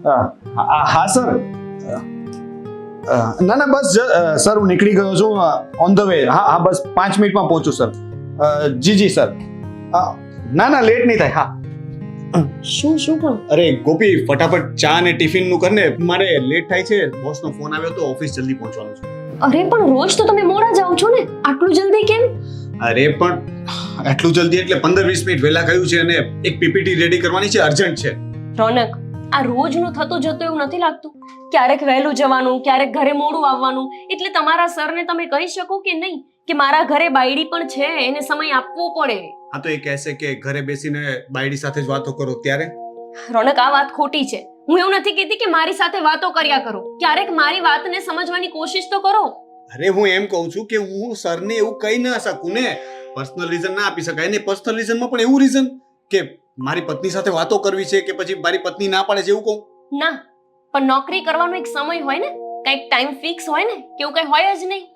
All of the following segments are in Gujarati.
હા સર. ના બસ સર હું નીકળી ગયો છું ઓન ધ વે. હા બસ 5 મિનિટમાં પહોંચું સર. જી સર. ના લેટ નહીં થાય. હા શું પણ અરે ગોપી ફટાફટ ચા અને ટિફિન નું કર ને, મારે લેટ થાય છે. બોસનો ફોન આવ્યો તો ઓફિસ જલ્દી પહોંચવાનું છે. અરે પણ રોજ તો તમે મોડા જાઓ છો ને, આટલું જલ્દી કેમ? અરે પણ આટલું જલ્દી એટલે 15-20 મિનિટ વહેલા કહ્યું છે અને એક પીપીટી રેડી કરવાની છે, અર્જન્ટ છે. રોનક, આ રોજનું થતું જતું એવું નથી લાગતું? ક્યારેક વહેલું જવાનું, ક્યારેક ઘરે મોડું આવવાનું, એટલે તમારા સરને તમે કહી શકો કે નહીં કે મારા ઘરે બાયડી પણ છે, એને સમય આપવો પડે. હા તો એ કહેશે કે ઘરે બેસીને બાયડી સાથે જ વાતો કરો ત્યારે. રોનક, આ વાત ખોટી છે. હું એવું નથી કહેતી કે મારી સાથે વાતો કર્યા કરો, ક્યારેક મારી વાતને સમજવાની કોશિશ તો કરો. અરે હું એમ કહું છું કે હું સરને એવું કહી ના શકું ને, પર્સનલ રીઝન ના આપી શકાય ને. પર્સનલ રીઝનમાં પણ એવું રીઝન કે મારી પત્ની સાથે વાતો કરવી છે કે પછી મારી પત્ની ના પાડે છે એવું કહું? ના, પણ નોકરી કરવાનો એક સમય હોય ને, કંઈક ટાઈમ ફિક્સ હોય ને, કેવું કંઈ હોય જ નહીં.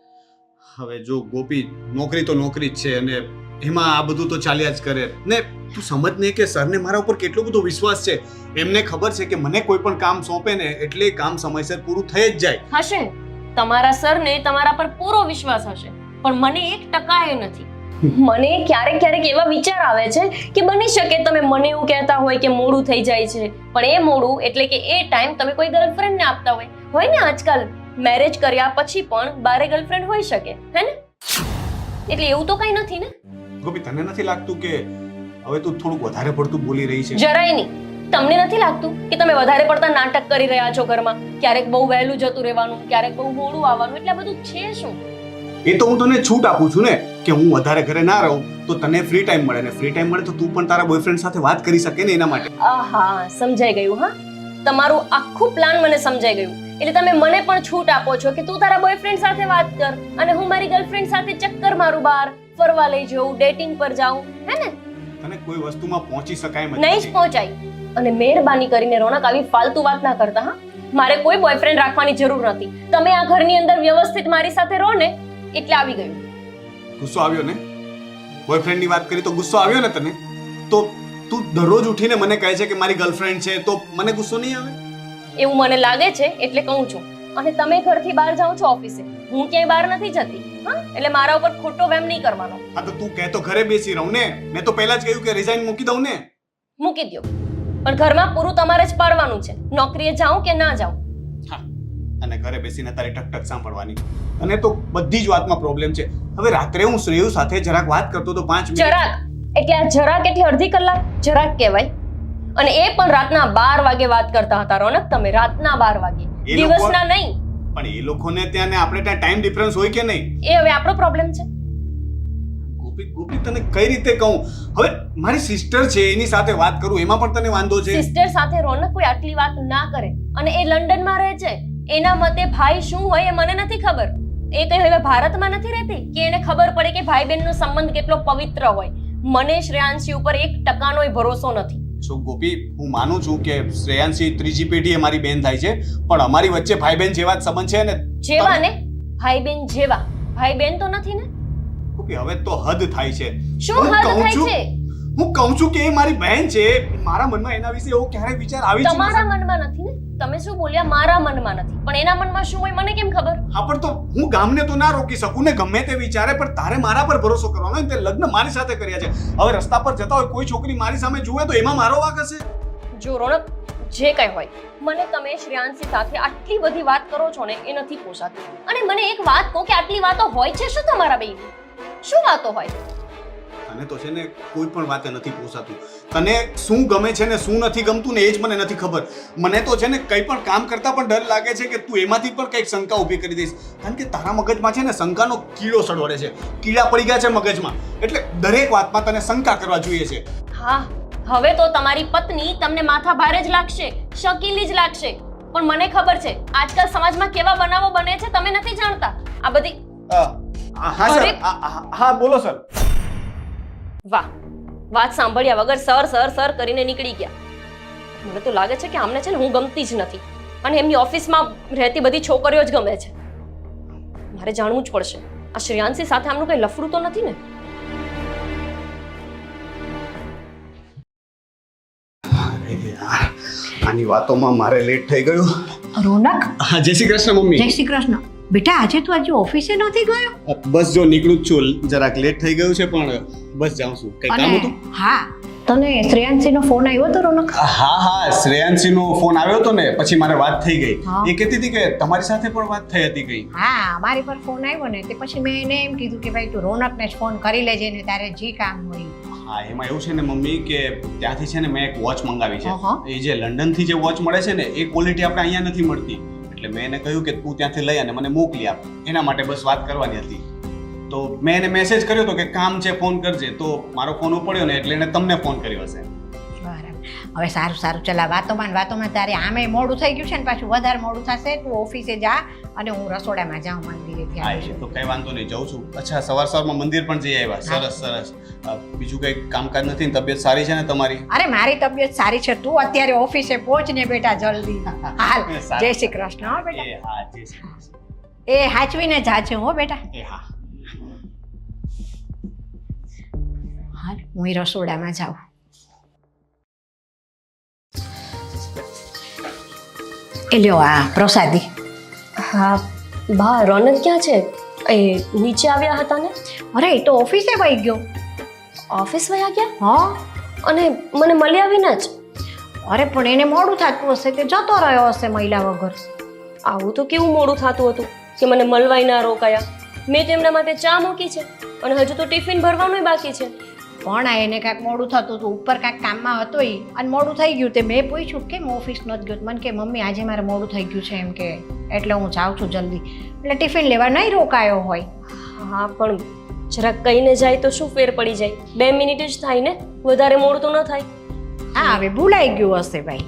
હવે જો ગોપી, નોકરી તો નોકરી જ છે અને એમાં આ બધું તો ચાલ્યા જ કરે ને. તું સમજ ને કે સરને મારા ઉપર કેટલો બધો વિશ્વાસ છે. એમને ખબર છે કે મને કોઈ પણ કામ સોંપે ને એટલે કામ સમયસર પૂરું થઈ જ જાય. હશે, તમારા સરને તમારા પર પૂરો વિશ્વાસ હશે, પણ મને 1% નથી. મને ક્યારેક એવા વિચાર આવે છે કે બની શકે તમે મને એવું કહેતા હોય કે મોડું થઈ જાય છે, પણ એ મોડું એટલે કે એ ટાઈમ તમે કોઈ ગર્લફ્રેન્ડને આપતા હોય ને. આજકાલ મેરેજ કર્યા પછી પણ બારે ગર્લફ્રેન્ડ હોઈ શકે, હે ને? એટલે એવું તો કઈ નથી ને ગોપી? તને નથી લાગતું કે હવે તું થોડુંક વધારે પડતું બોલી રહી છે? જરાય નહીં. તમને નથી લાગતું કે તમે વધારે પડતા નાટક કરી રહ્યા છો ઘરમાં? ક્યારેક બહુ વહેલું જતું રહેવાનું, ક્યારેક બહુ મોડું આવવાનું, એટલે આ બધું છે શું? એ તો હું તને છૂટ આપું છું ને કે હું વધારે ઘરે ના રહું તો તને ફ્રી ટાઈમ મળે ને ફ્રી ટાઈમ મળે તો તું પણ તારા બોયફ્રેન્ડ સાથે વાત કરી શકે ને, એના માટે. આહા, સમજાઈ ગયું. હા, તમારું આખું પ્લાન મને સમજાઈ ગયું. એટલે તમે મને પણ છૂટ આપો છો કે તું તારા બોયફ્રેન્ડ સાથે વાત કર અને હું મારી ગર્લફ્રેન્ડ સાથે ચક્કર મારું, બહાર ફરવા લઈ જાઉં, ડેટિંગ પર જાઉં, હે ને? તને કોઈ વસ્તુમાં પહોંચી શકાય નહીં જ પહોંચાય. અને મહેરબાની કરીને રોનક, આવી ફાલતુ વાત ના કરતા. હા, મારે કોઈ બોયફ્રેન્ડ રાખવાની જરૂર નથી. તમે આ ઘરની અંદર વ્યવસ્થિત મારી સાથે રહો ને એટલે આવી ગયું. ગુસ્સો આવ્યો ને? બોયફ્રેન્ડ ની વાત કરી તો ગુસ્સો આવ્યો ને તને? તો તું દરરોજ ઉઠીને મને કહે છે કે મારી ગર્લફ્રેન્ડ છે, તો મને ગુસ્સો નહીં આવે? એવું મને લાગે છે એટલે કહું છું. અને તમે ઘરથી બહાર જાઓ છો ઓફિસે, હું ક્યાંય બહાર નથી જતી. હા, એટલે મારા ઉપર ખોટો વેમ નહીં કરવાનો. હા તો તું કહે તો ઘરે બેસી રહું ને. મેં તો પહેલા જ કહ્યું કે રિઝાઇન મૂકી દઉં ને. મૂકી દો, પણ ઘરમાં પૂરું તમારે જ પાડવાનું છે. નોકરીએ જાઉં કે ના જાઉં. હા, અને ઘરે બેસીને તારી ટકટક સાંભળવાની. અને તો બધી જ વાતમાં પ્રોબ્લેમ છે. હવે રાત્રે હું શ્રેયુ સાથે જરાક વાત કરતો તો 5 મિનિટ. જરાક એટલે આ જરાક એટલે અડધી કલાક જરાક કહેવાય. અને એ પણ રાતના 12 વાગે વાત કરતા હતા રોનક, તમે રાતના 12 વાગે, દિવસના નહીં. પણ એ લોકોને ત્યાં ને આપણે ત્યાં ટાઈમ ડિફરન્સ હોય કે નહીં? એ હવે આપણો પ્રોબ્લેમ છે. ગોપી તને કઈ રીતે કહું? હવે મારી સિસ્ટર છે એની સાથે વાત કરું એમાં પણ તને વાંધો છે? સિસ્ટર સાથે રોનક કોઈ આટલી વાત ના કરે. અને એ લંડનમાં રહે છે. એના મતે ભાઈ શું હોય એ મને નથી ખબર. એ કઈ હવે ભારતમાં નથી રહેતી કે એને ખબર પડે કે ભાઈ બહેનનો સંબંધ કેટલો પવિત્ર હોય. મને શ્રેયાંશી ઉપર 1%નો ભરોસો નથી. સો ગોપી, હું માનું છું કે શ્રેયાંશી ત્રીજી પેઢીએ મારી બેન થાય છે, પણ અમારી વચ્ચે ભાઈ બહેન જેવા જ સંબંધ છે ને. જેવા ને? ભાઈ બહેન જેવા? ભાઈ બહેન તો નથી ને ગોપી, હવે તો હદ થાય છે. શું હદ થાય છે? હું કહું છું કે એ મારી બહેન છે. મારા મનમાં એના વિશે એવો ક્યારેય વિચાર આવી જ નથી. તમારા મનમાં નથી ને? તમે શું બોલ્યા? મારા મનમાં નથી, પણ એના મનમાં શું હોય મને કેમ ખબર? હા, પણ તો હું ગામને તો ના રોકી શકું ને, ગમે તે વિચારે, પણ તારે મારા પર ભરોસો કરવાનો ને. તે લગ્ન મારી સાથે કર્યા છે. હવે રસ્તા પર જતા હોય કોઈ છોકરી મારી સામે જુએ તો એમાં મારો વાંક હશે? જો રોનક, જે કઈ હોય, મને તમે શ્રેયાંશી સાથે આટલી બધી વાત કરો છો ને એ નથી પોસાતું. અને મને એક વાત કહો કે આટલી વાતો હોય છે શું તમારા બેયની? શું વાતો હોય? તને તો છે ને કોઈ પણ વાતે નથી પોસાતું. તને શું ગમે છે ને શું નથી ગમતું ને એ જ મને નથી ખબર. મને તો છે ને કંઈ પણ કામ કરતા પણ ડર લાગે છે કે તું એમાંથી પણ કંઈક શંકા ઊભી કરી દઈશ. કારણ કે તારા મગજમાં છે ને શંકાનો કીડો સડોળે છે. કીડા પડી ગયા છે મગજમાં, એટલે દરેક વાતમાં તને શંકા કરવા જોઈએ છે. હા, હવે તો તમારી પત્ની તમને માથા ભારે જ લાગશે, શકીલી જ લાગશે. પણ મને ખબર છે આજકાલ સમાજમાં કેવા બનાવો બને છે તમે નથી જાણતા. આ બધી હા સર. હા બોલો સર. વાહ, વાત સાંભળ્યા વગર સર કરીને નીકળી ગયા. મને તો લાગે છે કે આમને છે ને હું ગમતી જ નથી અને એમની ઓફિસમાં રહેતી બધી છોકરીઓ જ ગમે છે. મારે જાણવું જ પડશે આ શ્રેયાંશી સાથે આમનું કઈ લફડું તો નથી ને? આની વાતોમાં મારે લેટ થઈ ગયું. રોનક, હા, જય શ્રી કૃષ્ણ મમ્મી. જય શ્રી કૃષ્ણ. બેટા, આજે તું આજે ઓફિસે નથી ગયો? બસ જો નીકળું જ છું, જરાક લેટ થઈ ગયું છે પણ બસ જાઉં છું. કઈ કામ હતું? હા, તને શ્રેયાંશીનો ફોન આવ્યો હતો રોનક? હા, શ્રેયાંશીનો ફોન આવ્યો હતો ને, પછી મારે વાત થઈ ગઈ. હા. એ કહેતી હતી કે તમારી સાથે પણ વાત થઈ હતી કઈ. હા, મારી પર ફોન આવ્યો ને તે પછી મેં એને એમ કીધું કે ભાઈ તું રોનકને જ ફોન કરી લેજે ને તારે જે કામ હોય. હા, એમાં એવું છે ને મમ્મી કે ત્યાંથી છે ને મેં એક વોચ મંગાવી છે. અહં. એ જે લંડન થી જે વોચ મળે છે ને એ ક્વોલિટી આપણે અહીંયા નથી મળતી. એટલે મેં એને કહ્યું કે તું ત્યાંથી લઈ અને મને મોકલી આપ. એના માટે બસ વાત કરવાની હતી. તો મેં એને મેસેજ કર્યો હતો કે કામ છે ફોન કરજે, તો મારો ફોન ઉપાડ્યો ને એટલે એને તમને ફોન કર્યો હશે. બરાબર. હવે સારું સારું, ચલા વાતોમાં તારે આમે મોડું થઈ ગયું છે ને પાછું વધારે મોડું થશે. તું ઓફિસે જા અને હું રસોડામાં જાઉં મંદિરેથી હા, આવું એ છું. તો કઈ વાંધો નહીં, જઉં છું. અચ્છા, સવારમાં મંદિર પણ જઈ આવ્યા. સરસ સરસ. બીજું કઈ કામકાજ નથી ને? તબિયત સારી છે ને તમારી? અરે મારી તબિયત સારી છે, તું અત્યારે ઓફિસે પહોંચ ને બેટા જલ્દી. હાલ, સારું. જય શ્રી કૃષ્ણ હો બેટા. એ હા, જય શ્રી કૃષ્ણ. એ હાચવીને જાજે હો બેટા. એ હા. હાલ, હું રસોડામાં જાઉં. એ લ્યો આ પ્રસાદી. હા બા, રોનક ક્યાં છે? એ નીચે આવ્યા હતા ને? અરે એ તો ઓફિસે વહી ગયો. ઓફિસ વયા ગયા? હા, અને મને મળ્યા વિના જ? અરે પણ એને મોડું થતું હશે તે જતો રહ્યો હશે મહિલા વગર. આવું તો કેવું મોડું થતું હતું કે મને મળવાય ના રોકાયા. મેં તેમના માટે ચા મૂકી છે અને હજુ તો ટિફિન ભરવાનું બાકી છે. પણ આ એને કાંઈક મોડું થતું હતું, ઉપર કાંઈક કામમાં હતો ઈ અને મોડું થઈ ગયું. તે મેં પૂછ્યું કેમ ઓફિસ નથી ગયો? મને કે મમ્મી આજે મારે મોડું થઈ ગયું છે એમ કે, એટલે હું જાઉં છું જલ્દી. એટલે ટિફિન લેવા નહીં રોકાયો હોય. હા, પણ જરાક કહીને જાય તો શું ફેર પડી જાય? 2 મિનિટ જ થાય ને, વધારે મોડું તો ન થાય. હા, હવે ભૂલાઈ ગયું હશે ભાઈ.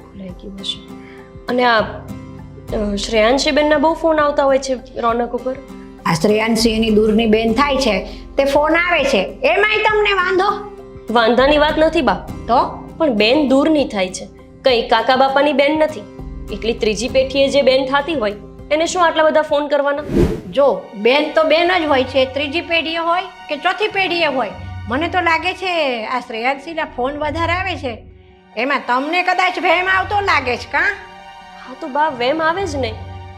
ભૂલાઈ ગયું હશે. અને આ શ્રેયાંશીબેનના બહુ ફોન આવતા હોય છે રોનક ઉપર. આ શ્રેયાંશી એની દૂરની બેન થાય છે તે ફોન આવે છે, એમાંય તમને વાંધો? વાંધાની વાત નથી બા, તો પણ બેન દૂરની થાય છે, કઈ કાકા બાપાની બેન નથી. એટલી ત્રીજી પેઠીએ જે બેન થતી હોય એને શું આટલા બધા ફોન કરવાના? જો બેન તો બેન જ હોય છે, ત્રીજી પેઢીએ હોય કે ચોથી પેઢીએ હોય. મને તો લાગે છે આ શ્રેયાંશીના ફોન વધારે આવે છે એમાં તમને કદાચ વહેમ આવતો લાગે છે કાં? હા તો બા, વેમ આવે જ ને.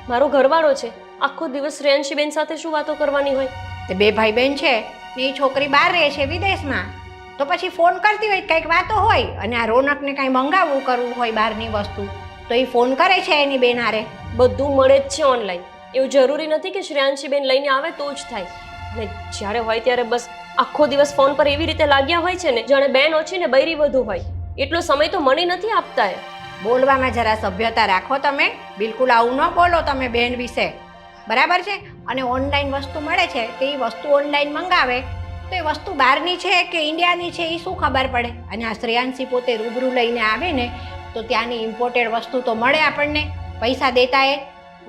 મારો ઘરવાળો છે, આખો દિવસ શ્રેયાંશીબેન સાથે શું વાતો કરવાની હોય? તે બે ભાઈ બહેન છે ને એ છોકરી બહાર રહે છે વિદેશમાં, તો પછી ફોન કરતી હોય કંઈક વાતો હોય અને આ રોનકને કાંઈ મંગાવવું કરવું હોય બહારની વસ્તુ તો એ ફોન કરે છે એની બેન હારે. બધું મળે જ છે ઓનલાઈન. એવું જરૂરી નથી કે શ્રેયાંશીબેન લઈને આવે તો જ થાય. અને જ્યારે હોય ત્યારે બસ આખો દિવસ ફોન પર એવી રીતે લાગ્યા હોય છે ને જાણે બેન ઓછી ને બૈરી વધુ હોય. એટલો સમય તો મને નથી આપતા એ. બોલવામાં જરા સભ્યતા રાખો તમે. બિલકુલ આવું ન બોલો તમે બેન વિશે, બરાબર છે? અને ઓનલાઈન વસ્તુ મળે છે તો એ વસ્તુ ઓનલાઈન મંગાવે તો એ વસ્તુ બહારની છે કે ઇન્ડિયાની છે એ શું ખબર પડે? અને આ શ્રેયાંશી પોતે રૂબરૂ લઈને આવે ને તો ત્યાંની ઇમ્પોર્ટેડ વસ્તુ તો મળે આપણને પૈસા દેતા એ.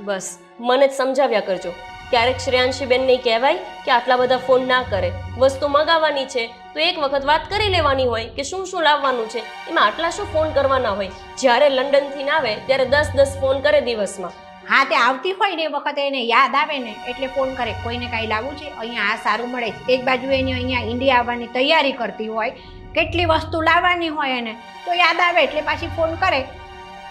બસ મને જ સમજાવ્યા કરજો. ક્યારેક શ્રેયાંશીબેનને કહેવાય કે આટલા બધા ફોન ના કરે, વસ્તુ મગાવવાની છે તો એક વખત વાત કરી લેવાની હોય કે શું શું લાવવાનું છે. એમાં આટલા શું ફોન કરવાના હોય? જ્યારે લંડનથી ના આવે ત્યારે 10 ફોન કરે દિવસમાં. હા, તે આવતી હોય ને એ વખતે એને યાદ આવે ને એટલે ફોન કરે કોઈને કાંઈ લાવવું છે, અહીંયા આ સારું મળે છે. એક બાજુ એને અહીંયા ઇન્ડિયા આવવાની તૈયારી કરતી હોય, કેટલી વસ્તુ લાવવાની હોય એને તો યાદ આવે એટલે પાછી ફોન કરે.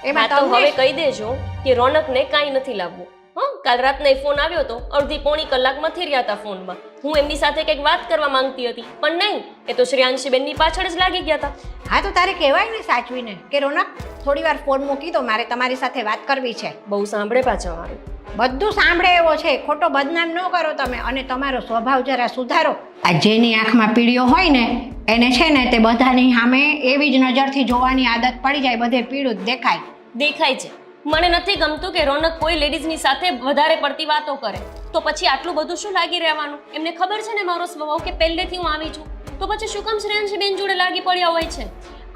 એમાં તો હવે તમને કહી દેજો કે રોનકને કાંઈ નથી લાવવું. હા, કાલ રાતના ફોન આવ્યો તો અડધી પોણી કલાકમાં થી રહ્યા હતા ફોનમાં. હું એમની સાથે કંઈક વાત કરવા માંગતી હતી પણ નહીં, એ તો શ્રેયાંશીબેનની પાછળ જ લાગી ગયા હતા. હા, તો તારે કહેવાય ને સાચવીને કે રોનક થોડી વાર ફોન મૂકી દો, મારે તમારી સાથે વાત કરવી છે. બહુ સાંભળે પાછા મારું. બધું સાંભળે એવો છે, ખોટો બદનામ ન કરો તમે. અને તમારો સ્વભાવ જરા સુધારો. આ જેની આંખમાં પીળીઓ હોય ને એને છે ને તે બધાની સામે એવી જ નજરથી જોવાની આદત પડી જાય, બધે પીળું જ દેખાય. દેખાય છે. મને નથી ગમતું કે રોનક કોઈ લેડીઝની સાથે વધારે પડતી વાતો કરે. તો પછી આટલું બધું શું લાગી રહેવાનું? એમને ખબર છે ને મારો સ્વભાવ કે પહેલેથી હું આવી છું, તો પછી શું કામ શ્રેયાંશીબેન જોડે લાગી પડ્યા હોય છે?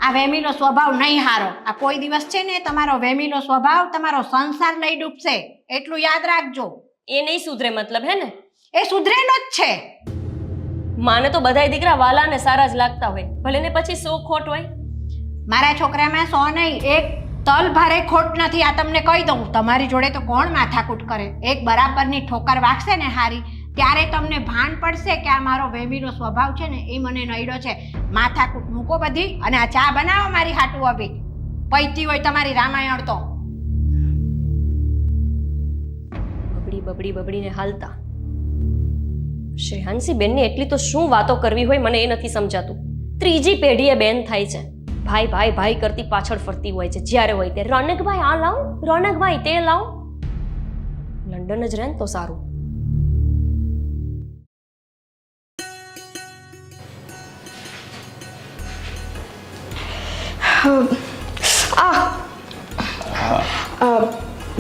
આ વેમીનો સ્વભાવ નહીં હારો. આ કોઈ દિવસ છે ને તમારો વેમીનો સ્વભાવ તમારો સંસાર લઈ ડૂબશે, એટલું યાદ રાખજો. એ નહીં સુધરે મતલબ, હે ને? એ સુધરેલો જ છે. માને તો બધાય દીકરા વાલા અને સારા જ લાગતા હોય, ભલે ને પછી 100 ખોટ હોય. મારા છોકરામાં 100 નહીં, એક તલ ભારે ખોટ નથી. આ તમને કહી દઉં, તમારી જોડે તો કોણ માથાકૂટ કરે? એક બરાબરની ઠોકર વાગશે ને હારી ત્યારે તમને ભાન પડશે કે આ મારો વેમીનો સ્વભાવ છે ને એ મને નડ્યો છે. માથાકૂટ મૂકો બધી અને આ ચા બનાવો મારી હાટુ અભી. પૈતી હોય તમારી રામાયણ તો. બબડીને હાલતા. શ્રેયાંશી બેનને એટલી તો શું વાતો કરવી હોય મને એ નથી સમજાતું. ત્રીજી પેઢીએ બેન થાય છે. ભાઈ ભાઈ ભાઈ કરતી પાછળ ફરતી હોય છે જ્યારે હોય ત્યારે. રોનકભાઈ આ લાવ, રોનકભાઈ તે લાવ. લંડન જ રહે ને તો સારું.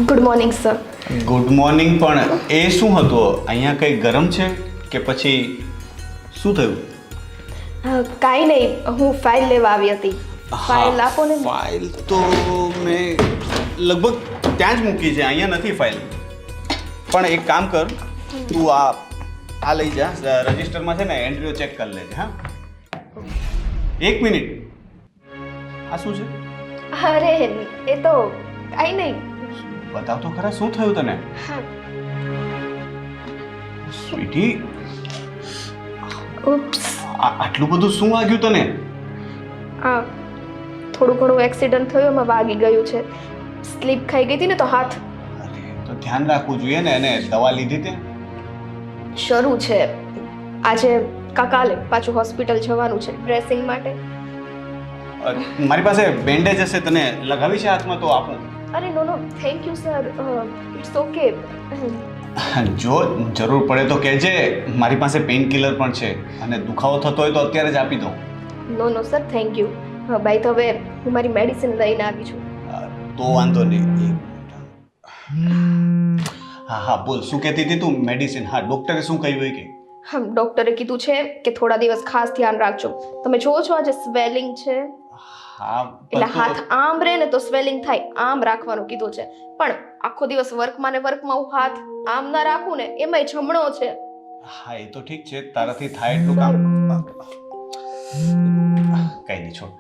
Good morning sir. Good morning. પણ એ શું હતું? અહીંયા કંઈ ગરમ છે કે પછી શું થયું? કાંઈ નહીં, હું ફાઇલ લેવા આવી હતી. ફાઇલ આપો ને. ફાઇલ તો મેં લગભગ ત્યાં જ મૂકી છે, અહીંયા નથી ફાઇલ. પણ એક કામ કર, તું આ લઈ જા, રજિસ્ટરમાં છે ને એન્ટ્રીઓ ચેક કરી લેજે. હા, 1 મિનિટ. આ શું છે? અરે એ તો કાંઈ નહીં. બતાવ તો ખરા, શું થયું તને? સ્વીટી, ઉપ્સ. આટલું બધું શું વાગ્યું તને? થોડું ઘણું એક્સિડન્ટ થયું, એમાં વાગી ગયું છે. સ્લીપ ખાઈ ગઈ હતી ને તો હાથ. અરે તો ધ્યાન રાખવું જોઈએ ને. એને દવા લીધી તે? શરૂ છે. આજે કાલે પાછું હોસ્પિટલ જવાનું છે ડ્રેસિંગ માટે. મારી પાસે બેન્ડેજ હશે, તને લગાવી છે હાથમાં તો આપું. અરે no thank you sir, it's okay. જો જરૂર પડે તો કહેજે, મારી પાસે પેઇન કિલર પણ છે અને દુખાવો થતો હોય તો અત્યારે જ આપી દઉં. No sir thank you. By the way હું મારી મેડિસિન લઈને આવી છું. તો વાંધો નહીં. હા બોલ, શું કહેતી હતી તું? મેડિસિન? હા, ડોક્ટરે શું કહ્યું હોય કે? ડોક્ટરે કીધું છે કે થોડા દિવસ ખાસ ધ્યાન રાખજો. તમે જોવો છો આજે સ્વેલિંગ છે. હા, એટલે હાથ આમ રહે ને તો સ્વેલિંગ થાય, આમ રાખવાનું કીધું છે. પણ આખો દિવસ વર્કમાં ને વર્કમાં હું હાથ આમ ના રાખું ને, એમાંય જમણો છે. હા એ તો ઠીક છે, તારાથી થાય એટલું કામ. કઈ નહીં, છોડ.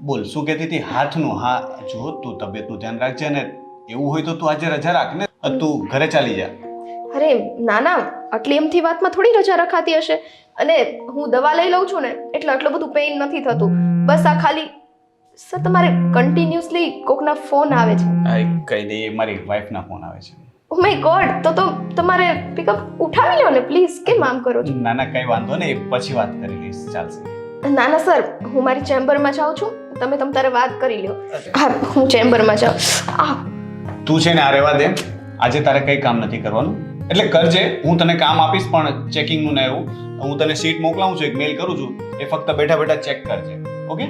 બોલ, શું કહેતી હતી? હાથનું? હા જો, તું તબિયતનું ધ્યાન રાખજે ને એવું હોય તો તું આજે રજા રાખ ને, તું ઘરે ચાલી જા. અરે ના, આટલી એમથી વાતમાં થોડી રજા રખાતી હશે. અને હું દવા લઈ લઉં છું ને એટલે આટલું બધું પેઇન નથી થતું. બસ આ ખાલી સર તમારે કન્ટિન્યુઅસલી કોકના ફોન આવે છે. કઈ દે, મારી વાઈફના ફોન આવે છે. ઓ માય ગોડ, તો તમારે પિકઅપ ઉઠાવી લો ને પ્લીઝ. કેમ આમ કરો છો? ના કઈ વાંધો નહીં, પછી વાત કરી લઈશ, ચાલશે. ના સર, હું મારી ચેમ્બરમાં જાઉં છું, તમે તારે વાત કરી લ્યો. હા, હું ચેમ્બરમાં જાઉં. તું છે ને આ રહેવા દે, આજે તારે કઈ કામ નથી કરવાનું. એટલે કરજે, હું તને કામ આપીશ પણ ચેકિંગનું ને એવું. હું તને શીટ મોકલાવું છું, એક મેલ કરું છું, એ ફક્ત બેઠા ચેક કરજે. ઓકે?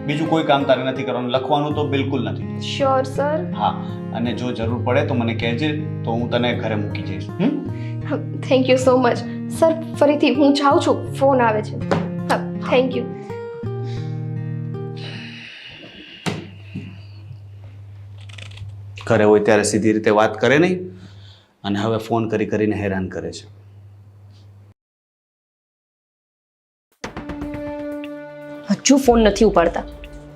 બીજું કોઈ કામ તારે નથી કરવાનું, લખવાનું તો બિલકુલ નથી. Sure sir. હા, અને જો જરૂર પડે તો મને કહેજે, તો હું તને ઘરે મૂકી જઈશ. Thank you so much sir. ફરીથી હું જાઉં છું, ફોન આવે છે. હા, થેન્ક યુ. ઘરે હોય ત્યારે સીધી રીતે વાત કરે નહીં અને હવે ફોન કરીને હેરાન કરે છે. હજુ ફોન નથી ઉપાડતા.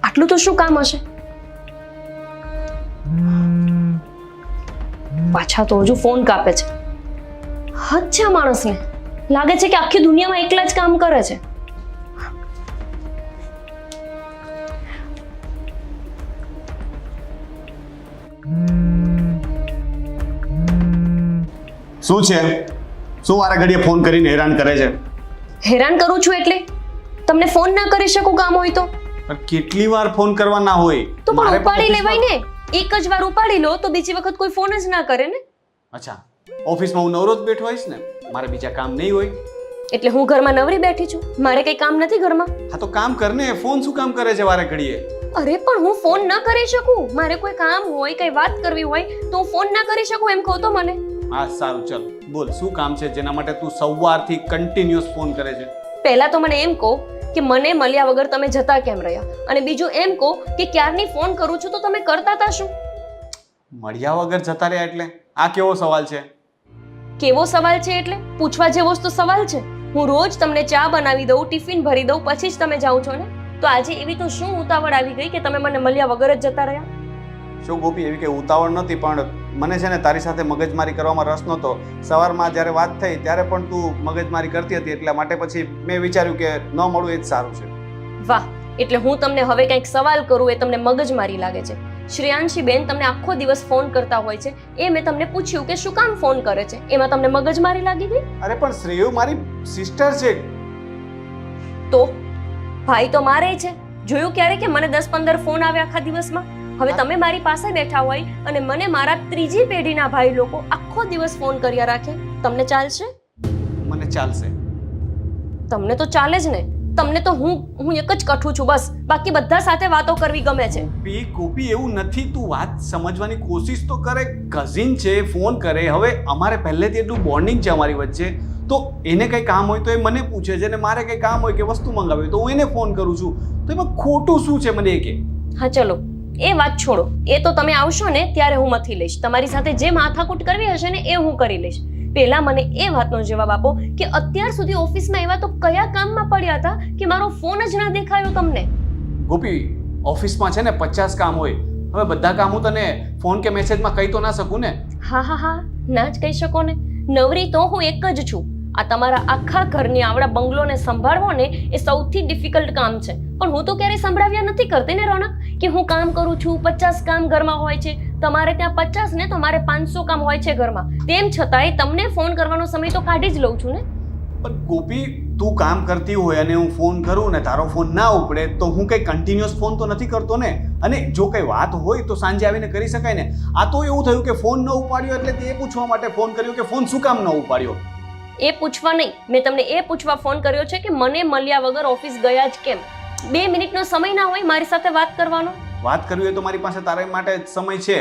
આટલું તો શું કામ હશે? પાછા તો હજુ ફોન કાપે છે. હદ છે આ માણસને. લાગે છે કે આખી દુનિયામાં એકલા જ કામ કરે છે. શું છે? શું વારે ઘડીએ ફોન કરીને હેરાન કરે છે? હેરાન કરું છું એટલે તમને ફોન ના કરી શકું કામ હોય તો? પણ કેટલી વાર ફોન કરવાના હોય? તો પણ ઉપાડી લેવાય ને. એક જ વાર ઉપાડી લો તો બીજી વખત કોઈ ફોન જ ના કરે ને. અચ્છા, ઓફિસમાં હું નવરો જ બેઠો હોઈશ ને, મારે બીજા કામ નહીં હોય. એટલે હું ઘરમાં નવરી બેઠી છું, મારે કઈ કામ નથી ઘરમાં. હા તો કામ કર ને, ફોન શું કામ કરે છે વારે ઘડીએ? અરે પણ હું ફોન ના કરી શકું. મારે કોઈ કામ હોય, કઈ વાત કરવી હોય તો હું ફોન ના કરી શકું એમ કહો તો મને. હા સારું, ચલ બોલ, શું કામ છે જેના માટે તું સવારથી કન્ટિન્યુઅસ ફોન કરે છે? પહેલા તો મને એમ કહો કે મને મળ્યા વગર તમે જતા કેમ રહ્યા, અને બીજું એમ કહો કે ક્યારની ફોન કરું છું તો તમે કરતા હતા શું? મળ્યા વગર જતા રહ્યા એટલે આ કેવો સવાલ છે? કેવો સવાલ છે એટલે પૂછવા જેવો જ તો સવાલ છે. હું રોજ તમને ચા બનાવી દઉં, ટિફિન ભરી દઉં, પછી જ તમે જાઓ છો ને. તો આજે એવી તો શું ઉતાવળ આવી ગઈ કે તમે મને મળ્યા વગર જ જતા રહ્યા? શું ગોપી, એવી કઈ ઉતાવળ નથી, પણ મને છે ને તારી સાથે મગજમારી કરવામાં રસ નહોતો. સવારમાં જ્યારે વાત થઈ ત્યારે પણ તું મગજમારી કરતી હતી, એટલા માટે પછી મેં વિચાર્યું કે ન મળું એ જ સારું છે. વાહ, એટલે હું તમને હવે કંઈક સવાલ કરું એ તમને મગજમારી લાગે છે. શ્રેયાંશી બેન તમને આખો દિવસ ફોન કરતા હોય છે, એ મેં તમને પૂછ્યું કે શું કામ ફોન કરે છે, એમાં તમને મગજમારી લાગી ગઈ? અરે પણ શ્રેયુ મારી સિસ્ટર છે. તો ભાઈ તો મારે છે. જોયું ક્યારે કે મને 10-15 ફોન આવે આખા દિવસમાં? હવે તમે મારી પાસે બેઠા હોય અને મને મારા ત્રીજી પેઢીના ભાઈ લોકો આખો દિવસ ફોન કર્યા રાખે, તમને ચાલશે? મને ચાલશે. તમને તો ચાલે જ ને. તમને તો હું એક જ કઠું છું બસ, બાકી બધા સાથે વાતો કરવી ગમે છે. ગોપી એવું નથી, તું વાત સમજવાની કોશિશ તો કરે. કઝિન છે, ફોન કરે. હવે અમારે પહેલેથી એટલું બોન્ડિંગ છે અમારી વચ્ચે, તો એને કંઈ કામ હોય તો એ મને પૂછે છે, અને મારે કંઈ કામ હોય કે વસ્તુ મંગાવી તો હું એને ફોન કરું છું. તો એમાં ખોટું શું છે મને એ કે? હા ચલો એ વાત છોડો, એ તો તમે આવશો ને ત્યારે હું મથી લઈશ. તમારી સાથે જે માથાકૂટ કરવી હશે ને એ હું કરી લઈશ. પહેલા મને એ વાતનો જવાબ આપો કે અત્યાર સુધી ઓફિસમાં એવા તો કયા કામમાં પડ્યા હતા કે મારો ફોન જ ના દેખાયો તમને? ગોપી, ઓફિસમાં છે ને 50 કામ હોય. હવે બધા કામ હું તને ફોન કે મેસેજમાં કહી તો ના શકું ને. હા ના જ કહી શકો ને. નવરી તો હું એક જ છું. આ તમારા આખા ઘરની આવડા બંગલોને સંભાળવો ને એ સૌથી ડિફિકલ્ટ કામ છે. પણ હું તો ક્યારેય સંભળાવ્યા નથી કરતી ને રોનક, કે હું કામ કરું છું. 50 કામ ઘરમાં હોય છે, તમારે ત્યાં 50 ને તો મારે 500 કામ હોય છે ઘરમાં. તેમ છતાંય તમને ફોન કરવાનો સમય તો કાઢી જ લઉં છું ને. પણ ગોપી, તું કામ કરતી હોય અને હું ફોન કરું ને તારો ફોન ના ઉપડે તો હું કંઈ કન્ટિન્યુઅસ ફોન તો નથી કરતો ને. અને જો કંઈ વાત હોય તો સાંજે આવીને કરી શકાય ને. આ તો એવું થયું કે ફોન ન ઉપાડ્યો એટલે તે પૂછવા માટે ફોન કર્યો કે ફોન શું કામ ન ઉપાડ્યો. એ પૂછવા નહીં, મેં તમને એ પૂછવા ફોન કર્યો છે કે મને મળ્યા વગર ઓફિસ ગયા જ કેમ? 2 મિનિટનો સમય ના હોય મારી સાથે વાત કરવાનો? વાત કરવી હોય તો મારી પાસે તારા માટે સમય છે,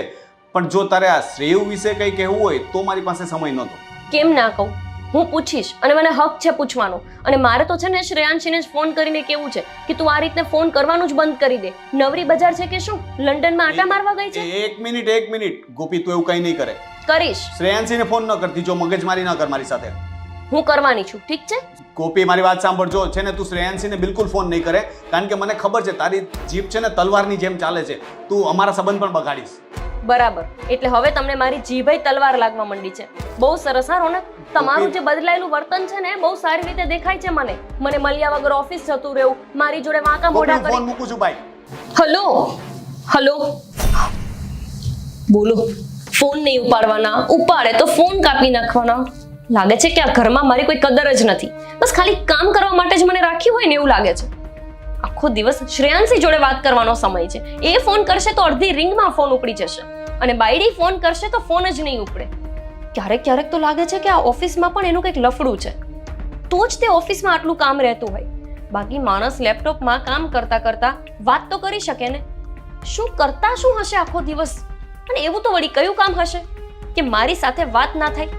પણ જો તારે આ શ્રેયુ વિશે કંઈ કહેવું હોય તો મારી પાસે સમય નહોતો. કેમ ના કહું? હું પૂછીશ અને મને હક છે પૂછવાનો. અને મારે તો છે ને શ્રેયાંશીને જ ફોન કરીને કેવું છે કે તું આ રીતે ફોન કરવાનું જ બંધ કરી દે. નવરી બજાર છે કે શું? લંડનમાં આટા મારવા ગઈ છે? એક મિનિટ ગોપી, તું એવું કંઈ નહીં કરે. કરીશ. શ્રેયાંશીને ફોન ન કરતી, જો મગજમારી ન કર મારી સાથે. હું કરવાની છું, ઠીક છે? ગોપી, મારી વાત સાંભળજો. છે ને તું શ્રેયાંશીને બિલકુલ ફોન નહીં કરે, કારણ કે મને ખબર છે તારી જીભ છે ને તલવારની જેમ ચાલે છે. તું અમારા સંબંધ પણ બગાડીશ. બરાબર. એટલે હવે તમને મારી જીભ તલવાર લાગવા માંડી છે. બહુ સરસ હા રોનક, તમારું જે બદલાયેલું વર્તન છે ને બહુ સારી રીતે દેખાય છે મને. મને મળ્યા વગર ઓફિસ જતું રહેવું, મારી જોડે વાંકા મોઢા ફોન કરી. મૂકું છું ભાઈ. હલો બોલો. ફોન નહીં ઉપાડવાના, ઉપાડે તો ફોન કાપી નાખવાના. લાગે છે કે આ ઘરમાં મારી કોઈ કદર જ નથી. બસ ખાલી કામ કરવા માટે જ મને રાખ્યું હોય ને એવું લાગે છે. આખો દિવસ શ્રેયાંશી જોડે વાત કરવાનો સમય છે. એ ફોન કરશે તો અડધી રિંગમાં ફોન ઉપડી જશે, અને બાયડી ફોન કરશે તો ફોન જ નહીં ઉપડે. ક્યારેક તો લાગે છે કે આ ઓફિસમાં પણ એનું કંઈક લફડું છે, તો જ તે ઓફિસમાં આટલું કામ રહેતું હોય. બાકી માણસ લેપટોપમાં કામ કરતા કરતા વાત તો કરી શકે ને. શું કરતા શું હશે આખો દિવસ? અને એવું તો વળી કયું કામ હશે કે મારી સાથે વાત ના થાય?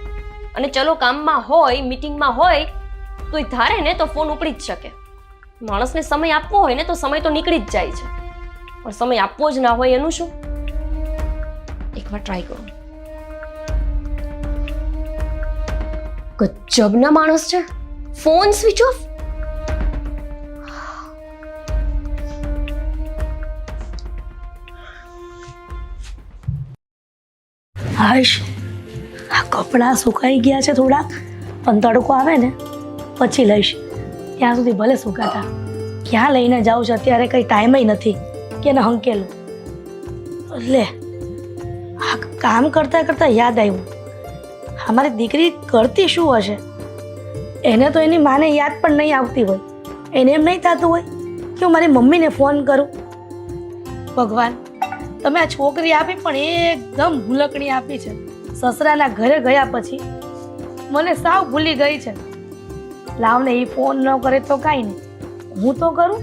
અને ચલો કામમાં હોય, મીટિંગમાં હોય તો એ ધારે ને તો ફોન ઉપડી જ શકે. માણસને સમય આપવો હોય ને તો સમય તો નીકળી જ જાય છે, પણ સમય આપવો જ ના હોય એનું શું? એકવાર ટ્રાય કરો. ગજબના માણસ છે. Phone switch off. હર્ષ, આ કપડાં સુકાઈ ગયા છે થોડાક, પણ તડકો આવે ને પછી લઈશ. ત્યાં સુધી ભલે સુકાતા. ક્યાં લઈને જાઉં છું અત્યારે? કંઈ ટાઈમય નથી કે એને હંકેલું. લે, આ કામ કરતાં કરતાં યાદ આવ્યું, અમારી દીકરી કરતી શું હશે? એને તો એની માને યાદ પણ નહીં આવતી હોય. એને એમ નહીં થતું હોય કે હું મારી મમ્મીને ફોન કરું. ભગવાન, તમે આ છોકરી આપી પણ એકદમ ભૂલકણી આપી છે. સસરાના ઘરે ગયા પછી મને સાવ ભૂલી ગઈ છે. લાવને એ ફોન ન કરે તો કાંઈ નહીં, હું તો કરું.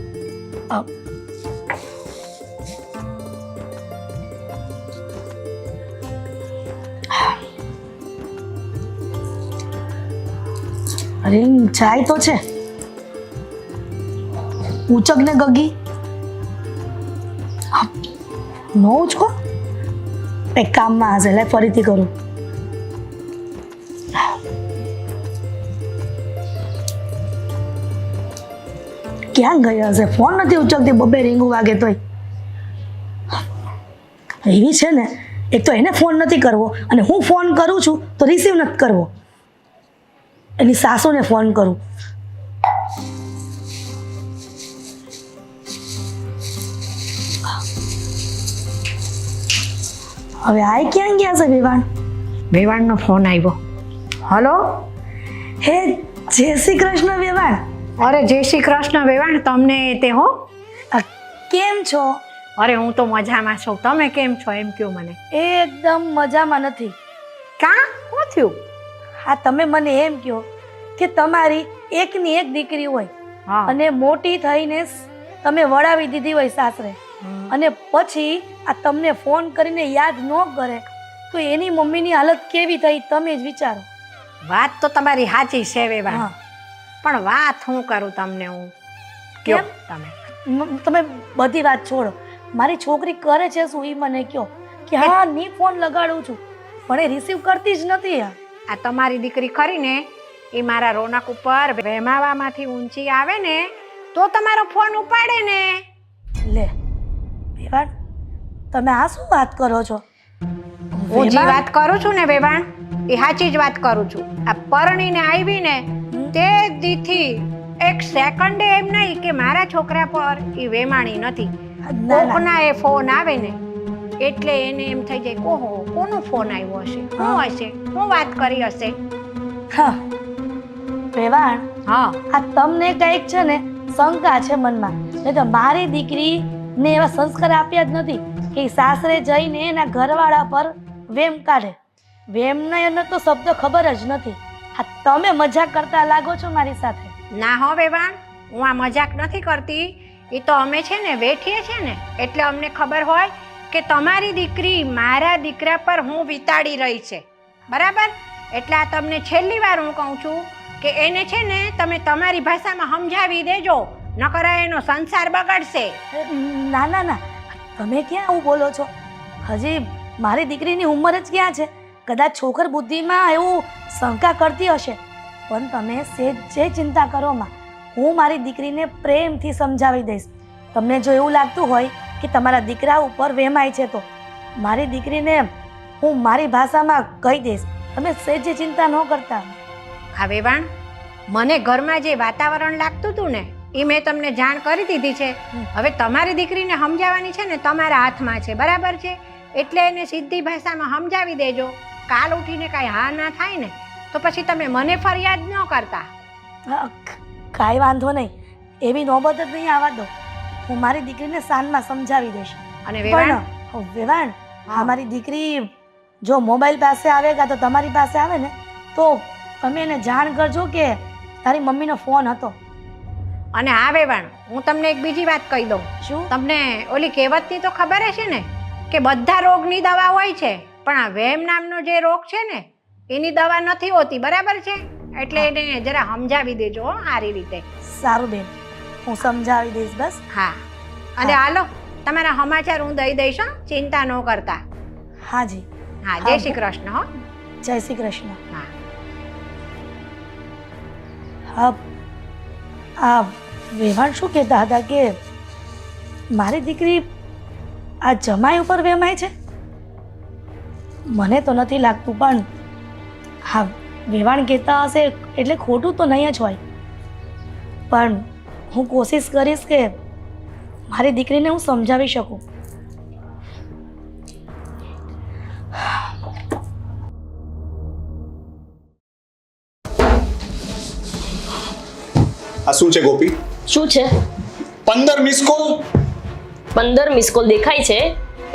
અરે જાય તો છે. ઉચક ને ગગી, ન ઉચકો. એક કામમાં હશે, લે ફરીથી કરું. ક્યાં ગયા હશે? ફોન નથી ઉચકતી, બબે રીંગું વાગે તોય. એવી છે ને, એક તો એને ફોન નથી કરવો અને હું ફોન કરું છું તો રિસીવ નથી કરવો. એની સાસુને ફોન કરું. હવે આ ક્યાં ગયા છે વેવાણ? વેવાણનો ફોન આવ્યો. હલો, હે જય શ્રી કૃષ્ણ વેવાણ. અરે જય શ્રી કૃષ્ણ વેવાણ, તમને તે હો. આ કેમ છો? અરે હું તો મજામાં છું, તમે કેમ છો એમ કહો મને. એકદમ મજામાં નથી. કા શું થયું? હા, તમે મને એમ કહો કે તમારી એકની એક દીકરી હોય હા અને મોટી થઈને તમે વળાવી દીધી હોય સાસરે, અને પછી આ તમને ફોન કરીને યાદ ન કરે તો એની મમ્મીની હાલત કેવી થઈ તમે જ વિચારો. વાત તો તમારી સાચી છે વેવાણ, હા, પણ વાત હું કરું તમને હું. કેમ? તમે તમે બધી વાત છોડો. મારી છોકરી કરે છે શું એ મને કહો કે હા ની ફોન લગાડું છું પણ એ રિસીવ કરતી જ નથી. આ તમારી દીકરી ખરી ને, એ મારા રોનક ઉપર વહેમાવામાંથી ઊંચી આવે ને તો તમારો ફોન ઉપાડે ને. લે વેવાણ, તમે આ શું વાત કરો છો? હું જે વેવાણ, વાત કરું છું ને વેવાણ, એ સાચી જ વાત કરું છું. આ પરણીને આવી ને તે દીથી એક સેકન્ડે એમ નહીં કે મારા છોકરા પર એ વેમાણી નથી. ના, ના. કોકના એ ફોન આવે ને એટલે એને એમ થઈ જાય ઓહો કોનો ફોન આવ્યો હશે, શું હશે, શું વાત કરી હશે. હા વેવાણ, હા આ તમને કંઈક છે ને શંકા છે મનમાં. નહીં તો મારી દીકરીને એવા સંસ્કાર આપ્યા જ નથી કે ઈ સાસરે જઈને એના ઘરવાળા પર વેમ કાઢે. વેમને એને તો શબ્દ ખબર જ નથી. આ તમે મજાક કરતા લાગો છો મારી સાથે. ના હો વેવાણ, હું આ મજાક નથી કરતી. એ તો અમે છે ને વેઠીએ છે ને એટલે અમને ખબર હોય કે તમારી દીકરી મારા દીકરા પર હું વિતાડી રહી છે, બરાબર? એટલે આ તમને છેલ્લી વાર હું કહું છું કે એને છે ને તમે તમારી ભાષામાં સમજાવી દેજો, નકર એનો સંસાર બગડશે. ના ના ના, તમે ક્યાં આવું બોલો છો? હજી મારી દીકરીની ઉંમર જ ક્યાં છે? કદાચ છોકર બુદ્ધિમાં એવું શંકા કરતી હશે, પણ તમે સેજ જે ચિંતા કરો માં, હું મારી દીકરીને પ્રેમથી સમજાવી દઈશ. તમને જો એવું લાગતું હોય કે તમારા દીકરા ઉપર વેમાય છે તો મારી દીકરીને હું મારી ભાષામાં કહી દઈશ. તમે સેજ જે ચિંતા ન કરતા. હા વેવાણ, મને ઘરમાં જે વાતાવરણ લાગતું હતું ને એ મેં તમને જાણ કરી દીધી છે. હવે તમારી દીકરીને સમજાવવાની છે ને તમારા હાથમાં છે, બરાબર છે? એટલે એને સીધી ભાષામાં સમજાવી દેજો. કાલ ઉઠીને કાંઈ હા ના થાય ને તો પછી તમે મને ફરિયાદ ન કરતા. કાંઈ વાંધો નહીં, એવી નોબત જ નહીં આવવા દો. હું મારી દીકરીને સાંજમાં સમજાવી દઈશ. અને વેવાણ, પણ વેવાણ, અમારી દીકરી જો મોબાઈલ પાસે આવે કાં તો તમારી પાસે આવે ને તો તમે એને જાણ કરજો કે તારી મમ્મીનો ફોન હતો. અને હા વેવાણ, હું તમને એક બીજી વાત કહી દઉં. શું? તમને ઓલી કહેવતની તો ખબર હશે ને કે બધા રોગની દવા હોય છે, પણ આ વેમ નામનો જે રોગ છે ને એની દવા નથી હોતી, બરાબર છે? એટલે એને જરા સમજાવી દેજો હો, સારી રીતે. સારું બેન, હું સમજાવી દઈશ બસ. હા, અને હાલો તમારા સમાચાર હું દઈ દઈશ હો, ચિંતા ન કરતા. હાજી. હા, જય શ્રી કૃષ્ણ હો. જય શ્રી કૃષ્ણ. હા હા, આ વેવાણ શું કહેતા હતા કે મારી દીકરી આ જમાઈ ઉપર વેમાય છે? મને તો નથી લાગતું, પણ હા વેવાણ કહેતા હશે એટલે ખોટું તો નહીં જ હોય. પણ હું કોશિશ કરીશ કે મારી દીકરીને હું સમજાવી શકું. આ શું છે ગોપી? શું છે? 15 મિસ કોલ. 15 મિસ કોલ દેખાય છે?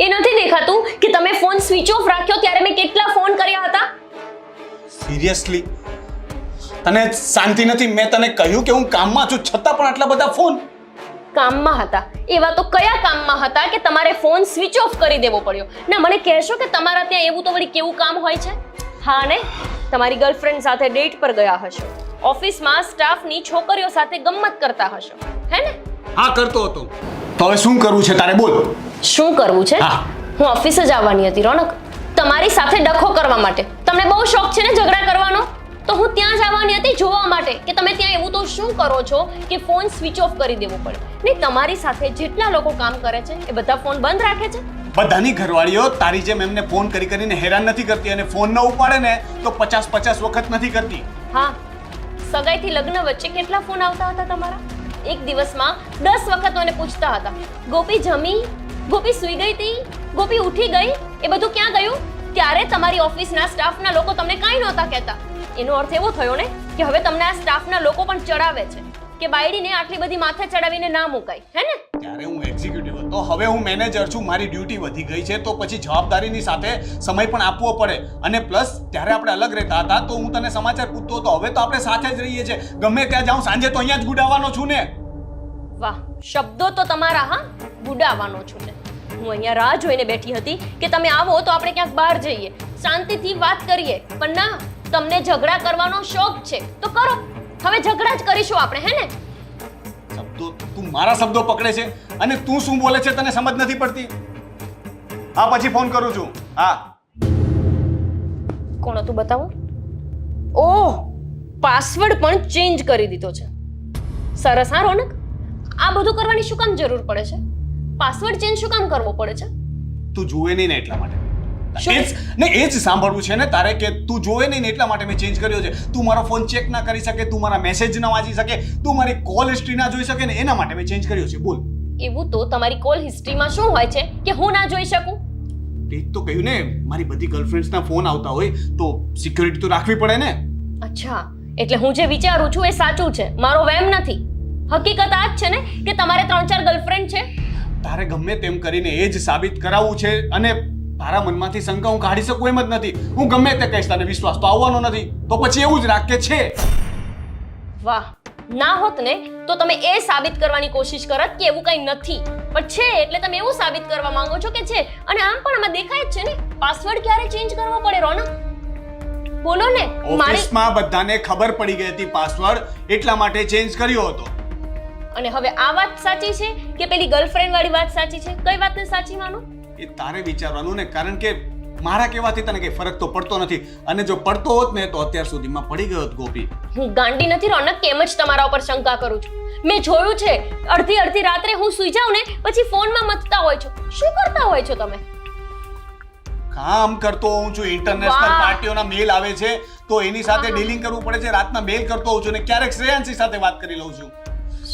એ નથી દેખાતું કે તમે ફોન સ્વિચ ઓફ રાખ્યો ત્યારે મેં કેટલા ફોન કર્યા હતા? સિરિયસલી તને શાંતિ નથી? મેં તને કહ્યું કે હું કામમાં છું છતાં પણ આટલા બધા ફોન. કામમાં હતા? એવા તો કયા કામમાં હતા કે તમારે ફોન સ્વિચ ઓફ કરી દેવો પડ્યો? ના, મને કહેશો કે તમારા ત્યાં એવું તો વળી કેવું કામ હોય છે? હા ને, તમારી ગર્લફ્રેન્ડ સાથે ડેટ પર ગયા હશો, ઓફિસમાં સ્ટાફની છોકરીઓ સાથે ગમ્મત કરતા હશો, હે ને? હા, કરતો હતો. તો હવે શું કરવું છે તારે? બોલ. શું કરવું છે? હા. હું ઓફિસ જ આવવાની હતી રોનક, તમારી સાથે ડખો કરવા માટે. તમને બહુ શોખ છે ને ઝઘડા કરવાનો, તો હું ત્યાં જ આવવાની હતી જોવા માટે કે તમે ત્યાં એવું તો શું કરો છો કે ફોન સ્વિચ ઓફ કરી દેવો પડે. નહીં, તમારી સાથે જેટલા લોકો કામ કરે છે એ બધા ફોન બંધ રાખે છે. બધાની ઘરવાળીઓ તારી જેમ એમને ફોન કરી કરીને હેરાન નથી કરતી, અને ફોન ન ઉપાડે ને તો 50 વખત નથી કરતી. હા, સગાઈથી લગ્ન વચ્ચે કેટલા ફોન આવતા હતા તમારા? એક દિવસમાં 10 વખત મને પૂછતા હતા, ગોપી જમી? ગોપી સૂઈ ગઈ હતી, ગોપી ઉઠી ગઈ, એ બધું ક્યાં ગયું? ત્યારે તમારી ઓફિસના સ્ટાફના લોકો તમને કાંઈ નહોતા કહેતા. એનો અર્થ એવો થયો ને કે હવે તમને આ સ્ટાફના લોકો પણ ચડાવે છે કે બાયડીને આટલી બધી માથે ચડાવીને ના મુકાય, હે ને? ત્યારે હું એક્ઝિક્યુટિવ હતો, હવે હું મેનેજર છું, મારી ડ્યુટી વધી ગઈ છે, તો પછી જવાબદારીની સાથે સમય પણ આપવો પડે. અને પ્લસ ત્યારે આપણે અલગ રહેતા હતા તો હું તને સમાચાર પૂછતો હતો, હવે તો આપણે સાથે જ રહીએ છીએ. ગમે ત્યાં જાઉં સાંજે તો અહીંયા જ ગુડાવવાનો છું ને. વાહ, શબ્દો તો તમારા, હા, ગુડાવવાનો છું ને. હું અહીંયા રાહ જોઈને બેઠી હતી કે તમે આવો તો આપણે ક્યાંક બહાર જઈએ, શાંતિથી વાત કરીએ, પણ ના, તમને ઝઘડા કરવાનો શોખ છે તો કરો. હવે ઝઘડા જ કરીશું આપણે, હે ને? શબ્દો, તું મારા શબ્દો પકડે છે અને તું શું બોલે છે તને સમજ નથી પડતી. હા, પછી ફોન કરું છું. હા, કોણ હતું બતાવો? ઓહ, પાસવર્ડ પણ ચેન્જ કરી દીધો છે. સરસ. હા રોનક, આ બધું કરવાની શું કામ જરૂર પડે છે? પાસવર્ડ ચેન્જ શું કામ કરવો પડે છે? તું જુએ નહીં ને એટલા માટે. શું? એ જ સાંભળવું છે ને તારે કે તું જોવે નહીં ને એટલા માટે મેં ચેન્જ કર્યો છે. તું મારો ફોન ચેક ના કરી શકે, તું મારા મેસેજ ના વાંચી શકે, તું મારી કોલ હિસ્ટ્રી ના જોઈ શકે ને એના માટે મેં ચેન્જ કર્યો છે. બોલ. એવું તો તમારી કોલ હિસ્ટ્રીમાં શું હોય છે કે હું ના જોઈ શકું? તે જ તો કહ્યું ને, મારી બધી ગર્લફ્રેન્ડ્સના ફોન આવતા હોય તો સિક્યોરિટી તો રાખવી પડે ને. અચ્છા, એટલે હું જે વિચારું છું એ સાચું છે, મારો વહેમ નથી. હકીકત આ જ છે ને કે તમારે 3-4 ગર્લફ્રેન્ડ છે. તારે ગમે તેમ કરીને એ જ સાબિત કરાવવું છે અને તારા મનમાંથી શંકા હું કાઢી શકું એમ જ નથી. હું ગમે તે કહીશ, તને વિશ્વાસ તો આવવાનો નથી, તો પછી એવું જ રાખ કે છે. વાહ, ના હોત ને તો તમે એ સાબિત કરવાની કોશિશ કરત કે એવું કંઈ નથી, પણ છે એટલે તમે એવું સાબિત કરવા માંગો છો કે છે. અને આમ પણ આમાં દેખાય જ છે ને, પાસવર્ડ ક્યારે ચેન્જ કરવો પડે રોનક? બોલો ને. ઓફિસમાં બધાને ખબર પડી ગઈ હતી પાસવર્ડ, એટલા માટે ચેન્જ કર્યો હતો. અને હવે આ વાત સાચી છે કે પેલી ગર્લફ્રેન્ડ વાળી વાત સાચી છે? કઈ વાતને સાચી માનો? એ તારે વિચારવાનું ને, કારણ કે મારા કહેવાથી તને કઈ ફરક તો પડતો નથી, અને જો પડતો હોત ને તો અત્યાર સુધીમાં પડી ગયો હોત. ગોપી, હું ગાંડી નથી રોનક, કેમ જ તમારા ઉપર શંકા કરું છું. મેં જોયું છે, અડધી રાત્રે હું સૂઈ જાઉં ને પછી ફોનમાં મથતા હોય છો. શું કરતા હોય છો તમે? કામ કરતો હોઉં છું, ઇન્ટરનેશનલ વાહ. પાર્ટીઓના મેલ આવે છે તો એની સાથે ડીલિંગ કરવું પડે છે. રાતના મેલ કરતો હોઉં છું ને ક્યારેક શ્રેયાંશી સાથે વાત કરી લઉં છું.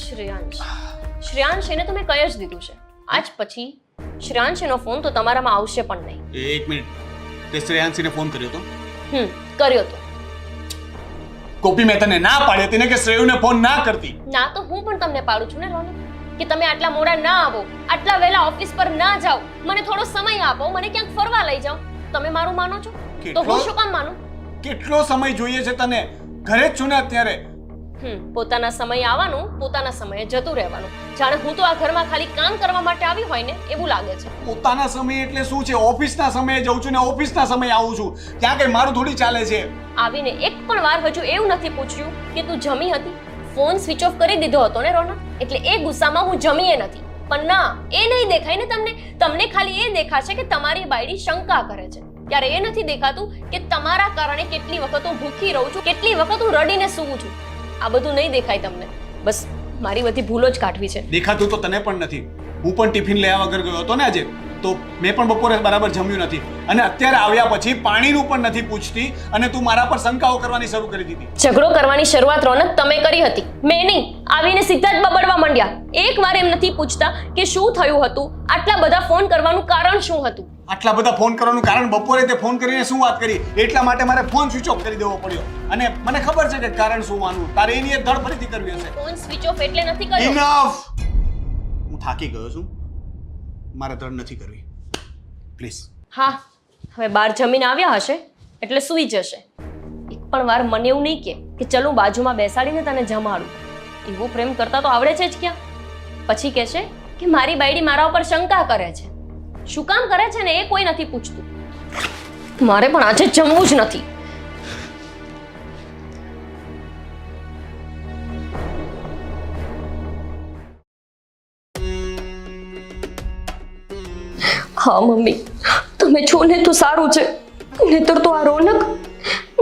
શ્રેયાંશ એને તમે કહી જ દીધું છે. આજ પછી શ્રેયાંશ એનો ફોન તો તમારામાં આવશે પણ નહીં. એક મિનિટ, તે શ્રેયાંશીને ફોન કર્યો તો? કર્યો તો. કોપી, મેં તને ના પાડી હતી ને કે શ્રેયુને ફોન ના કરતી. ના તો હું પણ તમને પાડું છું ને રોનક, કે તમે આટલા મોડા ના આવો, આટલા વહેલા ઓફિસ પર ના જાઓ, મને થોડો સમય આપો, મને ક્યાંક ફરવા લઈ જાઓ. તમે મારું માનો છો તો હું શું કામ માનું? કેટલો સમય જોઈએ છે તને? ઘરે જ છું ને અત્યારે. પોતાના સમય આવવાનું, પોતાના સમયે જતું રહેવાનું. જાણે હું તો આ ઘરમાં ખાલી કામ કરવા માટે આવી હોય ને એવું લાગે છે. પોતાના સમય એટલે શું છે? ઓફિસના સમયે જઉં છું ને ઓફિસના સમયે આવું છું. ત્યાં કઈ મારું થોડી ચાલે છે? આવીને એક પણ વાર હજુ એવું નથી પૂછ્યું કે તું જમી હતી? ફોન સ્વિચ ઓફ કરી દીધો હતો ને રોનક, એટલે એ ગુસ્સામાં હું જમીએ નથી. પણ ના, એ નહીં દેખાય ને તમને. તમને ખાલી એ દેખાશે કે તમારી બાયડી શંકા કરે છે. ત્યારે એ નથી દેખાતું કે તમારા કારણે કેટલી વખત હું ભૂખી રહું છું, કેટલી વખત હું રડીને સૂવું છું. આ બધું નહીં દેખાય તમને. બસ મારી બધી ભૂલો જ કાઢવી છે. દેખાતું તો તને પણ નથી. હું પણ ટિફિન લેવા વગર ગયો હતો ને આજે, તો મેં પણ બપોરે બરાબર જમ્યું નથી, અને અત્યારે આવ્યા પછી પાણીનું પણ નથી પૂછતી, અને તું મારા પર શંકાઓ કરવાની શરૂ કરી દીધી. ઝઘડો કરવાની શરૂઆત રોનક તમે કરી હતી, મેં નહીં. આવીને સીધા જ બબડવા માંડ્યા. એક વાર એમ નથી પૂછતા કે શું થયું હતું, આટલા બધા ફોન કરવાનું કારણ શું હતું? આટલા બધા ફોન કરવાનું કારણ બપોરે તે ફોન કરીને શું વાત કરી, એટલા માટે મારે ફોન સ્વિચ ઓફ કરી દેવો પડ્યો. અને મને ખબર છે કે કારણ શું માનવું. તારે એની એક ધડ ફરીથી કરવી હશે. ફોન સ્વિચ ઓફ એટલે નથી કર્યો. ઇનફ! હું થાકી ગયો છું, મારે ધડ નથી કરવી. પ્લીઝ. હા, હવે બહાર જમીને આવ્યા હશે એટલે સૂઈ જશે. એક પણ વાર મને એવું નહીં કે ચલો બાજુમાં બેસાડીને તને જમાડું. એવો પ્રેમ કરતા તો આવડે છે જ ક્યાં? પછી કહેશે કે મારી બાયડી મારા ઉપર શંકા કરે છે. શું કામ કરે છે ને એ કોઈ નથી પૂછતું. મારે પણ આજે જમવું જ નથી. હા મમ્મી, તમે છો ને તો સારું છે, નહીતર તો આ રોનક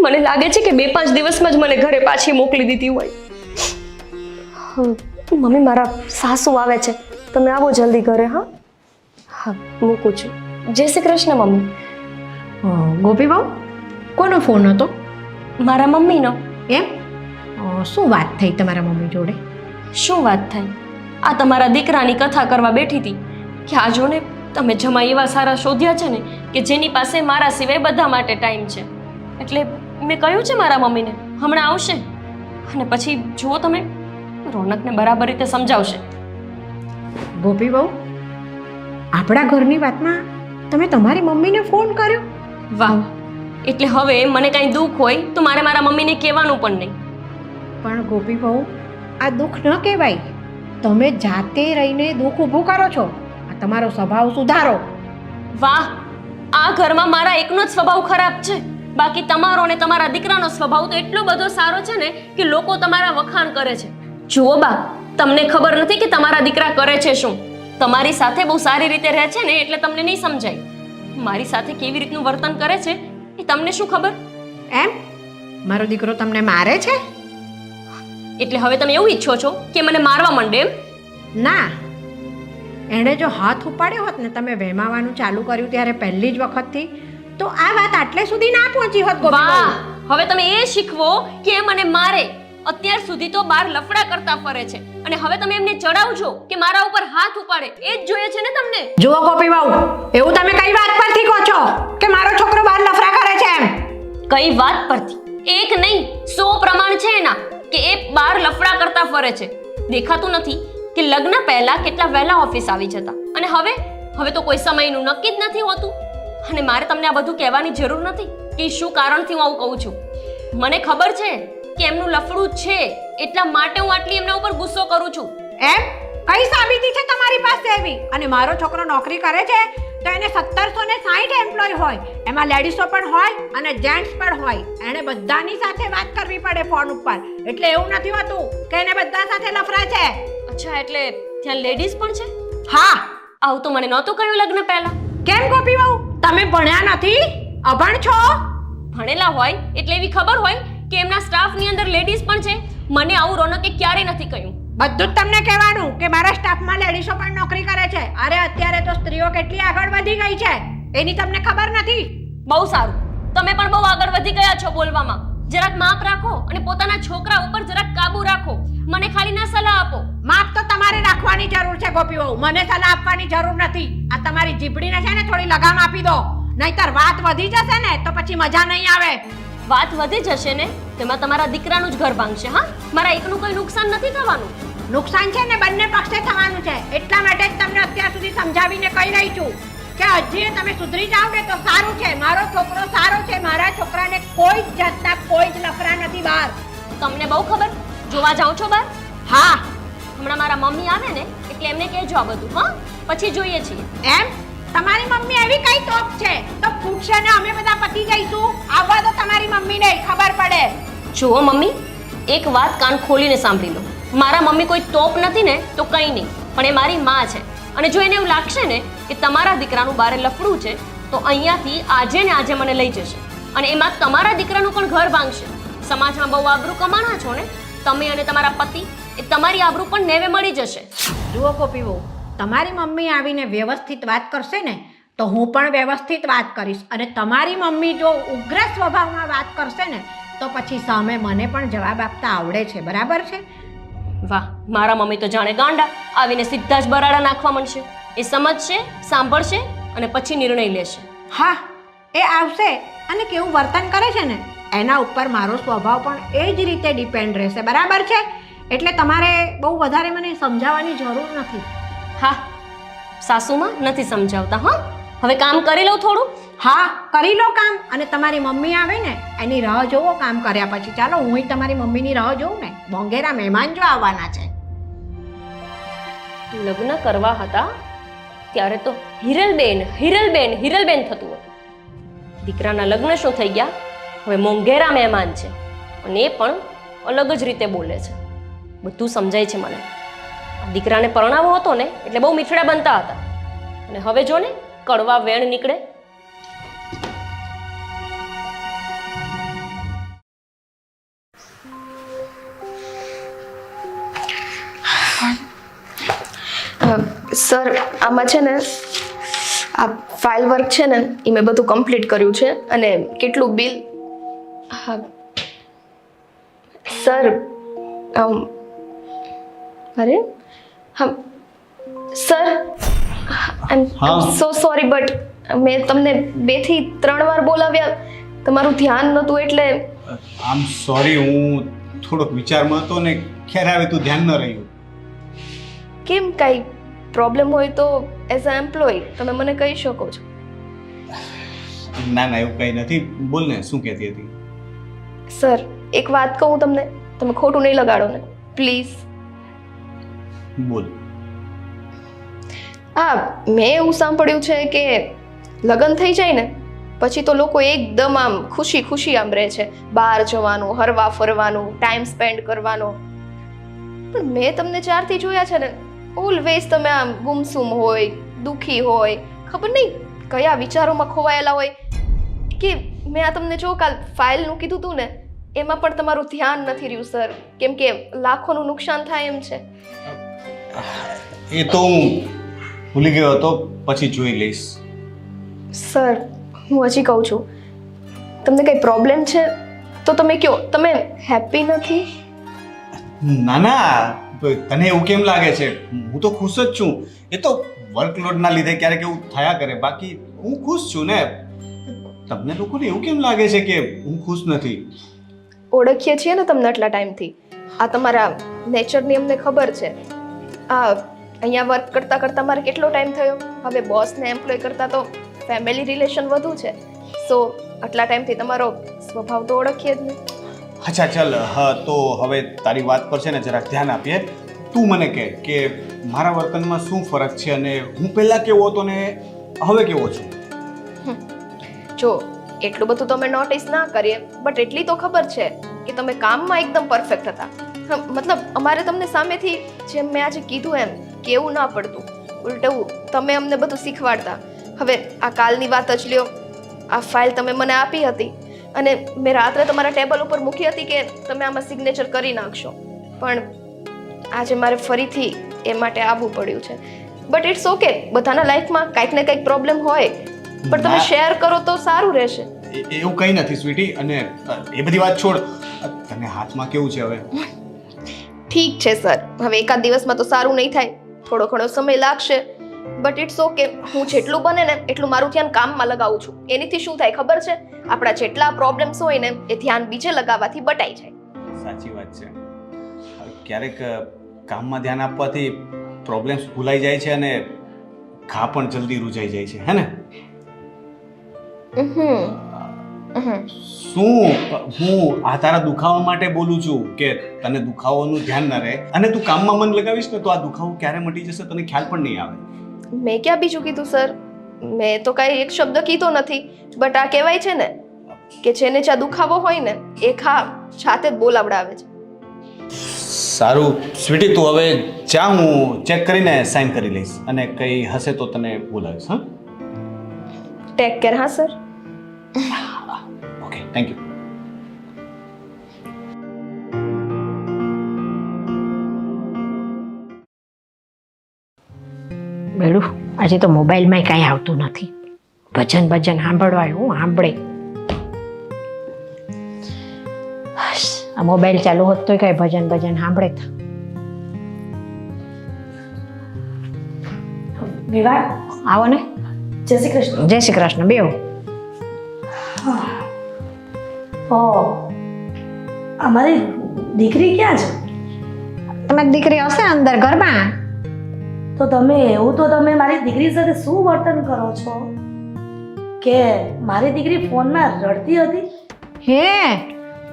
મને લાગે છે કે 2-5 દિવસમાં જ મને ઘરે પાછી મોકલી દીધી હોય. મમ્મી, મારા સાસુ આવે છે, તમે આવો જલ્દી ઘરે. હા હા, મૂકું છું. જય શ્રી કૃષ્ણ મમ્મી. ગોપી બહુ કોનો ફોન હતો? મારા મમ્મીનો. એમ? શું વાત થઈ તમારા મમ્મી જોડે? શું વાત થઈ? આ તમારા દીકરાની કથા કરવા બેઠી હતી કે આ જો ને તમે જમાઈ એવા સારા શોધ્યા છે ને કે જેની પાસે મારા સિવાય બધા માટે ટાઈમ છે. એટલે મેં કહ્યું છે મારા મમ્મીને હમણાં આવશે, અને પછી જુઓ તમે રોનકને બરાબર રીતે સમજાવશે. ગોપી બહુ, આપણા ઘરની વાતમાં તમે તમારી મમ્મીને ફોન કર્યો? વાહ, એટલે હવે મને કાંઈ દુઃખ હોય તો મારે મારા મમ્મીને કહેવાનું પણ નહીં. પણ ગોપી બહુ, આ દુઃખ ન કહેવાય. તમે જાતે રહીને દુઃખ ઊભું કરો છો. આ તમારો સ્વભાવ સુધારો. વાહ, આ ઘરમાં મારા એકનો જ સ્વભાવ ખરાબ છે, બાકી તમારો ને તમારા દીકરાનો સ્વભાવ તો એટલો બધો સારો છે ને કે લોકો તમારા વખાણ કરે છે. જુઓ બા, તમને ખબર નથી કે તમારા દીકરા કરે છે શું. તમારી સાથે બહુ સારી રીતે રહે છે ને એટલે તમને નહીં સમજાય. મારી સાથે કેવી રીતનું વર્તન કરે છે એ તમને શું ખબર? એમ? મારો દીકરો તમને મારે છે? એટલે હવે તમે એવું ઈચ્છો છો કે મને મારવા માંડે એમ? ના, એણે જો હાથ ઉપાડ્યો હોત ને તમે વહેમાવાનું ચાલુ કર્યું ત્યારે પહેલી જ વખતથી, તો આ વાત આટલે સુધી ના પહોંચી હોત. ગોપી બહુ. વાહ, હવે તમે એ શીખવો કે એ મને મારે. અત્યાર સુધી તો બાર લફડા કરતા ફરે છે અને હવે તમે એમને ચડાવજો કે મારા ઉપર હાથ ઉપાડે. એ જ જોઈએ છે ને તમને? જુઓ ગોપી બહુ, એવું તમે કઈ વાત પરથી કહો છો કે મારો છોકરો બહાર લફરા કરે છે એમ? કઈ વાત પરથી? એક નહીં 100 પ્રમાણ છે એના કે એ બાર લફડા કરતા ફરે છે. દેખાતું નથી કે લગ્ન પહેલા કેટલા વહેલા ઓફિસ આવી જતા, અને હવે તો કોઈ સમયનું નક્કી જ નથી હોતું. અને મારે તમને આ બધું કહેવાની જરૂર નથી કે શું કારણથી હું આવું કહું છું. મને ખબર છે કે એમનું લફડું છે, એટલા માટે હું આટલી એમના ઉપર ગુસ્સો કરું છું. એમ? કઈ સાબિતી છે તમારી પાસે એવી? અને મારો છોકરો નોકરી કરે છે તો એને 1760 એમ્પ્લોય હોય, એમાં લેડીઝો પણ હોય અને જેન્ટ્સ પણ હોય. એને બધાની સાથે વાત કરવી પડે ફોન ઉપર. એટલે એવું નથી હોતું કે એને બધા સાથે લફરા છે. અચ્છા, એટલે ત્યાં લેડીઝ પણ છે? હા. આવું તો મને નહોતું કહ્યું લગ્ન પહેલા. કેમ ગોપી બહુ, તમે ભણ્યા નથી? અભણ છો? ભણેલા હોય એટલે એવી ખબર હોય કે એમના સ્ટાફની અંદર લેડીઝ પણ છે. મને આવું રોનકે ક્યારેય નથી કહ્યું. બધું જ તમને કહેવાનું કે મારા સ્ટાફમાં લેડીઝો પણ નોકરી કરે છે. અરે અત્યારે તો સ્ત્રીઓ કેટલી આગળ વધી ગઈ છે એની તમને ખબર નથી. બહુ સારું, તમે પણ બહુ આગળ વધી ગયા છો બોલવામાં. જરાક માપ રાખો અને પોતાના છોકરા ઉપર જરાક કાબુ રાખો. મને ખાલી ના સલાહ આપો. માપ તો તમારે રાખવાની જરૂર છે ગોપી બહુ, મને સલાહ આપવાની જરૂર નથી. આ તમારી જીભડીને છે ને થોડી લગામ આપી દો, નહીતર વાત વધી જશે ને તો પછી મજા નહીં આવે. વાત વધી જશે ને તેમાં તમારા દીકરાનું જ ઘર ભાંગશે. હા, મારા એકનું કોઈ નુકસાન નથી થવાનું. નુકસાન છે ને બંને પક્ષે થવાનું છે. એટલા માટે જ તમને અત્યાર સુધી સમજાવીને કહી રહી છું કે હજી તમે સુધરી જાવ ને તો સારું છે. મારો છોકરો સારો છે, મારા છોકરાને કોઈ જ જાતના કોઈ જ લફરા નથી બહાર. તમને બહુ ખબર? જોવા જાઉં છો બહાર? હા. હમણાં મારા મમ્મી આવે ને એટલે એમને કહેજો આ બધું. હા, પછી જોઈએ છીએ. એમ? તમારી મમ્મી એવી કઈ તોપ છે તો પૂછશે ને અમે બધા પતી જઈશું. આવવા દો તમારી મમ્મીને, ખબર પડે. જુઓ મમ્મી, એક વાત કાન ખોલીને સાંભળી લો. મારા મમ્મી કોઈ તોપ નથી ને તો કંઈ નહીં, પણ એ મારી માં છે. અને જો એને એવું લાગશે ને કે તમારા દીકરાનું બારે લફડું છે તો અહીંયાથી આજે ને આજે મને લઈ જશે, અને એમાં તમારા દીકરાનું પણ ઘર ભાંગશે. સમાજમાં બહુ આબરૂ કમાણા છો ને તમે અને તમારા પતિ, એ તમારી આબરૂ પણ નેવે મળી જશે. જુઓ ગોપી બહુ, તમારી મમ્મી આવીને વ્યવસ્થિત વાત કરશે ને તો હું પણ વ્યવસ્થિત વાત કરીશ, અને તમારી મમ્મી જો ઉગ્ર સ્વભાવમાં વાત કરશે ને તો પછી સામે મને પણ જવાબ આપતા આવડે છે. બરાબર છે? વાહ, મારા મમ્મી તો જાણે ગાંડા, આવીને સીધા જ બરાડા નાખવા માંડશે. એ સમજશે, સાંભળશે અને પછી નિર્ણય લેશે. હા, એ આવશે અને કેવું વર્તન કરે છે ને એના ઉપર મારો સ્વભાવ પણ એ જ રીતે ડિપેન્ડ રહેશે. બરાબર છે? એટલે તમારે બહુ વધારે મને સમજાવવાની જરૂર નથી. હા, સાસુમાં નથી સમજાવતા. હા, હવે કામ કરી લઉં થોડું. હા, કરી લો કામ. અને તમારી મમ્મી આવે ને એની રાહ જોવો કામ કર્યા પછી. ચાલો હું તમારી મમ્મીની રાહ જોઉં ને. મોંઘેરા મહેમાન જો આવવાના છે. લગ્ન કરવા હતા ત્યારે તો હિરલબેન હિરલબેન હિરલબેન થતું હતું. દીકરાના લગ્ન શું થઈ ગયા, હવે મોંઘેરા મહેમાન છે, અને એ પણ અલગ જ રીતે બોલે છે. બધું સમજાય છે મને. દીકરાને પરણાવો હતો ને એટલે બહુ મીઠડા બનતા હતા, અને હવે જો ને કડવા વેણ નીકળે. સર, આમાં છે ને આ ફાઇલ વર્ક છે ને એ મેં બધું કમ્પ્લીટ કર્યું છે, અને કેટલું બિલ. હા સર, અરે હા સર, હા. સો સોરી બટ મેં તમને 2 થી 3 વાર બોલાવ્યા, તમારું ધ્યાન નહોતું એટલે આમ સોરી, હું થોડોક વિચારમાં હતો ને ખેર આવે તું ધ્યાન ન રહ્યું. કેમ કાંઈ પ્રોબ્લેમ હોય તો એઝ અ એમ્પ્લોય તમે મને કહી શકો છો. ના ના, એવું કંઈ નથી. બોલ ને, શું કહેતી હતી? સર એક વાત કહું તમને, તમે ખોટું નહીં લગાડો ને પ્લીઝ. બોલ. મેં એવું સાંભળ્યું છે કે લગ્ન થઈ જાય ને પછી તો લોકો એકદમ આમ ખુશી ખુશી આમ રહે છે, બહાર જવાનું, હરવા ફરવાનું, ટાઈમ સ્પેન્ડ કરવાનો. પણ મેં તમને જ્યારથી જોયા છે ને ઓલવેઝ તમે આમ ગુમસુમ હોય, દુઃખી હોય, ખબર નહીં કયા વિચારોમાં ખોવાયેલા હોય. કે મેં આ તમને જો કાલ ફાઇલનું કીધું હતું ને એમાં પણ તમારું ધ્યાન નથી રહ્યું સર, કેમ કે લાખોનું નુકસાન થાય એમ છે. એ તો હું ભૂલી ગયો હતો, પછી જોઈ લઈશ. સર હું હજી કહું છું, તમને કંઈ પ્રોબ્લેમ છે તો તમે કહો. તમે હેપી નથી? ના ના, તને એવું કેમ લાગે છે? હું તો ખુશ જ છું. એ તો વર્કલોડના લીધે ક્યારેક એવું થયા કરે, બાકી હું ખુશ છું ને. તમને લોકોને એવું કેમ લાગે છે કે હું ખુશ નથી? ઓળખીએ છીએ ને તમને આટલા ટાઈમથી, આ તમારા નેચરની અમને ખબર છે. અહીંયા વર્ક કરતાં કરતાં મારે કેટલો ટાઈમ થયો, હવે બોસને એમ્પ્લોય કરતાં તો ફેમિલી રિલેશન વધુ છે. સો આટલા ટાઈમથી તમારો સ્વભાવ તો ઓળખીએ જ નહીં. અચ્છા ચાલ, હા તો હવે તારી વાત પર છે ને જરાક ધ્યાન આપીએ. તું મને કહે કે મારા વર્તનમાં શું ફરક છે અને હું પહેલાં કેવો હતો ને હવે કેવો છું? જો એટલું બધું તમે નોટિસ ના કરીએ, બટ એટલી તો ખબર છે કે તમે કામમાં એકદમ પરફેક્ટ હતા. મતલબ અમારે તમને સામેથી જેમ મેં આજે કીધું એમ કેવું ના પડતું, ઉલટું તમે અમને બધું શીખવાડતા. હવે આ કાલની વાત જ લ્યો, આ ફાઇલ તમે મને આપી હતી અને મેં રાત્રે તમારા ટેબલ ઉપર મૂકી હતી કે તમે આમાં સિગ્નેચર કરી નાખશો, પણ આજે મારે ફરીથી એ માટે આવવું પડ્યું છે. બટ ઇટ્સ ઓકે, બધાના લાઈફમાં કાંઈક ને કંઈક પ્રોબ્લેમ હોય, પણ તમે શેર કરો તો સારું રહેશે. એવું કંઈ નથી સ્વીટી, અને એ બધી વાત છોડ. તને હાથમાં કેવું છે હવે? ઠીક છે સર, હવે એકાદ દિવસમાં તો સારું નહીં થાય, થોડો ઘણો સમય લાગશે, બટ ઇટ્સ ઓકે. હું જેટલું બને ને એટલું મારું ધ્યાન કામમાં લગાવું છું. એનીથી શું થાય ખબર છે? આપણા જેટલા પ્રોબ્લેમ્સ હોય ને એ ધ્યાન બીજે લગાવવાથી બટાઈ જાય. સાચી વાત છે. ક્યારેક કામમાં ધ્યાન આપવાથી પ્રોબ્લેમ્સ ભૂલાઈ જાય છે અને ઘા પણ જલ્દી રૂજાઈ જાય છે, હે ને? શું હું આ તારા દુખાવા માટે બોલું છું કે તને દુખાવાનું ધ્યાન ન રહે અને તું કામમાં મન લગાવીશ ને તો આ દુખાવો ક્યારે મટી જશે તને ખ્યાલ પણ નહીં આવે. મેં ક્યાં બીજું કીધું સર? મેં તો કાંઈ એક શબ્દ કીધો નથી, બટ આ કહેવાય છે ને કે જેને જ્યાં દુખાવો હોય ને એ જાતે જ બોલાવડાવે છે. સારું સ્વીટી, તું હવે જા, હું ચેક કરીને સાઇન કરી લઈશ અને કંઈ હશે તો તને બોલાવીશ. હા, ટેક કેર. હા સર. Okay, thank you. બેડું આજે તો મોબાઈલમાં કાંઈ આવતું નથી. ભજન સાંભળવા હું સાંભળે. આ મોબાઈલ ચાલુ હોત તોય કાંઈ ભજન સાંભળે. વિવાહ, આવો ને. જય શ્રી કૃષ્ણ. જય શ્રી કૃષ્ણ. બેહો. ઓ અમારી દીકરી ક્યાં છે? તમારી દીકરી હશે અંદર ઘરમાં. તો તમે મારી દીકરી સાથે શું વર્તન કરો છો કે મારી દીકરી ફોનમાં રડતી હતી? હે,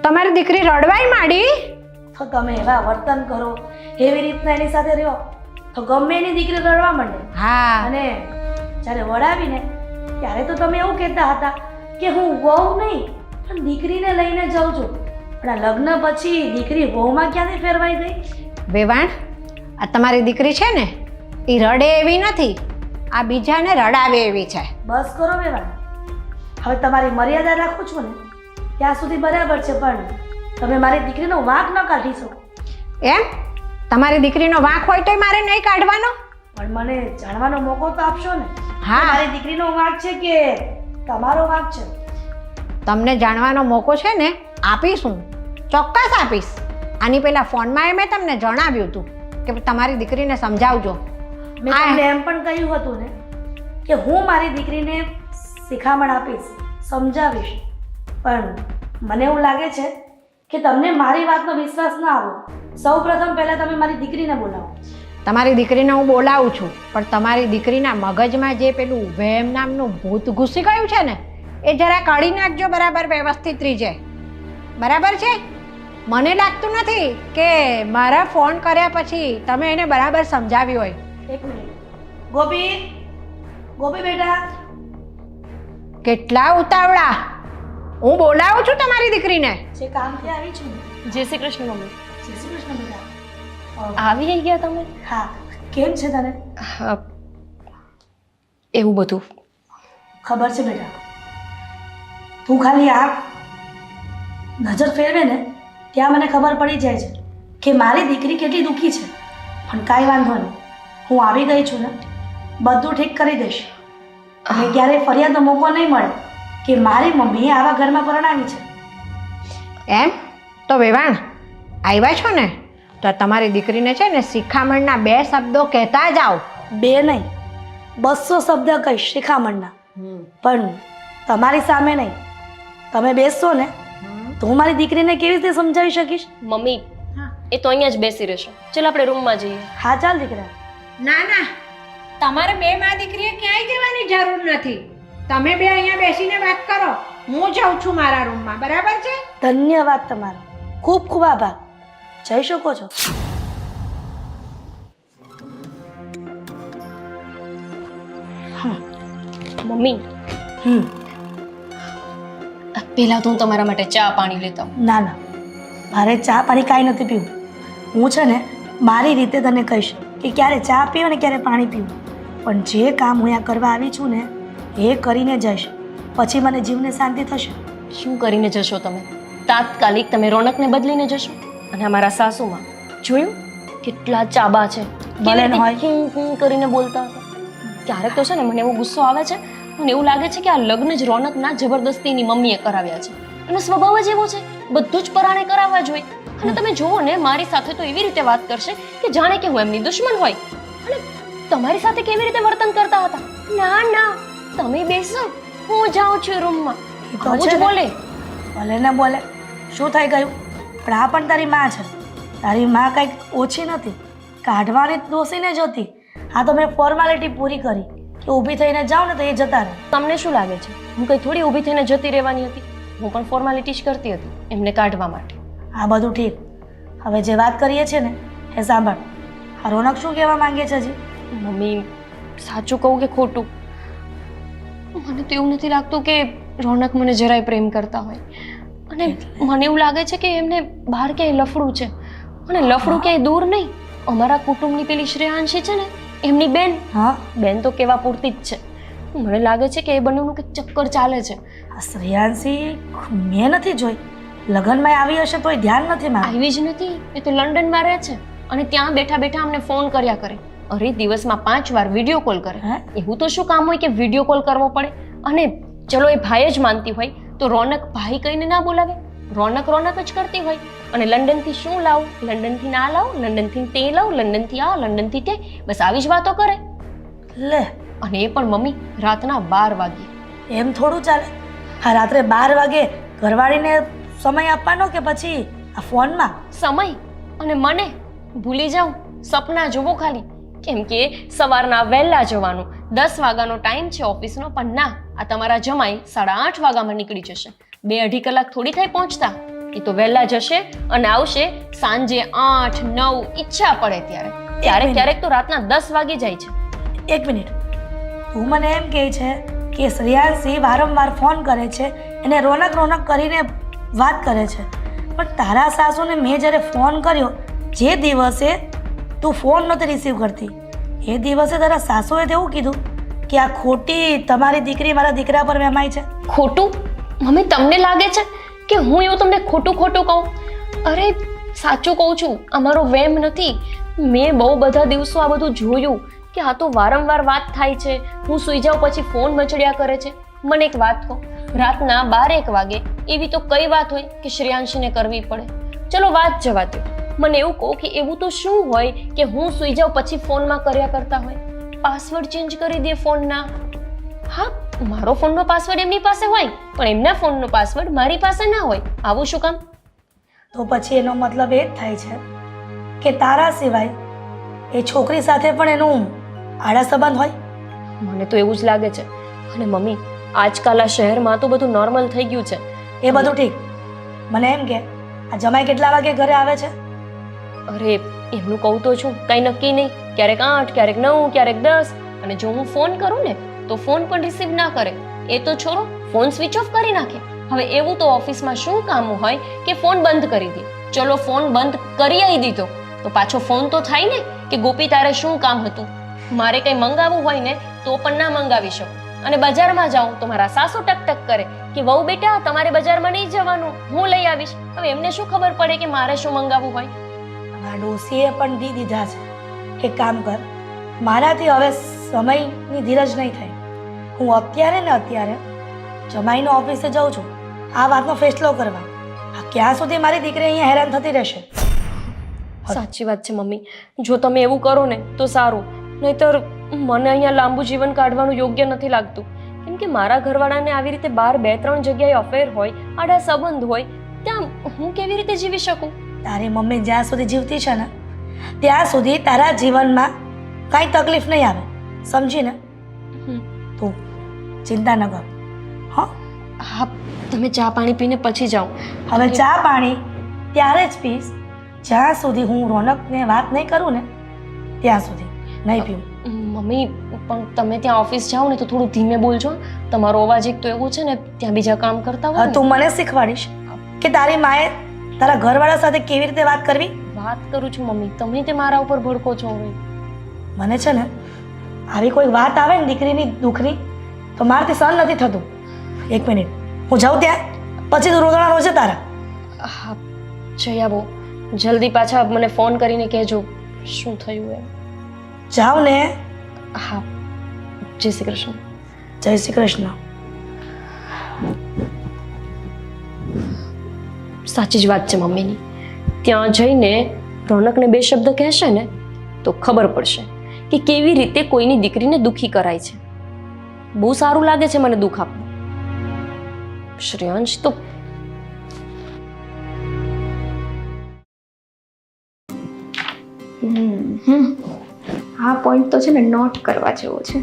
તમારી દીકરી રડવાય માંડી? તો તમે એવા વર્તન કરો, એવી રીતના એની સાથે રહ્યો તો ગમે એની દીકરી રડવા માંડે. હા. અને જ્યારે વડાવીને ત્યારે તો તમે એવું કહેતા હતા કે હું વહુ નહીં પણ દીકરીને લઈને જાઉં છું, પણ આ લગ્ન પછી દીકરી વહુમાં ક્યાંથી ફેરવાઈ ગઈ? વેવાણ, આ તમારી દીકરી છે ને એ રડે એવી નથી, આ બીજાને રડાવે એવી છે. બસ કરો વેવાણ, હવે તમારી મર્યાદા રાખું છું ને ત્યાં સુધી બરાબર છે, પણ તમે મારી દીકરીનો વાંક ન કાઢી શકો. એમ તમારી દીકરીનો વાંક હોય તોય મારે નહીં કાઢવાનો? પણ મને જાણવાનો મોકો તો આપશો ને. હા. મારી દીકરીનો વાંક છે કે તમારો વાંક છે? તમને જાણવાનો મોકો છે ને આપીશું, ચોક્કસ આપીશ. આની પહેલા ફોનમાં મેં તમને જણાવ્યું હતું કે તમારી દીકરીને સમજાવજો. મેં તમને એમ પણ કહ્યું હતું ને કે હું મારી દીકરીને શિખામણ આપીશ, સમજાવીશ, પણ મને એવું લાગે છે કે તમને મારી વાતનો વિશ્વાસ ના આવ્યો. સૌ પ્રથમ પહેલાં તમે મારી દીકરીને બોલાવો. તમારી દીકરીને હું બોલાવું છું, પણ તમારી દીકરીના મગજમાં જે પેલું વહેમ નામનું ભૂત ઘૂસી ગયું છે ને, એ જરા કાઢી નાખજો બરાબર વ્યવસ્થિત રીતે. બરાબર છે? મને લાગતું નથી કે મારા ફોન કર્યા પછી તમે એને બરાબર સમજાવી હોય. એક મિનિટ. ગોપી, ગોપી બેટા. કેટલા ઉતાવળા! હું બોલાવું છું તમારી દીકરીને. જે કામથી આવી છું. જય શ્રી કૃષ્ણ મમ્મી. જય શ્રી કૃષ્ણ બેટા. આવી ગયા તમે? હા, કેમ છે તને? હા, એવું બધું ખબર છે બેટા. તું ખાલી આ નજર ફેરવે ને ત્યાં મને ખબર પડી જાય છે કે મારી દીકરી કેટલી દુઃખી છે. પણ કાંઈ વાંધો નહીં, હું આવી ગઈ છું ને, બધું ઠીક કરી દઈશ. અને ક્યારેય ફરિયાદનો મોકો નહીં મળે કે મારી મમ્મી આવા ઘરમાં પરણાવી છે. એમ તો વેવાણ આવ્યા છો ને, તો તમારી દીકરીને છે ને શિખામણના 2 શબ્દો કહેતા જાઓ. 2 નહીં, 200 શબ્દ કહીશ શિખામણના, પણ તમારી સામે નહીં. તમે બેસશો ને તો હું મારી દીકરીને કેવી રીતે સમજાવી શકીશ? મમ્મી એ તો અહીંયા જ બેસી રહેશે. ચાલ આપણે રૂમમાં જઈએ. હા ચાલ દીકરા. ના ના, તમારે 2 માં દીકરીએ ક્યાંય જવાની જરૂર નથી. તમે 2 અહીંયા બેસીને વાત કરો. હું જાઉં છું મારા રૂમમાં. બરાબર છે? ધન્યવાદ તમારો, ખૂબ ખૂબ આભાર. જઈ શકો છો. મમ્મી પહેલા તો હું તમારા માટે ચા પાણી લેતા આવું. ના ના, મારે ચા પાણી કાંઈ નથી પીવું. હું છે ને મારી રીતે તને કહીશ કે ક્યારે ચા પીવું ને ક્યારે પાણી પીવું, પણ જે કામ હું અહીંયા કરવા આવી છું ને એ કરીને જઈશ. પછી મને જીવને શાંતિ થશે. શું કરીને જશો તમે? તાત્કાલિક તમે રોનકને બદલીને જશો. અને અમારા સાસુમાં જોયું કેટલા ચાબા છે, ભલે ને હોય. હું હું કરીને બોલતા હતા. ક્યારેક તો છે ને મને એવો ગુસ્સો આવે છે, મને એવું લાગે છે કે આ લગ્ન જ રોનકના જબરદસ્તીની મમ્મીએ કરાવ્યા છે. અને સ્વભાવ જ એવો છે, બધું જ પરાણે કરાવવા જોઈએ. અને તમે જુઓ ને, મારી સાથે તો એવી રીતે વાત કરશે કે જાણે કે હું એમની દુશ્મન હોય. અને તમારી સાથે કેવી રીતે વર્તન કરતા હતા. ના ના, તમે બેસો, હું જાઉં છું રૂમમાં. એ તો આવું છે જ ને. બોલે. ભલે ને બોલે, શું થઈ ગયું? પણ આ પણ તારી માં છે. તારી માં કંઈક ઓછી નથી, કાઢવાની દોષીને જ હતી. આ તો મેં ફોર્માલિટી પૂરી કરી કે ઊભી થઈને જાઉં ને તો એ જતા રહે. તમને શું લાગે છે હું કઈ થોડી ઊભી થઈને જતી રહેવાની હતી? હું પણ ફોર્માલિટી જ કરતી હતી એમને કાઢવા માટે. આ બધું ઠીક. હવે જે વાત કરીએ છીએ ને એ સાંભળ. આ રોનક શું કહેવા માંગે છે હજી? મમ્મી સાચું કહું કે ખોટું, મને તો એવું નથી લાગતું કે રોનક મને જરાય પ્રેમ કરતા હોય. અને મને એવું લાગે છે કે એમને બહાર ક્યાંય લફડું છે. અને લફડું ક્યાંય દૂર નહીં, અમારા કુટુંબની પેલી શ્રેયાંશી છે ને, એમની બેન. હા, બેન તો કેવા પૂરતી જ છે. મને લાગે છે કે એ બંનેનું કંઈક ચક્કર ચાલે છે. આ શ્રેયાંશી મેં નથી જોઈ. લગ્નમાં આવી હશે તોય ધ્યાન નથી મારું. આવી જ નથી, એ તો લંડનમાં રહે છે. અને ત્યાં બેઠા બેઠા અમને ફોન કર્યા કરે. અરે દિવસમાં 5 વાર વિડીયો કોલ કરે. હે? એવું તો શું કામ હોય કે વિડીયો કોલ કરવો પડે? અને ચલો એ ભાઈ જ માનતી હોય તો રોનક ભાઈ કહીને ના બોલાવે. રોનક રોનક જ કરતી હોય. અને લંડનથી શું લાવું, લંડનથી ના લાવું, લંડનથી તે લાવું, લંડનથી આ, લંડનથી તે, બસ આવી જ વાતો કરે. લે, અને એ પણ મમ્મી રાતના 12 વાગ્યે. એમ થોડું ચાલે? હા, રાત્રે 12 વાગે ઘરવાળીને સમય આપવાનો કે પછી આ ફોનમાં? સમય અને મને ભૂલી જાઉં, સપના જોવો ખાલી. કેમ કે સવારના વહેલા જવાનું, 10 વાગ્યાનો ટાઈમ છે ઓફિસનો. પણ ના, આ તમારા જમાઈ 8:30 વાગ્યામાં નીકળી જશે. 2-2.5 કલાક થોડી થાય પહોંચતા. એ તો વહેલા જશે અને આવશે સાંજે 8-9, ઈચ્છા પડે ત્યારે. ક્યારેક ક્યારેક તો રાતના 10 વાગી જાય છે. એક મિનિટ, તું મને એમ કહે છે કે શ્રેયાંશી વારંવાર ફોન કરે છે એને રોનક રોનક કરીને વાત કરે છે, પણ તારા સાસુને મેં જ્યારે ફોન કર્યો જે દિવસે તું ફોન નહોતી રિસીવ કરતી, એ દિવસે તારા સાસુએ તો એવું કીધું કે આ ખોટી તમારી દીકરી મારા દીકરા પર વેમાય છે. ખોટું? મમ્મી તમને લાગે છે કે હું એવું તમને ખોટું ખોટું કહું? અરે સાચું કહું છું, અમારો વેમ નથી. મેં બહુ બધા દિવસો આ બધું જોયું કે આ તો વારંવાર વાત થાય છે. હું સૂઈ જાઉં પછી ફોન મચડ્યા કરે છે. મને એક વાત કહો, રાતના 12-1 વાગે એવી તો કઈ વાત હોય કે શ્રેયાંશીને કરવી પડે? ચલો વાત જવા દો, મને એવું કહો કે એવું તો શું હોય કે હું સૂઈ જાઉં પછી ફોનમાં કર્યા કરતા હોય? પાસવર્ડ ચેન્જ કરી દે ફોનના. હા, મારો ફોનનો પાસવર્ડ એમની પાસે હોય પણ એમના ફોનનો પાસવર્ડ મારી પાસે ના હોય. આવું શું કામ? તો પછી એનો મતલબ એ જ થાય છે કે તારા સિવાય એ છોકરી સાથે પણ એનું આડા સંબંધ હોય. મને તો એવું જ લાગે છે. અને મમ્મી, આજકાલ આ શહેરમાં તો બધું નોર્મલ થઈ ગયું છે. એ બધું ઠીક, મને એમ કે આ જમાઈ કેટલા વાગે ઘરે આવે છે? અરે એમનું કહું તો છું, કંઈ નક્કી નહીં. ક્યારેક 8, ક્યારેક 9, ક્યારેક 10. અને જો હું ફોન કરું ને તો ફોન પણ રિસીવ ના કરે. એ તો છોરો, ફોન સ્વિચ ઓફ કરી નાખે. હવે એવું તો ઓફિસમાં શું કામ હોય કે ફોન બંધ કરી દે. ચલો ફોન બંધ કરી આવી દીધો તો પાછો ફોન તો થાય ને કે ગોપી તારે શું કામ હતું. મારે કંઈ મંગાવવું હોય ને તો પણ ના મંગાવી શકું. અને બજારમાં જાઉં તો મારા સાસુ ટક કે વહુ બેટા તમારે બજારમાં નહીં જવાનું, હું લઈ આવીશ. હવે એમને શું ખબર પડે કે મારે શું મંગાવવું હોય? આ ડોસીએ પણ દી દીધા છે. એક કામ કર, મારાથી હવે સમયની ધીરજ નહીં થાય. હું અત્યારે ને અત્યારે જમાઈનો ઓફિસે જાઉં છું આ વાતનો ફેસલો કરવા. ક્યાં સુધી મારી દીકરી અહીંયા હેરાન થતી રહેશે? સાચી વાત છે મમ્મી, જો તમે એવું કરો ને તો સારું. નહીતર મને અહીંયા લાંબુ જીવન કાઢવાનું યોગ્ય નથી લાગતું. કેમ કે મારા ઘરવાળાને આવી રીતે બહાર 2-3 જગ્યાએ અફેર હોય, આડા સંબંધ હોય, ત્યાં હું કેવી રીતે જીવી શકું? તારી મમ્મી જ્યાં સુધી જીવતી છે ને ત્યાં સુધી તારા જીવનમાં કાંઈ તકલીફ નહીં આવે, સમજી ને? તું ચિંતા ન કર. હા હા, તમે ચા પાણી પીને પછી જાઓ. હવે ચા પાણી ત્યારે જ પીશ જ્યાં સુધી હું રોનકને વાત નહીં કરું ને ત્યાં સુધી નહીં પીવું. મમ્મી પણ તમે ત્યાં ઓફિસ જાઓ ને તો થોડું ધીમે બોલજો. તમારો અવાજ એક તો એવું છે ને ત્યાં બીજા કામ કરતા હોય. તું મને શીખવાડીશ કે તારી માએ તારા ઘરવાળા સાથે કેવી રીતે વાત કરવી? વાત કરું છું મમ્મી, તમે તે મારા ઉપર ભડકો છો. હવે મને છે ને આવી કોઈ વાત આવે ને દીકરીની દુઃખની તો મારથી સહન નથી થતું. 1 મિનિટ, હું જાઉં ત્યાં, પછી તું રોદણા રોજે તારા. હા, જઈ આવો. જલ્દી પાછા મને ફોન કરીને કહેજો શું થયું એમ. જાઉં ને? હા, જય શ્રી કૃષ્ણ. જય શ્રી કૃષ્ણ. સાચી જ વાત છે મમ્મીની. ત્યાં જઈને રોનકને 2 શબ્દ કહેશે ને તો ખબર પડશે કે કેવી રીતે કોઈની દીકરીને દુખી કરાય છે. બહુ સારું લાગે છે મને દુઃખ આપવું. શ્રેયાંશ તો આ પોઈન્ટ તો છે ને નોટ કરવા જેવો છે.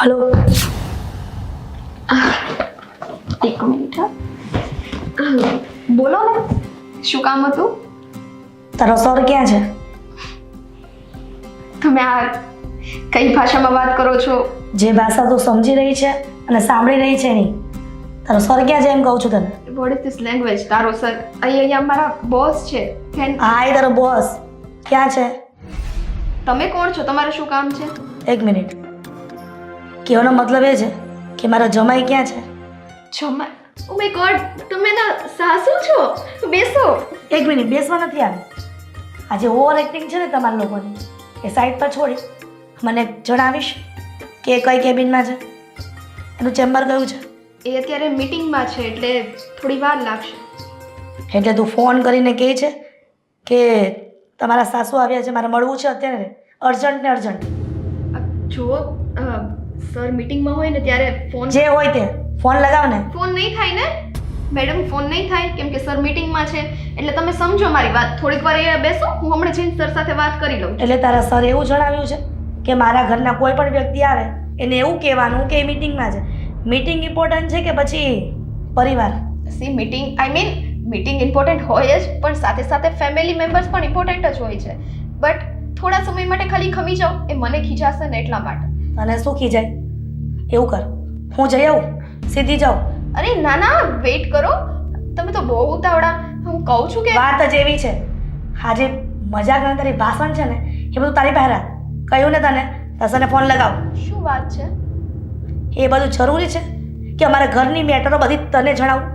હલો, એક મિનિટ. બોલો ને, શું કામ હતું? તારો સર ક્યાં છે? તમે આ કઈ ભાષામાં વાત કરો છો? જે ભાષા તું સમજી રહી છે અને સાંભળી રહી છે નહીં. તારો સર ક્યાં છે એમ કહું છું તને. What is this language? તારો સર અહીંયા મારા બોસ છે. હા, એ તારો બોસ ક્યાં છે? તમે કોણ છો? તમારે શું કામ છે? 1 મિનિટ. કહેવાનો મતલબ એ છે કે મારા જમાઈ ક્યાં છે? જમાઈ? ઓ માય ગોડ, તમે ના સાસુ છો? બેસો. 1 મિનિટ, બેસવા નથી આવી. આજે ઓવર એક્ટિંગ છે ને તમારા લોકોની, એ સાઈડ પર છોડી મને જણાવીશ કે એ કઈ કેબિનમાં છે, એનું ચેમ્બર કયું છે? એ અત્યારે મીટિંગમાં છે એટલે થોડી વાર લાગશે. એટલે તું ફોન કરીને કહે છે કે તમારા સાસુ આવ્યા છે, મારે મળવું છે અત્યારે, અર્જન્ટ ને અર્જન્ટ. જો સર મીટિંગમાં હોય ને ત્યારે ફોન જે હોય તે ફોન લગાવ ને. ફોન નહીં થાય ને મેડમ, ફોન નહીં થાય કેમ કે સર મીટિંગમાં છે. એટલે તમે સમજો મારી વાત. થોડીક વાર અહીંયા બેસો, હું હમણાં જઈને સર સાથે વાત કરી લઉં. એટલે તારા સર એવું જણાવ્યું છે કે મારા ઘરના કોઈ પણ વ્યક્તિ આવે એને એવું કહેવાનું કે એ મીટિંગમાં છે. મીટિંગ ઇમ્પોર્ટન્ટ છે કે પછી પરિવાર? સી મીટિંગ મીટિંગ ઇમ્પોર્ટન્ટ હોય જ, પણ સાથે સાથે ફેમિલી મેમ્બર્સ પણ ઇમ્પોર્ટન્ટ જ હોય છે. બટ થોડા સમય માટે ખાલી ખમી જાઓ, એ મને ખીજાશે ને એટલા માટે. અને શું ખીજાય? એવું કર, હું જઈ આવું, સીધી જાઉં. અરે ના ના, વેઇટ કરો. તમે તો બહુ ઉતાવળા. હું કહું છું કે વાત જ એવી છે. આજે મજાક અને તારી ભાષણ છે ને એ બધું તારી પહેરા કહ્યું ને તને, તને ફોન લગાવ. શું વાત છે? એ બધું જરૂરી છે કે અમારા ઘરની મેટરો બધી તને જણાવું?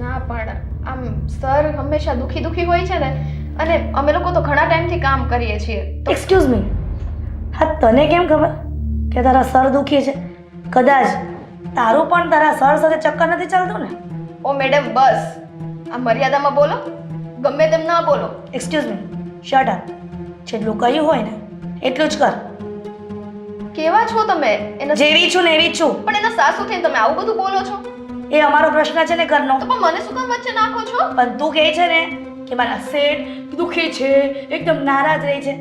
ના પણ આમ સર હંમેશા દુખી હોય છે ને, અને અમે લોકો તો ઘણા ટાઈમથી કામ કરીએ છીએ. એક્સક્યુઝ મી, હા તને કેમ ખબર કે તારા સર દુખી છે? કદાચ તારું પણ તારા સર સાથે ચક્કર નથી ચાલતું ને? ઓ મેડમ બસ, આ મર્યાદામાં બોલો, ગમે તેમ ના બોલો. Excuse me, shut up. જેટલું કહ્યું હોય ને એટલું જ કર. કેવા છો તમે? જેવી છું ને એવી જ છું. પણ એના સાસુ થઈને તમે આવું બધું બોલો છો? એ અમારો પ્રશ્ન છે ને ઘરનો. તો પણ મને શું કામ વચ્ચે નાખો છો? પણ તું કહે છે ને કે મારા શેઠ દુખી છે, એકદમ નારાજ રહી છે.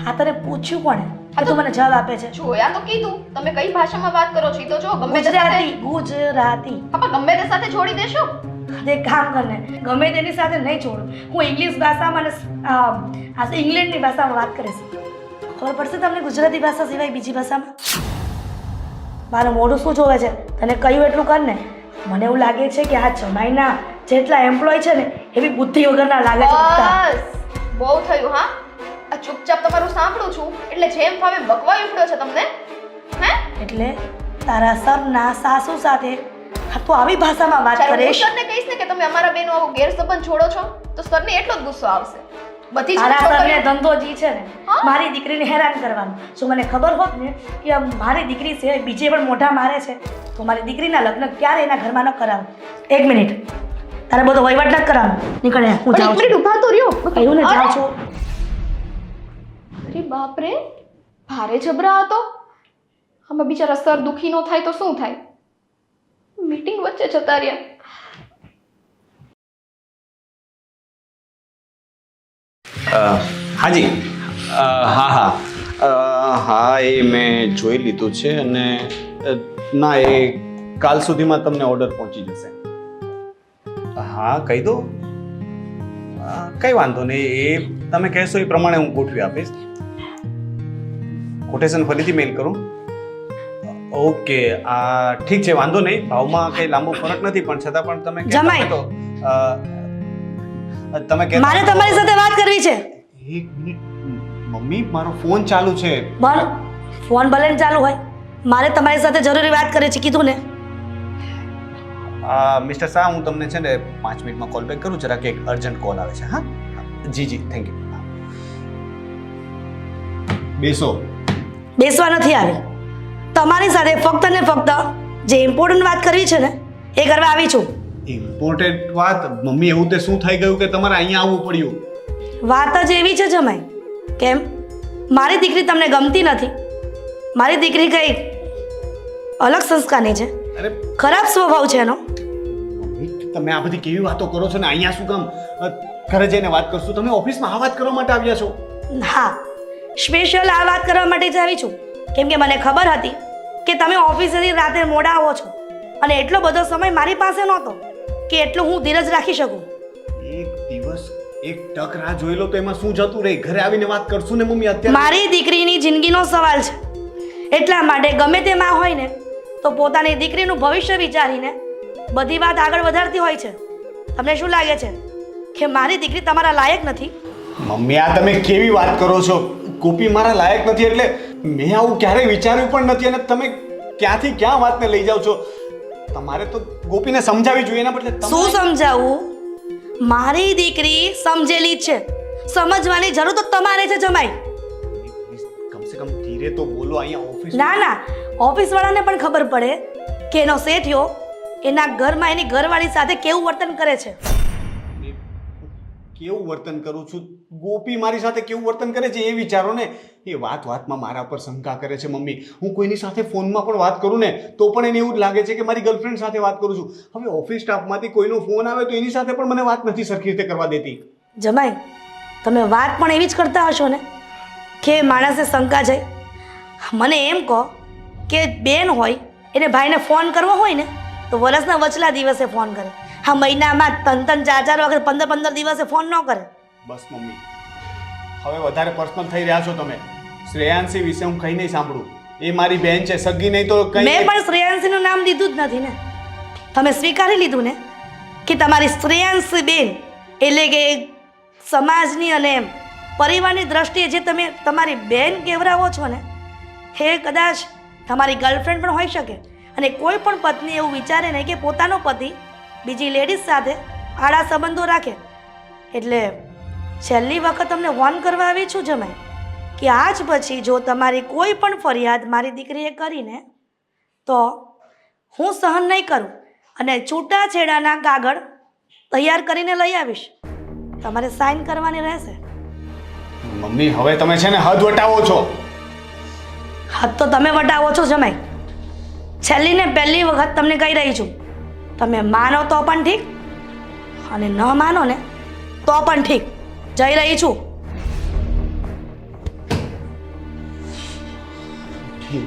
હા, તને પૂછ્યું કોણે કે તું મને જવાબ આપે છે? જોયા તો કીધું. તમે કઈ ભાષામાં વાત કરો છો? ઈ તો જો ગમે તે સાથે ગુજરાતી. પાપા ગમે તે સાથે છોડી દેશો. એક કામ કર ને, ગમે તેની સાથે નહીં છોડું. હું ઇંગ્લિશ ભાષામાં અને ઇંગ્લેન્ડની ભાષામાં વાત કરીશ. ખબર પડશે તમને ગુજરાતી ભાષા સિવાય બીજી ભાષામાં? મારું મોઢું શું જોવે છે? તને કહ્યું એટલું કર ને. મને એવું લાગે છે કે આ જમાઈના જેટલા એમ્પ્લોય છે ને એવી બુદ્ધિ વગરના લાગે છે બધા. બસ બહુ થયું. હા, આ ચૂપચાપ તમારું સાંભળું છું એટલે જેમ ફાવે બકવાઈ ઉપડ્યો છે તમને. હે? એટલે તારા સરના સાસુ સાથે તું આવી ભાષામાં વાત ચાલો, હું કરીશ? સરને કહીશ ને કે તમે અમારા બેનો આવો ગેરસંબંધ છોડો છો તો સરને એટલો જ ગુસ્સો આવશે. બધી જ તારા સરને છોકરીઓ- ધંધો જી છે ને હા? મારી દીકરીને હેરાન કરવાનું. જો મને ખબર હોત ને કે આ મારી દીકરી છે બીજે પણ મોઢા મારે છે તો મારી દીકરીના લગ્ન ક્યારે એના ઘરમાં ન કરાવું. એક મિનિટ, તારે બધો વહીવટ નથી કરવાનો. નીકળ અહીંયા, હું પણ જાઉં એક મિનિટ છું. ઊભા તો રહ્યો. કહ્યું ને જાઉં અરે! છું. અરે બાપ રે, ભારે જબરા હતો. આમાં બિચારા સર દુખી ન થાય તો શું થાય? મીટિંગ વચ્ચે જતા રહ્યા. હાજી, હા, એ મેં જોઈ લીધું છે અને ના, એ કાલ સુધીમાં તમને ઓર્ડર પહોંચી જશે. હા, કહી દો. કંઈ વાંધો નહીં, એ તમે કહેશો એ પ્રમાણે હું ગોઠવી આપીશ. કોટેશન ફરીથી મેલ કરું? ઓકે, ઠીક છે, વાંધો નહીં. ભાવમાં કંઈ લાંબો ફરક નથી, પણ છતાં પણ તમે કહેતા જમાઈ. હોય તો તમે કહેતા મારે તમારી સાથે વાત કરવી છે. એક મિનિટ, મમ્મી, મારો ફોન ચાલુ છે. બોલ. ફોન ભલે ને ચાલુ હોય, મારે તમારી સાથે જરૂરી વાત કરવી છે, કીધું ને. મિસ્ટર શાહ, હું તમને છે ને 5 મિનિટમાં કોલ બેક કરું. જરાક એક અર્જન્ટ કોલ આવે છે. હા, જી, થેન્ક યુ. બેસો. બેસવા નથી આવી. તમારી સાથે ફક્ત ને ફક્ત જે ઇમ્પોર્ટન્ટ વાત કરવી છે ને એ કરવા આવી છું. ઇમ્પોર્ટન્ટ વાત? મમ્મી, એવું તે શું થઈ ગયું કે તમારે અહીંયા આવવું પડ્યું? વાત જ એવી છે જમાઈ. કેમ? મારી દીકરી તમને ગમતી નથી? મારી દીકરી કઈ અલગ સંસ્કારની છે, અરે ખરાબ સ્વભાવ છે એનો. મમ્મી, તમે આ બધી કેવી વાતો કરો છો ને? અહીંયા શું કામ? ઘરે જઈને વાત કરશું. તમે ઓફિસમાં આ વાત કરવા માટે આવ્યા છો? હા, સ્પેશિયલ આ વાત કરવા માટે જ આવી છું. કેમ કે મને ખબર હતી કે તમે ઓફિસેથી રાતે મોડા આવો છો અને એટલો બધો સમય મારી પાસે નહોતો કે એટલું હું ધીરજ રાખી શકું. એક દિવસ એક ટક રાહ જોઈ લો તો એમાં શું જતું રહે? ઘરે આવીને વાત કરશું ને મમ્મી. અત્યારે મારી દીકરીની જિંદગીનો સવાલ છે, એટલા માટે ગમે તે માં હોય ને તો પોતાની દીકરીનું ભવિષ્ય વિચારીને બધી વાત આગળ વધારતી હોય છે. તમને શું લાગે છે કે મારી દીકરી તમારા લાયક નથી? મમ્મી, આ તમે કેવી વાત કરો છો? ગોપી મારા લાયક નથી એટલે મેં આવું ક્યારેય વિચાર્યું પણ નથી. અને તમે ક્યાંથી ક્યાં વાતને લઈ જાઓ છો? તમારે તો ગોપીને સમજાવવી જોઈએ. એના બદલે શું સમજાવું? મારી દીકરી સમજેલી જ છે, સમજવાની જરૂર તો તમારે છે જમાઈ. કમસે કમ ધીરે તો બોલો. અહીંયા ઓફિસ ના, ઓફિસ વાળાને પણ ખબર પડે કે એનો શેઠિયો એના ઘરમાં એની ઘરવાળી સાથે કેવું વર્તન કરે છે. કેવું વર્તન કરું છું? ગોપી મારી સાથે કેવું વર્તન કરે છે એ વિચારો ને. એ વાતમાં મારા પર શંકા કરે છે મમ્મી. હું કોઈની સાથે ફોનમાં પણ વાત કરું ને તો પણ એને એવું જ લાગે છે કે મારી ગર્લફ્રેન્ડ સાથે વાત કરું છું. હવે ઓફિસ સ્ટાફમાંથી કોઈનો ફોન આવે તો એની સાથે પણ મને વાત નથી સરખી રીતે કરવા દેતી. જમાઈ, તમે વાત પણ એવી જ કરતા હશો ને કે માણસે શંકા જાય. મને એમ કહો કે બેન હોય એને ભાઈને ફોન કરવો હોય ને તો વરસના વચલા દિવસે ફોન કરે. હા, મહિનામાં 3-3, 4-4 વખત 15-15 દિવસે ફોન ન કરે. બસ મમ્મી, હવે વધારે પર્સનલ થઈ રહ્યા છો તમે. શ્રેયાંશી વિશે હું કંઈ નહીં સાંભળું. એ મારી બેન છે, સગી નહીં તો કંઈ. મેં પણ શ્રેયાંશીનું નામ દીધું જ નથી ને. તમે સ્વીકારી લીધું ને કે તમારી શ્રેયાંશી બેન એટલે કે સમાજની અને પરિવારની દ્રષ્ટિએ જે તમે તમારી બેન કહેવરાવો છો ને એ કદાચ તમારી ગર્લફ્રેન્ડ પણ હોઈ શકે. અને કોઈ પણ પત્ની એવું વિચારે નહીં કે પોતાનો પતિ બીજી લેડીઝ સાથે આડા સંબંધો રાખે. એટલે છેલ્લી વખત તમને વોર્ન કરવા આવી છું જમાઈ કે આજ પછી જો તમારી કોઈ પણ ફરિયાદ મારી દીકરીએ કરીને તો હું સહન નહીં કરું અને છૂટાછેડાના કાગળ તૈયાર કરીને લઈ આવીશ. તમારે સાઇન કરવાની રહેશે. મમ્મી હવે તમે છે ને હદ વટાવો છો. હાથ તો તમે વટાવો છો જમાઈ. છેલ્લી ને પહેલી વખત તમને કહી રહી છું, તમે માનો તો પણ ઠીક અને ન માનો ને તો પણ ઠીક. જઈ રહી છું.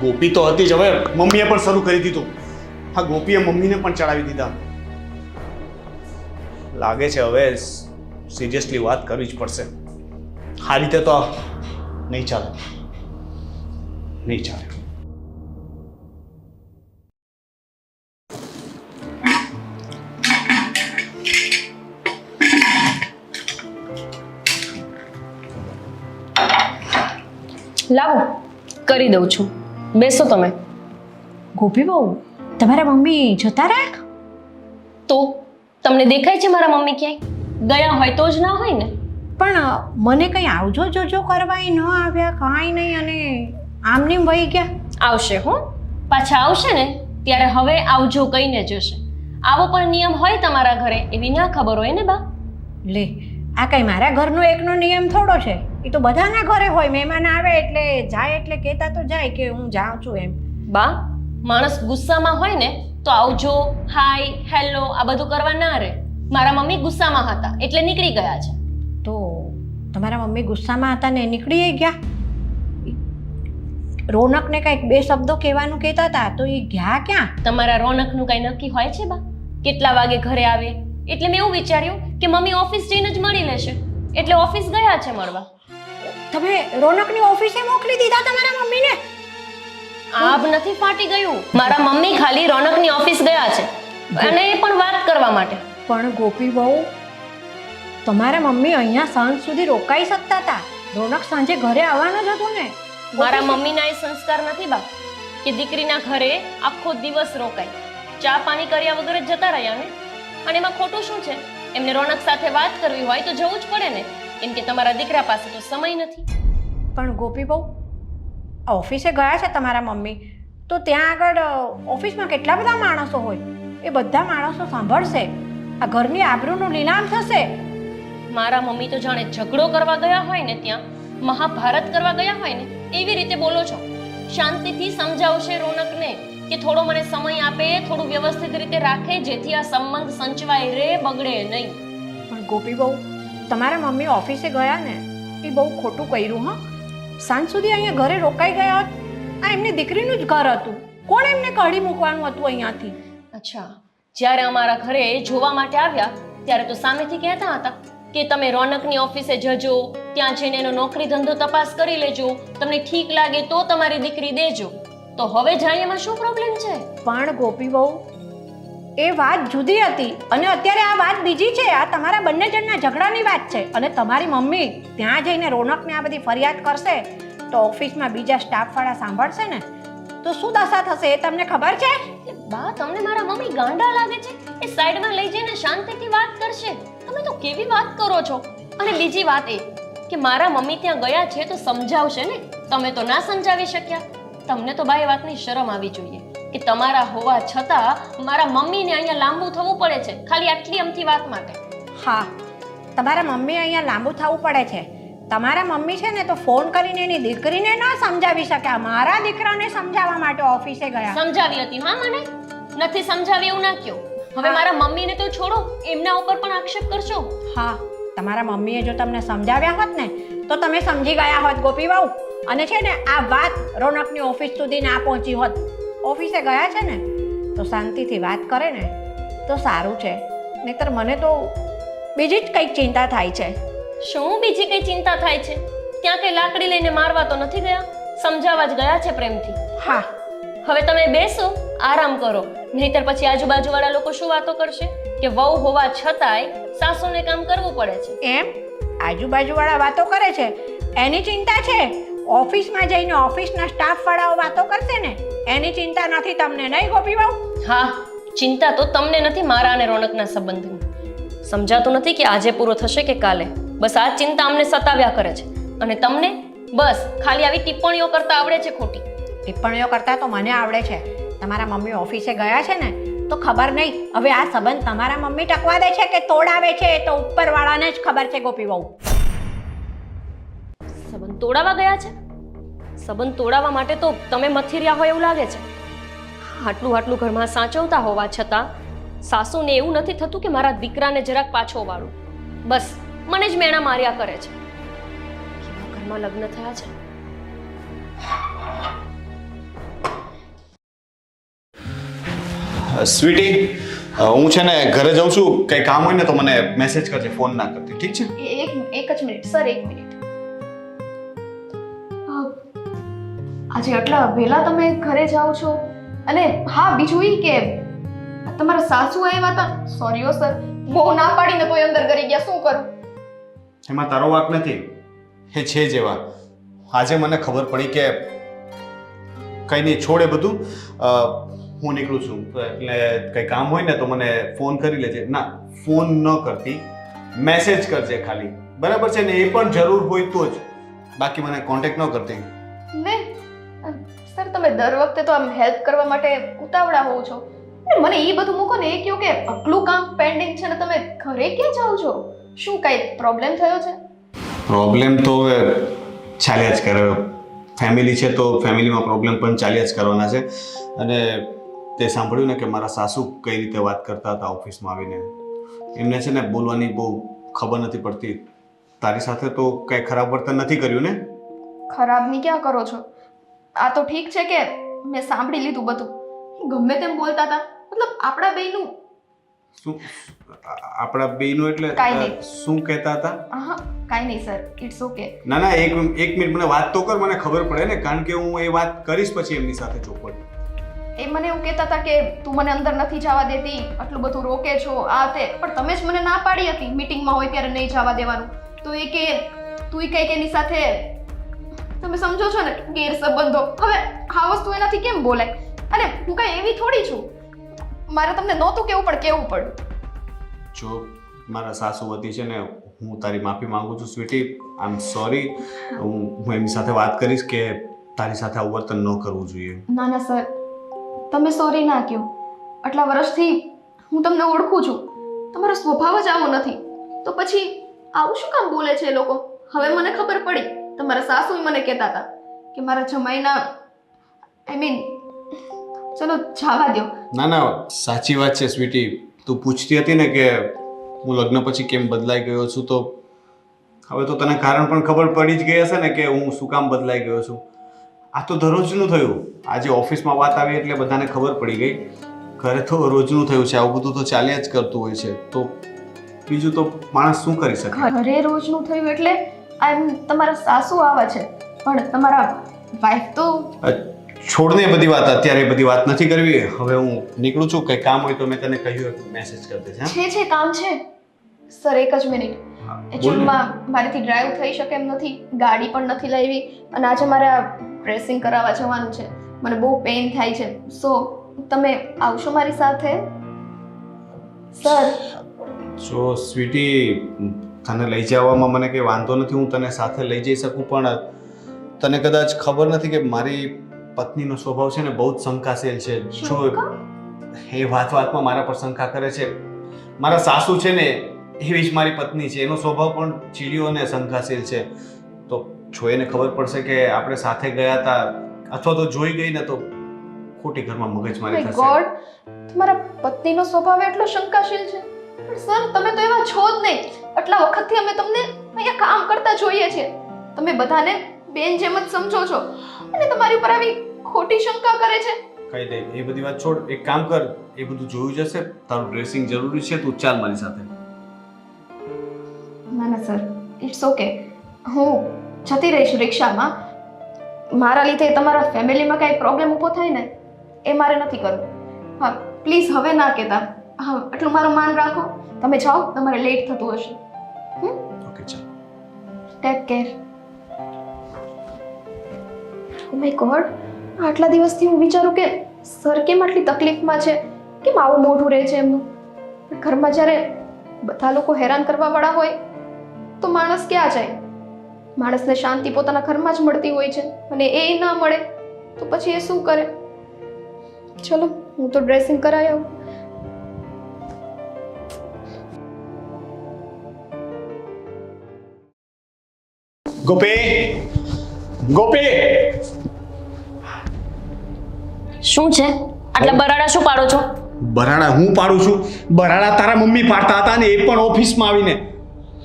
ગોપી તો હતી જ, હવે મમ્મીએ પણ શરૂ કરી દીધું. હા, ગોપીએ મમ્મીને પણ ચડાવી દીધા. લાગે છે હવે સિરિયસલી વાત કરવી જ પડશે. આ રીતે તો નહીં ચાલે, નહીં ચાલે. લાવો કરી દઉં છું. બેસો તમે. ગોપી બહુ તમારા મમ્મી જતા રહ્યા? તો તમને દેખાય છે મારા મમ્મી ક્યાંય ગયા હોય તો જ ના હોય ને. પણ મને કંઈ આવજો જોજો કરવાય ન આવ્યા, કાંઈ નહીં, અને આમની વહી ગયા. આવશે હો, પાછા આવશે ને ત્યારે હવે આવજો કહીને જશે. આવો પણ નિયમ હોય તમારા ઘરે એવી ના ખબર હોય ને બા. લે, આ કઈ મારા ઘરનો એકનો નિયમ થોડો છે. એ તો બધાના ઘરે હોય. મહેમાન આવે એટલે જાય એટલે કહેતા તો જાય કે હું જાઉં છું એમ. બા, માણસ ગુસ્સામાં હોય ને તો આવજો, હાય, હેલો આ બધું કરવા ના રહે. મારા મમ્મી ગુસ્સામાં હતા એટલે નીકળી ગયા છે. તો તમારા મમ્મી ગુસ્સામાં હતા ને નીકળી ગયા? રોનકને કંઈક બે શબ્દો કહેવાનું કહેતા હતા તો એ ગયા ક્યાં? તમારા રોનકનું કઈ નક્કી હોય છે બા? કેટલા વાગે ઘરે આવે? એટલે મેં એવું વિચાર્યું કે મમ્મી ઓફિસ જઈને જ મળી લેશે એટલે ઓફિસ ગયા છે મળવા. તમે રોનકની ઓફિસે મોકલી દીધા તમારા મમ્મીને? આબ નથી ફાટી ગયું. મારા મમ્મી ખાલી રોનકની ઓફિસ ગયા છે અને એ પણ વાત કરવા માટે. પણ ગોપી બહુ, તમારા મમ્મી અહીંયા સાંજ સુધી રોકાઈ શકતા હતા. રોનક સાંજે ઘરે આવવાનો જ હતો ને. મારા મમ્મીના એ સંસ્કાર નથી બા કે દીકરીના ઘરે આખો દિવસ રોકાય, ચા પાણી કર્યા વગર જ જતા રહ્યા ને. અને એમાં ખોટું શું છે? એમને રોનક સાથે વાત કરવી હોય તો જવું જ પડે ને, કેમ કે તમારા દીકરા પાસે તો સમય નથી. પણ ગોપી બહુ, ઓફિસે ગયા છે તમારા મમ્મી તો ત્યાં આગળ ઓફિસમાં કેટલા બધા માણસો હોય. એ બધા માણસો સાંભળશે. આ ઘરની આબરૂનું નીલામ થશે. મારા મમ્મી તો જાણે ઝઘડો કરવા ગયા હોય ને, ત્યાં મહાભારત કરવા ગયા હોય ને એવી રીતે બોલો છો. શાંતિથી સમજાવશે રોનકને કે થોડો મને સમય આપે, થોડું વ્યવસ્થિત રીતે રાખે જેથી આ સંબંધ સંચવાય રે, બગડે નહીં. પણ ગોપી બહુ, તમારા મમ્મી ઓફિસે ગયા ને એ બહુ ખોટું કર્યું. હા, સાંજ સુધી અહીંયા ઘરે રોકાઈ ગયા હોત. આ એમની દીકરીનું જ ઘર હતું. કોણ એમને કાઢી મૂકવાનું હતું અહીંયાથી? અચ્છા, જ્યારે અમારા ઘરે જોવા માટે આવ્યા ત્યારે તો સામેથી કહેતા હતા કે તમે રોનકની ઓફિસે જજો, ત્યાં જઈને એનો નોકરી ધંધો તપાસ કરી લેજો, તમને ઠીક લાગે તો તમારી દીકરી દેજો. તો હવે જાય એમાં શું પ્રોબ્લેમ છે? પણ ગોપી બહુ, એ વાત જુદી હતી અને અત્યારે આ વાત બીજી છે. આ તમારા બંને જણના ઝઘડાની વાત છે. અને તમારી મમ્મી ત્યાં જઈને રોનકને આ બધી ફરિયાદ કરશે તો ઓફિસમાં બીજા સ્ટાફવાળા સાંભળશે ને તો શું દશા થશે એ તમને ખબર છે? બા, તમને મારા મમ્મી ગાંડા લાગે છે? એ સાઈડમાં લઈ જઈને શાંતિથી વાત કરશે. તમે તો કેવી વાત કરો છો? અને બીજી વાત એ કે મારા મમ્મી ત્યાં ગયા છે તો સમજાવશે ને. તમે તો ના સમજાવી શક્યા. તમને તો બા એ વાતની શરમ આવી જોઈએ કે તમારા હોવા છતાં મારા મમ્મીને અહીંયા લાંબુ થવું પડે છે ખાલી આટલી અમથી વાત માટે. હા, તમારા મમ્મી અહીંયા લાંબુ થવું પડે છે. તમારા મમ્મી છે ને તો ફોન કરીને એની દીકરીને ના સમજાવી શક્યા. મારા દીકરાને સમજાવવા માટે ઓફિસે ગયા. સમજાવી હતી? હા, મને નથી સમજાવી એવું ના કહો. હવે મારા મમ્મીને તો છોડો, એમના ઉપર પણ આક્ષેપ કરશો. હા, તમારા મમ્મીએ જો તમને સમજાવ્યા હોત ને તો તમે સમજી ગયા હોત ગોપી બહુ. અને છે ને આ વાત રોનકની ઓફિસ સુધી ના પહોંચી હોત. ઓફિસે ગયા છે ને તો શાંતિથી વાત કરે ને તો સારું છે. નહીતર મને તો બીજી જ કંઈક ચિંતા થાય છે. શું બીજી કઈ ચિંતા થાય છે? ત્યાં કઈ લાકડી લઈને મારવા તો નથી ગયા, સમજાવવા જ ગયા છે પ્રેમથી. હા, હવે તમે બેસો, આરામ કરો, નહીતર પછી આજુબાજુવાળા લોકો શું વાતો કરશે કે વહુ હોવા છતાંય સાસુને કામ કરવું પડે છે. એમ આજુબાજુવાળા વાતો કરે છે એની ચિંતા છે? ઓફિસમાં જઈને ઓફિસના સ્ટાફવાળાઓ વાતો કરશે ને એની ચિંતા નથી તમને, નહીં ગોપી બહુ? હા, ચિંતા તો તમને નથી મારા અને રોનકના સંબંધની. સમજાતું નથી કે આજે પૂરો થશે કે કાલે. બસ આ ચિંતા અમને સતાવ્યા કરે છે. અને તમને બસ ખાલી આવી ટિપ્પણીઓ કરતા આવડે છે ખોટી. ટિપ્પણીઓ કરતા તો મને આવડે છે. તમારા મમ્મી ઓફિસે ગયા છે ને તો ખબર નહીં હવે આ સંબંધ તમારા મમ્મી ટકવા દે છે કે તોડાવે છે એ તો ઉપરવાળાને જ ખબર છે ગોપી વહુ. સંબંધ તોડાવા ગયા છે? સંબંધ તોડાવવા માટે તો તમે મથી રહ્યા હોય એવું લાગે છે. આટલું આટલું ઘરમાં સાચવતા હોવા છતાં સાસુને એવું નથી થતું કે મારા દીકરાને જરાક પાછો વાળું. બસ મને જ મેણા માર્યા કરે છે. કેવા ઘરમાં લગ્ન થયા છે. સ્વીટી, હું છે ને ઘરે જાઉં છું. કંઈ કામ હોય ને તો મને મેસેજ કરજે, ફોન ના કરતી, ઠીક છે? એક જ મિનિટ સર, 1 મિનિટ. આજે આટલા વહેલા તમે ઘરે જાઓ છો? અને હા, બીજું એ કે તમારા સાસુ આવ્યા હતા. સોરી હો સર, બહુ ના પાડીને તોય અંદર કરી ગયા. શું કરું? એમાં તારો વાંક નથી, એ છે જેવા. આજે મને ખબર પડી કે કંઈ નહીં, છોડે બધું. હું નીકળું છું, એટલે કંઈ કામ હોય ને તો મને ફોન કરી લેજે. ના, ફોન ન કરતી, મેસેજ કરજે ખાલી, બરાબર છે ને? એ પણ જરૂર હોય તો જ, બાકી મને કોન્ટેક્ટ ન કરતી. ને સર, તમે દર વખતે તો આમ હેલ્પ કરવા માટે ઉતાવળા હોવ છો. મને એ બધું મૂકો ને, એ કહો કે આટલું કામ પેન્ડિંગ છે ને તમે ઘરે ક્યાં જાઓ છો? શું કઈ પ્રોબ્લેમ થયો છે? પ્રોબ્લેમ તો હવે ચાલ્યા જ કરે. ફેમિલી છે તો ફેમિલીમાં પ્રોબ્લેમ પણ ચાલ્યા જ કરવાના છે. અને તે સાંભળ્યું ને કે મારા સાસુ કઈ રીતે વાત કરતા હતા ઓફિસમાં આવીને? એમને છે ને બોલવાની બહુ ખબર નથી પડતી. તારી સાથે તો કંઈ ખરાબ વર્તન નથી કર્યું ને? ખરાબની ક્યાં કરો છો? આ તો ઠીક છે કે મેં સાંભળી લીધું બધું. ગમે તેમ બોલતા હતા, મતલબ આપણા બેયનું. શું આપણા બેયનું એટલે કાંઈ નહીં. શું કહેતા હતા? હા, કાંઈ નહીં સર, ઇટ્સ ઓકે. ના ના, એક મિનિટ મને વાત તો કર, મને ખબર પડે ને, કારણ કે હું એ વાત કરીશ પછી એમની સાથે ચોખવટ. એ મને એવું કહેતા હતા કે તું મને અંદર નથી જવા દેતી, આટલું બધું રોકે છો, આ તે. પણ તમે જ મને ના પાડી હતી મીટિંગમાં હોય ત્યારે નહીં જવા દેવાનું. તો એ કે તું કંઈક એની સાથે, તમે સમજો છો ને, ગેરસંબંધો. હવે આ વસ્તુ એનાથી કેમ બોલાય? અને હું કઈ એવી થોડી છું. મારે તમને નહોતું કેવું પણ કેવું પડ્યું. જો મારા સાસુ વતી છે ને, હું તારી માફી માંગુ છું સ્વીટી. I am sorry. હું એમની સાથે વાત કરીશ કે તારી સાથે આવું વર્તન ન કરવું જોઈએ. ના ના સર, તમે સોરી ના કહો. આટલા વર્ષથી હું તમને ઓળખું છું, તમારો સ્વભાવ જ આવો નથી. તો પછી આવું શું કામ બોલે છે એ લોકો? હવે મને ખબર પડી. તમારા સાસુ મને કહેતા હતા કે મારા જમાઈના, આઈ મીન, ચલો જવા દો. ના ના, સાચી વાત છે સ્વીટી. તું પૂછતી હતી ને કે હું લગ્ન પછી કેમ બદલાઈ ગયો છું, તો હવે તો તને કારણ પણ ખબર પડી જ ગઈ હશે ને કે હું શું કામ બદલાઈ ગયો છું. આ તો દરરોજનું થયું. આજે ઓફિસમાં વાત આવી એટલે બધાને ખબર પડી ગઈ. ઘરે તો રોજનું થયું છે, આવું બધું તો ચાલ્યા જ કરતું હોય છે. તો બીજું તો માણસ શું કરી શકે? ઘરે રોજનું થયું એટલે તમારા સાસુ આવા છે, પણ તમારા વાઈફ તો. છોડને બધી વાત, અત્યારે બધી વાત નથી કરવી. હવે હું નીકળું છું. કંઈ કામ હોય તો મેં તને કહ્યું મેસેજ કરી દેજે. છે કામ છે સર. 1 જ મિનિટ. એકચ્યુઅલમાં મારાથી ડ્રાઈવ થઈ શકે એમ નથી, ગાડી પણ નથી લાવી, અને આજે મારે આ ડ્રેસિંગ કરાવવા જવાનું છે. મને બહુ પેઇન થાય છે. સો તમે આવશો મારી સાથે સર? જો સ્વીટી, તને લઈ જવામાં મને કંઈ વાંધો નથી. હું તને સાથે લઈ જઈ શકું, પણ તને કદાચ ખબર નથી કે મારી પત્નીનો સ્વભાવ છે ને બહુ જ શંકાશીલ છે. જો એ વાતમાં મારા પર શંકા કરે છે. મારા સાસુ છે ને એવી જ મારી પત્ની છે. એનો સ્વભાવ પણ ચીડિયો અને શંકાશીલ છે. તો જો એને ખબર પડશે કે આપણે સાથે ગયા હતા, અથવા તો જોઈ ગઈ ને, તો ખોટી ઘરમાં મગજમારી થશે. ગોડ, તમારા પત્નીનો સ્વભાવ એટલો શંકાશીલ છે? પણ સર, તમે તો એવા છો જ નહીં. આટલા વખતથી અમે તમને અહીંયા કામ કરતા જોઈએ છીએ. તમે બધાને બેન જેમ જ સમજો છો, અને તમારી ઉપર આવી ખોટી શંકા કરે છે. કઈ દે, એ બધી વાત છોડ. એક કામ કર, એ બધું જોયું જશે. તારું ડ્રેસિંગ જરૂરી છે, તું ચાલ મારી સાથે. ના ના સર, ઇટ્સ ઓકે. હું જતી રહીશ રિક્ષામાં. મારા લીધે તમારા ફેમિલીમાં કાંઈ પ્રોબ્લેમ ઊભો થાય ને, એ મારે નથી કરવું. હા, પ્લીઝ હવે ના કહેતા. હા, એટલું મારું માન રાખો. તમે જાઓ, તમારે લેટ થતું હશે. ઓકે, ચાલ. Take care. Oh my God, આટલા દિવસથી હું વિચારું કે સર કેમ આટલી તકલીફમાં છે, કેમ આવું મોઢું રહે છે એમનું. ઘરમાં જ્યારે બધા લોકો હેરાન કરવાવાળા હોય તો માણસ ક્યાં જાય? માણસને શાંતિ પોતાના ઘરમાં જ મળતી હોય છે, અને એ ના મળે તો પછી એ શું કરે? ચલો હું તો ડ્રેસિંગ કરાવી આવું. ગોપી, ગોપી, શું છે આટલા બરાડા શું પાડો છો? બરાડા હું પાડું છું? બરાડા તારા મમ્મી પાડતા હતા ને, એ પણ ઓફિસમાં આવીને.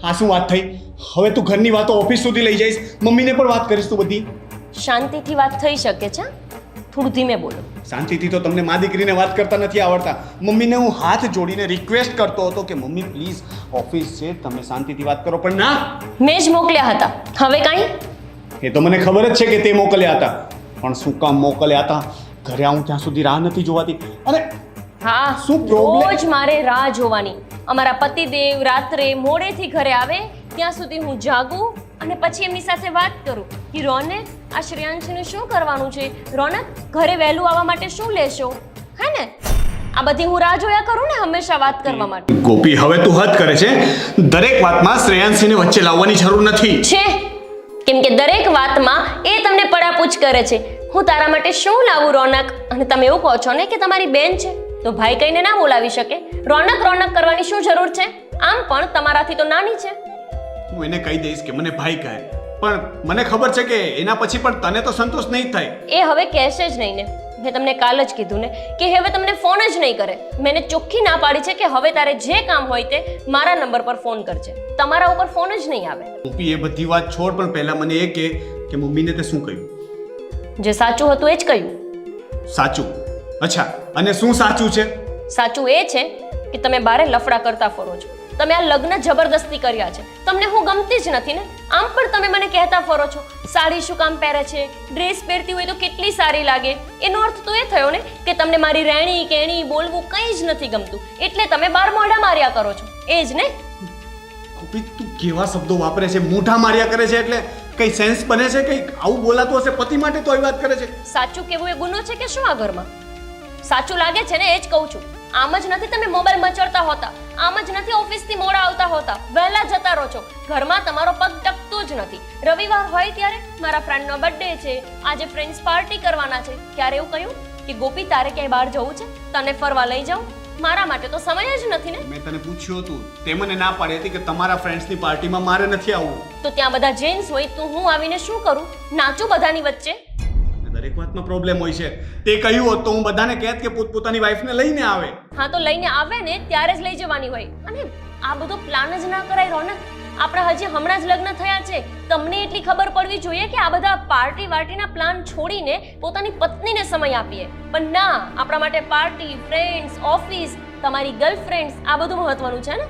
આ શું વાત થઈ? હવે તું ઘરની વાતો ઓફિસ સુધી લઈ જઈશ, મમ્મીને પણ વાત કરીશ તું બધી? શાંતિથી વાત થઈ શકે છે, થોડું ધીમે બોલો. શાંતિથી તો તમને મા દીકરીને વાત કરતા નથી આવડતા. મમ્મીને હું હાથ જોડીને રિક્વેસ્ટ કરતો હતો કે મમ્મી પ્લીઝ ઓફિસ છે, તમે શાંતિથી વાત કરો, પણ ના. મેં જ મોકલ્યા હતા, હવે કાંઈ? એ તો મને ખબર જ છે કે તે મોકલ્યા હતા, પણ શું કામ મોકલ્યા હતા? ઘરે આવું ત્યાં સુધી રાહ નથી જોવાતી. અને હા, શું problem? રોજ મારે રાહ જોવાની. અમારા પતિદેવ રાત્રે મોડેથી ઘરે આવે ત્યાં સુધી હું જાગું અને પછી એમની સાથે વાત કરું કે રોનક આ શ્રેયાંશીનું શું કરવાનું છે, રોનક ઘરે વહેલું આવવા માટે શું લેશો, હે ને? આ બધી હું રાહ જોયા કરું ને હંમેશા વાત કરવા માટે. ગોપી, હવે તું હદ કરે છે. દરેક વાતમાં શ્રેયાંશીને વચ્ચે લાવવાની જરૂર નથી. છે, કેમ કે દરેક વાતમાં એ તમને પડાપૂછ કરે છે. હું તારા માટે શું લાવું રોનક? અને તમે એવું કહો છો ને કે તમારી બેન છે તો ભાઈ કહીને ના બોલાવી શકે? રોનક રોનક કરવાની શું જરૂર છે? આમ પણ તમારાથી તો નાની છે. હું એને કહી દઈશ કે મને ભાઈ કહે, પણ મને ખબર છે કે એના પછી પણ તને તો સંતોષ નહીં થાય. એ હવે કહેશે જ નહીં ને. મેં તમને કાલ જ કીધું ને કે હવે તમને ફોન જ નહીં કરે. મેં એને ચોખ્ખી ના પાડી છે કે હવે તારે જે કામ હોય તે મારા નંબર પર ફોન કરજે, તમારા ઉપર ફોન જ નહીં આવે. ગોપી, એ બધી વાત છોડ, પણ પહેલા મને એ કે મમ્મીને તે શું કહ્યું? જે સાચું હતું એ જ કહ્યું. સાચું? અચ્છા, અને શું સાચું છે? સાચું એ છે કે તમે બારે લફડા કરતા ફરો છો. તમે આ લગ્ન જબરદસ્તી કર્યા છે. તમને હું ગમતી જ નથી ને, આમ પણ તમે મને કહેતા ફરો છો સાડી શું કામ પહેરે છે, ડ્રેસ પહેરતી હોય તો કેટલી સારી લાગે. એનો અર્થ તો એ થયો ને કે તમને મારી રહેણી કેણી બોલવું કંઈ જ નથી ગમતું, એટલે તમે બાર મોઢા માર્યા કરો છો, એ જ ને? ગોપી, તું કેવા શબ્દો વાપરે છે? મોઢા માર્યા કરે છે એટલે કઈ સેન્સ બને છે? કઈ આવું બોલાતું હશે પતિ માટે તો આવી વાત કરે છે? સાચું કેવું એ ગુનો છે કે શું આ ઘરમાં? સાચું લાગે છે ને, એ જ કહું છું. આમ જ નથી તમે મોબાઈલ મચડતા હોતા, આમ જ નથી ઓફિસથી મોડા આવતા હોતા, વહેલા જતા રહો છો. ઘરમાં તમારો પગ ટકતો જ નથી. રવિવાર હોય ત્યારે મારા ફ્રેન્ડનો બર્થડે છે, આજે ફ્રેન્ડ્સ પાર્ટી કરવાના છે, ક્યારે એવું કહ્યું કે ગોપી તારે ક્યાંય બહાર જવું છે, તને ફરવા લઈ જાઉં? મારા માટે તો સમય જ નથી ને. મેં તને પૂછ્યું હતું, તે મને ના પાડી હતી કે તમારા ફ્રેન્ડ્સની પાર્ટીમાં મારે નથી આવવું. તો ત્યાં બધા જેન્ટ્સ હોય તો હું આવીને શું કરું? નાચું બધાની વચ્ચે? દરેક વાતમાં પ્રોબ્લેમ હોય છે. તે કહ્યું હોત તો હું બધાને કહેત કે પોતપોતાની વાઈફને લઈને આવે. હા, તો લઈને આવે ને ત્યારે જ લઈ જવાની હોય. અને આ બધો પ્લાન જ ના કરાય રોનક. આપણા હજી હમણાં જ લગ્ન થયા છે, તમને એટલી ખબર પડવી જોઈએ કે આ બધા પાર્ટી વાર્ટીના પ્લાન છોડીને પોતાની પત્નીને સમય આપીએ. પણ ના, આપણા માટે પાર્ટી, ફ્રેન્ડ્સ, ઓફિસ, તમારી ગર્લફ્રેન્ડ્સ આ બધું મહત્વનું છે ને.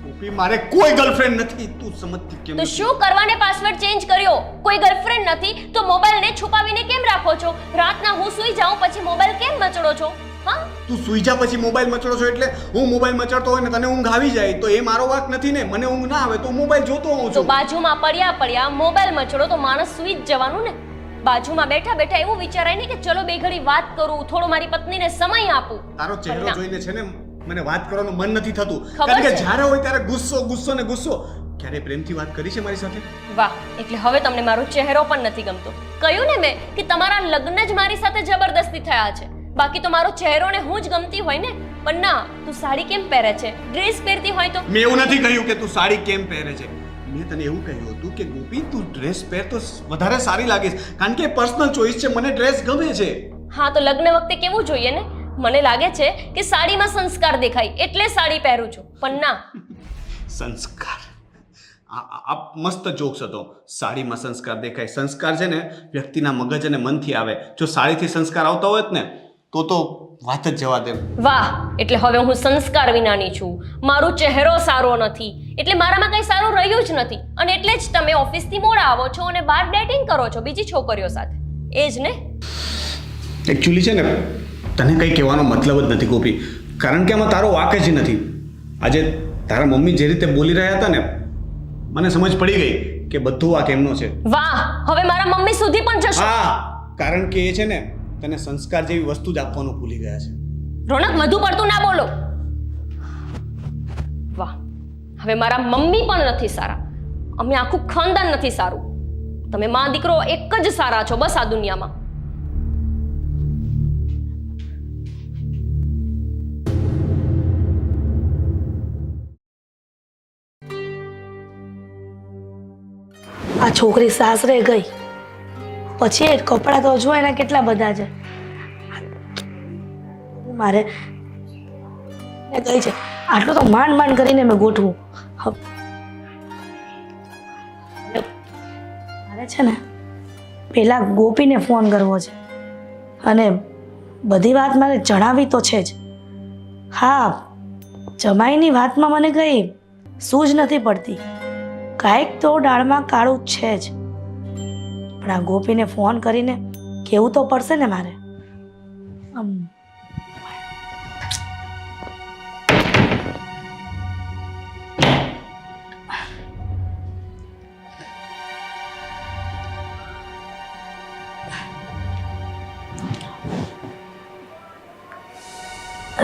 ગોપી, મારે કોઈ ગર્લફ્રેન્ડ નથી. તું સમજતી કેમ તો નથી? શું કરવાને પાસવર્ડ ચેન્જ કર્યો? કોઈ ગર્લફ્રેન્ડ નથી તો મોબાઈલને છુપાવીને કેમ રાખો છો? રાતના હું સૂઈ જાઉં પછી મોબાઈલ કેમ મચડો છો? હા, તું સુઈ જા પછી મોબાઈલ મચડો છો એટલે હું મોબાઈલ મચડતો હોય ને તને ઊંઘ આવી જાય તો એ મારો વાંક નથી ને. મને ઊંઘ ના આવે તો મોબાઈલ જોતો હોઉં તો છું. બાજુમાં પડ્યા મોબાઈલ મચડો તો માણસ સૂઈ જ જવાનું ને. બાજુમાં બેઠા બેઠા એવું વિચારાય ને કે ચલો બે ઘડી વાત કરું, થોડો મારી પત્નીને સમય આપું. તારો ચહેરો ના. જોઈને છે ને મને વાત કરવાનું મન નથી થતું. ખબર કારણ કે છે. જ્યારે હોય ત્યારે ગુસ્સો ગુસ્સો ને ગુસ્સો. ક્યારે પ્રેમથી વાત કરી છે મારી સાથે? વાહ, એટલે હવે તમને મારો ચહેરો પણ નથી ગમતો. કહ્યું ને મેં કે તમારા લગ્ન જ મારી સાથે જબરદસ્તી થયા છે. બાકી તો મારો ચહેરો ને હું જ ગમતી હોય ને. પણ ના, તું સાડી કેમ પહેરે છે? ડ્રેસ પહેરતી હોય તો? મેં એવું નથી કહ્યું કે તું સાડી કેમ પહેરે છે. મેં તને એવું કહ્યું હતું કે ગોપી તું ડ્રેસ પહેર તો વધારે સારી લાગીશ, કારણ કે પર્સનલ ચોઈસ છે, મને ડ્રેસ ગમે છે. હા, તો લગ્ન વખતે કેવું જોઈએ ને? મને લાગે છે કે સાડીમાં સંસ્કાર દેખાય એટલે સાડી પહેરું છું. પણ ના, સંસ્કાર, આ મસ્ત જોક્સ હતો. સાડીમાં સંસ્કાર દેખાય. સંસ્કાર છે ને વ્યક્તિના મગજ અને મનથી આવે. જો સાડીથી સંસ્કાર આવતા હોત ને તો વાત જ જવા દે. વાહ, એટલે હવે હું સંસ્કાર વિનાની છું. મારો ચહેરો સારો નથી એટલે મારામાં કંઈ સારું રહ્યું જ નથી, અને એટલે જ તમે ઓફિસથી મોડા આવો છો અને બહાર ડેટિંગ કરો છો બીજી છોકરીઓ સાથે. એ જ ને? એકચ્યુઅલી છે ને તને કંઈ કહેવાનો મતલબ જ નથી ગોપી, કારણ કે આમાં તારો વાક જ નથી. આજે તારા મમ્મી જે રીતે બોલી રહ્યા હતા ને મને સમજ પડી ગઈ કે બધું આ કેમનો છે. વાહ, હવે મારા મમ્મી સુધી પણ જશો? હા, કારણ કે એ છે ને તને સંસ્કાર જેવી વસ્તુ જ આપવાનું ભૂલી ગયા છે. રોનક, વધુ પડતું ના બોલો. વાહ, હવે મારા મમ્મી પણ નથી સારા, અમે આખું ખાનદાન નથી સારું. તમે માં દીકરો એક જ સારા છો બસ આ દુનિયામાં. આ છોકરી સાસરે ગઈ પછી એ કપડાં તો જો એના કેટલા બધા છે. મારે ને ગઈ છે આટલું તો માંડ માંડ કરીને મેં ગોઠવું. મારે છે ને પેલા ગોપીને ફોન કરવો છે અને બધી વાત મારે જણાવી તો છે જ. હા, જમાઈની વાતમાં મને કંઈ સૂઝ નથી પડતી. કાંઈક તો દાળમાં કાળું છે જ. પણ આ ગોપીને ફોન કરીને કહેવું તો પડશે ને મારે.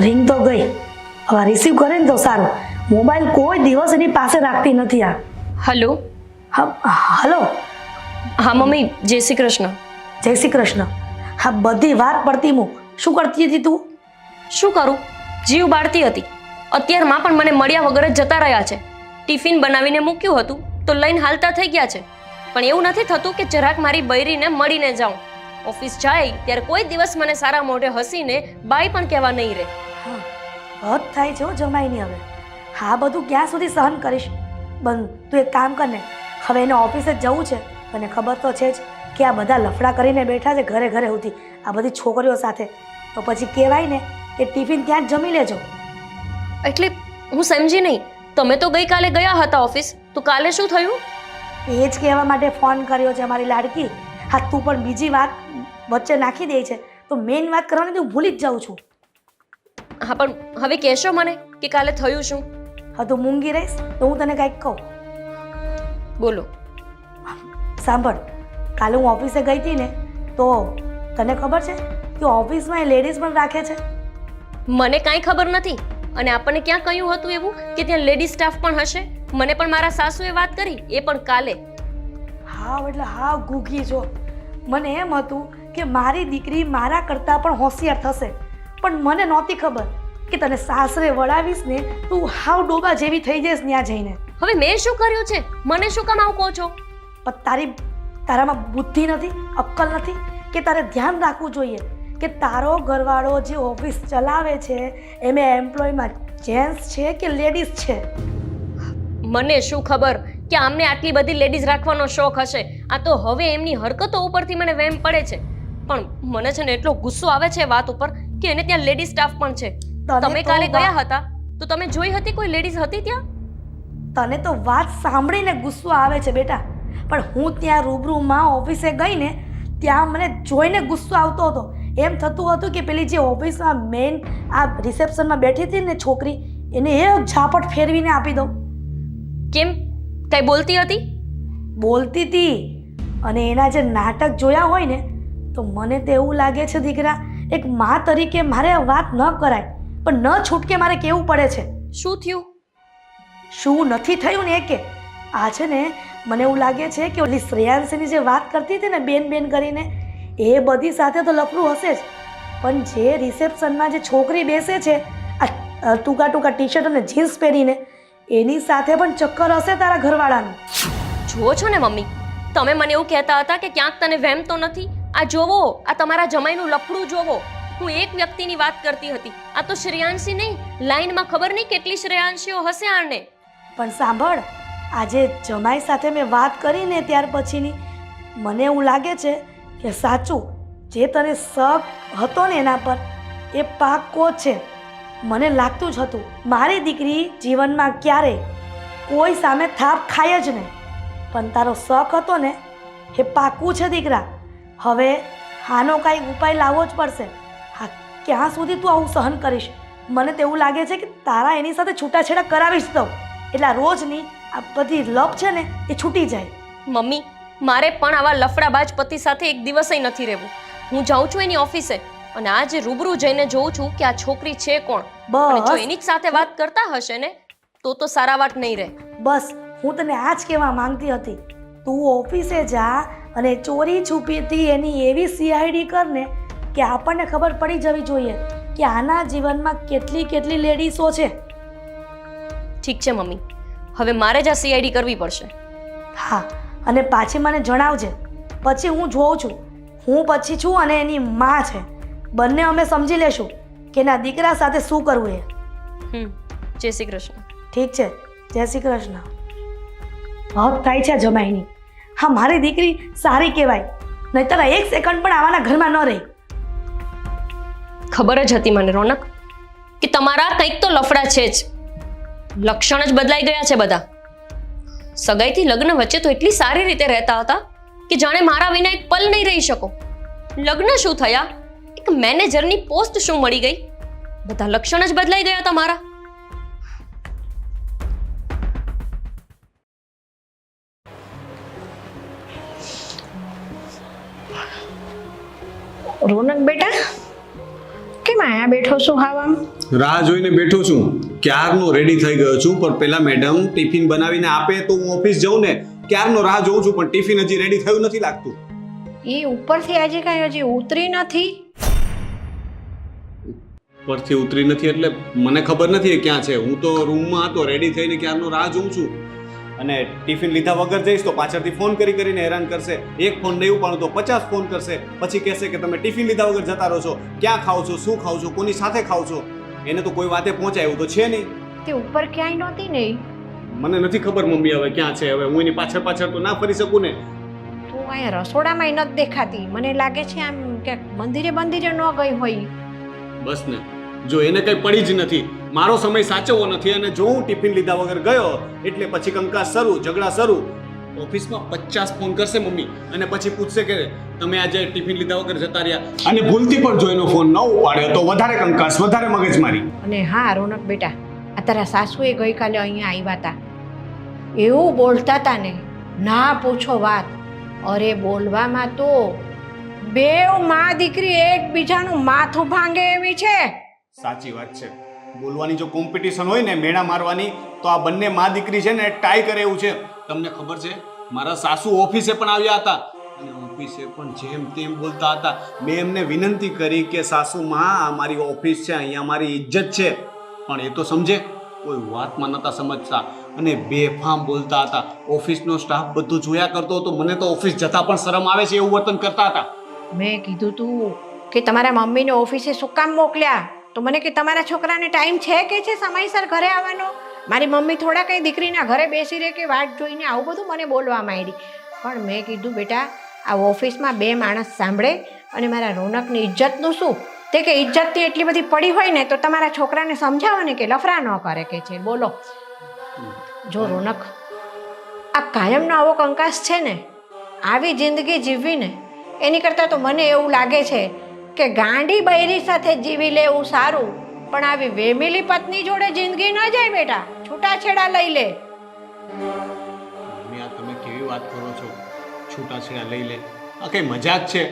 રિંગ તો ગઈ, હવે રિસીવ કરે ને તો સારું. મોબાઈલ કોઈ દિવસ એની પાસે રાખતી નથી આ. હલો. હા હલો. હા મમ્મી, જય શ્રી કૃષ્ણ. જય શ્રી કૃષ્ણ. હા, બધી વાત પડતી મૂક. શું કરતી હતી તું? શું કરું? જીવ બાળતી હતી. અત્યારમાં પણ મને મળ્યા વગર જ જતા રહ્યા છે. ટિફિન બનાવીને મૂક્યું હતું તો લઈને હાલતા થઈ ગયા છે. પણ એવું નથી થતું કે જરાક મારી બૈરીને મળીને જાઉં. ઓફિસ જાય ત્યારે કોઈ દિવસ મને સારા મોઢે હસીને બાય પણ કહેવા નહીં રહે. હદ થાય છે હો જમાઈની હવે. હા, બધું ક્યાં સુધી સહન કરીશ? બંધ. તું એક કામ કર ને, હવે એને ઓફિસે જ જવું છે. તને ખબર તો છે જ કે આ બધા લફડા કરીને બેઠા છે ઘરે ઘરે સુધી આ બધી છોકરીઓ સાથે. તો પછી કહેવાય ને કે ટિફિન ત્યાં જ જમી લેજો. એટલે હું સમજી નહીં. તમે તો ગઈકાલે ગયા હતા ઓફિસ, તો કાલે શું થયું? એ જ કહેવા માટે ફોન કર્યો છે મારી લાડકી. હા, તું પણ બીજી વાત વચ્ચે નાખી દે છે તો મેઇન વાત કરવાની હું ભૂલી જ જાઉં છું. હા, પણ હવે કહેશો મને કે કાલે થયું શું? હા, તું મૂંગી રહીશ તો હું તને કંઈક કહું. બોલો. સાંભળ, કાલે હું ઓફિસે ગઈ હતી ને તો તને ખબર છે કે ઓફિસમાં એ લેડીઝ પણ રાખે છે? મને કાંઈ ખબર નથી. અને આપણને ક્યાં કહ્યું હતું એવું કે ત્યાં લેડી સ્ટાફ પણ હશે? મને પણ મારા સાસુએ વાત કરી, એ પણ કાલે. હા, એટલે હા ગૂગી જો. મને એમ હતું કે મારી દીકરી મારા કરતાં પણ હોશિયાર થશે, પણ મને નહોતી ખબર કે તને સાસરે વળાવીશ ને તું હાવ ડોબા જેવી થઈ જઈશ ત્યાં જઈને. હવે મેં શું કર્યું છે? મને શું કામ આવું કહો છો? પણ તારામાં બુદ્ધિ નથી, અક્કલ નથી કે તારે ધ્યાન રાખવું જોઈએ કે તારો ઘરવાળો જે ઓફિસ ચલાવે છે એમાં એમ્પ્લોયમાં જેન્ટ્સ છે કે લેડીઝ છે? મને શું ખબર કે આમને આટલી બધી લેડીઝ રાખવાનો શોખ હશે. આ તો હવે એમની હરકતો ઉપરથી મને વહેમ પડે છે. પણ મને છે ને એટલો ગુસ્સો આવે છે વાત ઉપર કે એને ત્યાં લેડી સ્ટાફ પણ છે. તમે કાલે ગયા હતા તો તમે જોઈ હતી કોઈ લેડીઝ હતી ત્યાં? તને તો વાત સાંભળીને ગુસ્સો આવે છે બેટા, પણ હું ત્યાં રૂબરૂમાં ઓફિસે ગઈ ને ત્યાં મને જોઈને ગુસ્સો આવતો હતો. એમ થતું હતું કે પેલી જે ઓફિસમાં મેઇન આ રિસેપ્શનમાં બેઠી હતી ને છોકરી, એને એક ઝાપટ ફેરવીને આપી દઉં. કેમ? કઈ બોલતી હતી? બોલતી હતી. અને એના જે નાટક જોયા હોય ને તો મને તો એવું લાગે છે દીકરા, એક મા તરીકે મારે આ વાત ન કરાય પણ ન છૂટકે મારે કહેવું પડે છે. શું થયું? શું નથી થયું ને કે આ છે ને મને એવું લાગે છે કે ઓલી શ્રેયાંશીની જે વાત કરતી હતી ને બેન બેન કરીને, એ બધી સાથે તો લફડું હશે જ, પણ જે રિસેપ્શનમાં જે છોકરી બેસે છે આ ટૂંકા ટૂંકા ટી શર્ટ અને જીન્સ પહેરીને, એની સાથે પણ ચક્કર હશે તારા ઘરવાળાનું. જુઓ છો ને મમ્મી, તમે મને એવું કહેતા હતા કે ક્યાંક તને વહેમ તો નથી? આ જોવો, આ તમારા જમાઈનું લફડું જોવો. હું એક વ્યક્તિની વાત કરતી હતી, આ તો શ્રેયાંશી નહીં, લાઈનમાં ખબર નહીં કેટલી શ્રેયાંશીઓ હશે આને. પણ સાંભળ, આજે જમાઈ સાથે મેં વાત કરીને ત્યાર પછીની મને એવું લાગે છે કે સાચું જે તને શક હતો ને એના પર એ પાક્કો છે. મને લાગતું જ હતું મારી દીકરી જીવનમાં ક્યારેય કોઈ સામે થાપ ખાય જ નહીં, પણ તારો શક હતો ને એ પાક્કું છે દીકરા. હવે આનો કાંઈ ઉપાય લાવવો જ પડશે. હા, ક્યાં સુધી તું આવું સહન કરીશ? મને તો એવું લાગે છે કે તારા એની સાથે છૂટાછેડા કરાવી જ દઉં, એટલે રોજની આ બધી લપ છે ને એ છૂટી જાય. મમ્મી, મારે પણ આવા લફડાબાજ પતિ સાથે એક દિવસય નથી રહેવું. હું જાઉં છું એની ઓફિસે અને આજે રૂબરૂ જઈને જોઉં છું કે આ છોકરી છે કોણ. અને જો એની જ સાથે વાત કરતા હશે ને તો સારા વાત નહીં રહે. બસ હું તને આ જ કહેવા માંગતી હતી, તું ઓફિસે જા અને ચોરી છુપીથી એની એવી સીઆઈડી કર ને કે આપણને ખબર પડી જવી જોઈએ કે આના જીવનમાં કેટલી કેટલી લેડીઝો છે. ઠીક છે મમ્મી, હવે મારે જ આ સીઆઈડી કરવી પડશે. હા, અને પાછી મને જણાવજે. પછી હું જોઉં છું, હું પછી છું અને એની માં છે, બંને અમે સમજી લેશું કે એના દીકરા સાથે શું કરવું એ. જય શ્રી કૃષ્ણ. ઠીક છે, જય શ્રી કૃષ્ણ. હક થાય છે જમાઈની. હા, મારી દીકરી સારી કહેવાય, નહીંતર એક સેકન્ડ પણ આવાના ઘરમાં ન રહી. ખબર જ હતી મને રોનક કે તમારા કંઈક તો લફડા છે જ. લક્ષણ જ બદલાઈ ગયા છે બધા. સગાઈથી લગ્ન વચ્ચે તો એટલી સારી રીતે રહેતા હતા કે જાણે મારા વિના એક પલ નહીં રહી શકો. લગ્ન શું થયા, એક મેનેજરની પોસ્ટ શું મળી ગઈ, બધા લક્ષણ જ બદલાઈ ગયા તમારા. રોનક બેટા, કેમ આયા બેઠો છું હાવ આમ? રાહ જોઈને બેઠો છું, ક્યારનો રેડી થઈ ગયો છું, પણ પેલા મેડમ ટિફિન બનાવીને આપે તો હું ઓફિસ જાઉં ને. ક્યારનો રાહ જોઉં છું, પણ ટિફિન હજી રેડી થયું નથી લાગતું. એ ઉપરથી આજે કાંઈ હજી ઉતરી નથી. પરથી ઉતરી નથી એટલે મને ખબર નથી એ ક્યાં છે. હું તો રૂમમાં હતો, રેડી થઈને ક્યારનો રાહ જોઉં છું. અને ટિફિન લીધા વગર જઈશ તો પાછળથી ફોન કરીને હેરાન કરશે. એક ફોન નહીં ઉપાડું તો 50 ફોન કરશે. પછી કહેશે કે તમે ટિફિન લીધા વગર જતા રહો છો, ક્યાં ખાઓ છો, શું ખાઓ છો, કોની સાથે ખાઓ છો. એને તો કોઈ વાતે પહોંચાય એવું તો છે નહીં. તે ઉપર ક્યાંય નહોતી ને? મને નથી ખબર મમ્મી હવે ક્યાં છે. હવે હું એની પાછળ પાછળ તો ના ફરી શકું ને. તું અહીંયા રસોડામાં નથી દેખાતી. મને લાગે છે આમ કે મંદિરે બંદિરે ન ગઈ હોય. બસ ને, જો એને કંઈ પડી જ નથી, મારો સમય સાચવવો નથી, અને જો હું ટિફિન લીધા વગર ગયો એટલે પછી કંકાસ શરૂ, ઝઘડા શરૂ. ઓફિસમાં 50 ફોન કરશે મમ્મી, અને પછી પૂછશે કે તમે આજે ટિફિન લીધા વગર જતા રહ્યા, અને ભૂલથી પણ જો એનો ફોન ન ઉપાડ્યો તો વધારે કંકાસ, વધારે મગજમારી. અને હા રોનક બેટા, આ તારા સાસુએ ગઈકાલે અહીંયા આવ્યા હતા. એવું બોલતા હતા ને, ના પૂછો વાત. અરે બોલવામાં તો બેવ માં દીકરી એકબીજાનું માથું ભાંગે એવી છે. સાચી વાત છે. બોલવાની જો કોમ્પિટિશન હોય ને, મેળા મારવાની, તો આ બંને મા દીકરી છે ને ટાઈ કરે એવું છે. તમને ખબર છે, મારા સાસુ ઓફિસે પણ આવ્યા હતા અને ઓફિસે પણ જેમ તેમ બોલતા હતા. મેં એમને વિનંતી કરી કે સાસુ માં, આ મારી ઓફિસ છે, અહીંયા મારી ઇજ્જત છે. પણ એ તો સમજે, કોઈ વાતમાં નહોતા સમજતા અને બેફામ બોલતા હતા. ઓફિસનો સ્ટાફ બધું જોયા કરતો હતો. મને તો ઓફિસ જતા પણ શરમ આવે છે એવું વર્તન કરતા હતા. મેં કીધું તું કે તમારા મમ્મીને ઓફિસે શું કામ મોકલ્યા? તો મને કે તમારા છોકરાને ટાઈમ છે કે છે સમયસર ઘરે આવવાનો? મારી મમ્મી થોડા કંઈ દીકરીના ઘરે બેસી રહે કે વાટ જોઈને આવું બધું મને બોલવા માંડી. પણ મેં કીધું બેટા, આ ઓફિસમાં બે માણસ સાંભળે અને મારા રોનકની ઇજ્જતનું શું? તે કે ઇજ્જતથી એટલી બધી પડી હોય ને તો તમારા છોકરાને સમજાવો ને કે લફરા ન કરે કે છે. બોલો જો રોનક, આ કાયમનો આવો કંકાસ છે ને, આવી જિંદગી જીવવી ને એની કરતાં તો મને એવું લાગે છે કે ગાંડી બૈરી સાથે જીવી લેવું સારું. પણ આવી વેમેલી પત્ની જોડે જિંદગી ન જાય બેટા, છૂટાછેડા લઈ લે. મમ્મી, આ તમે કેવી વાત કરો છો? છૂટાછેડા લઈ લે? આ કઈ મજાક છે?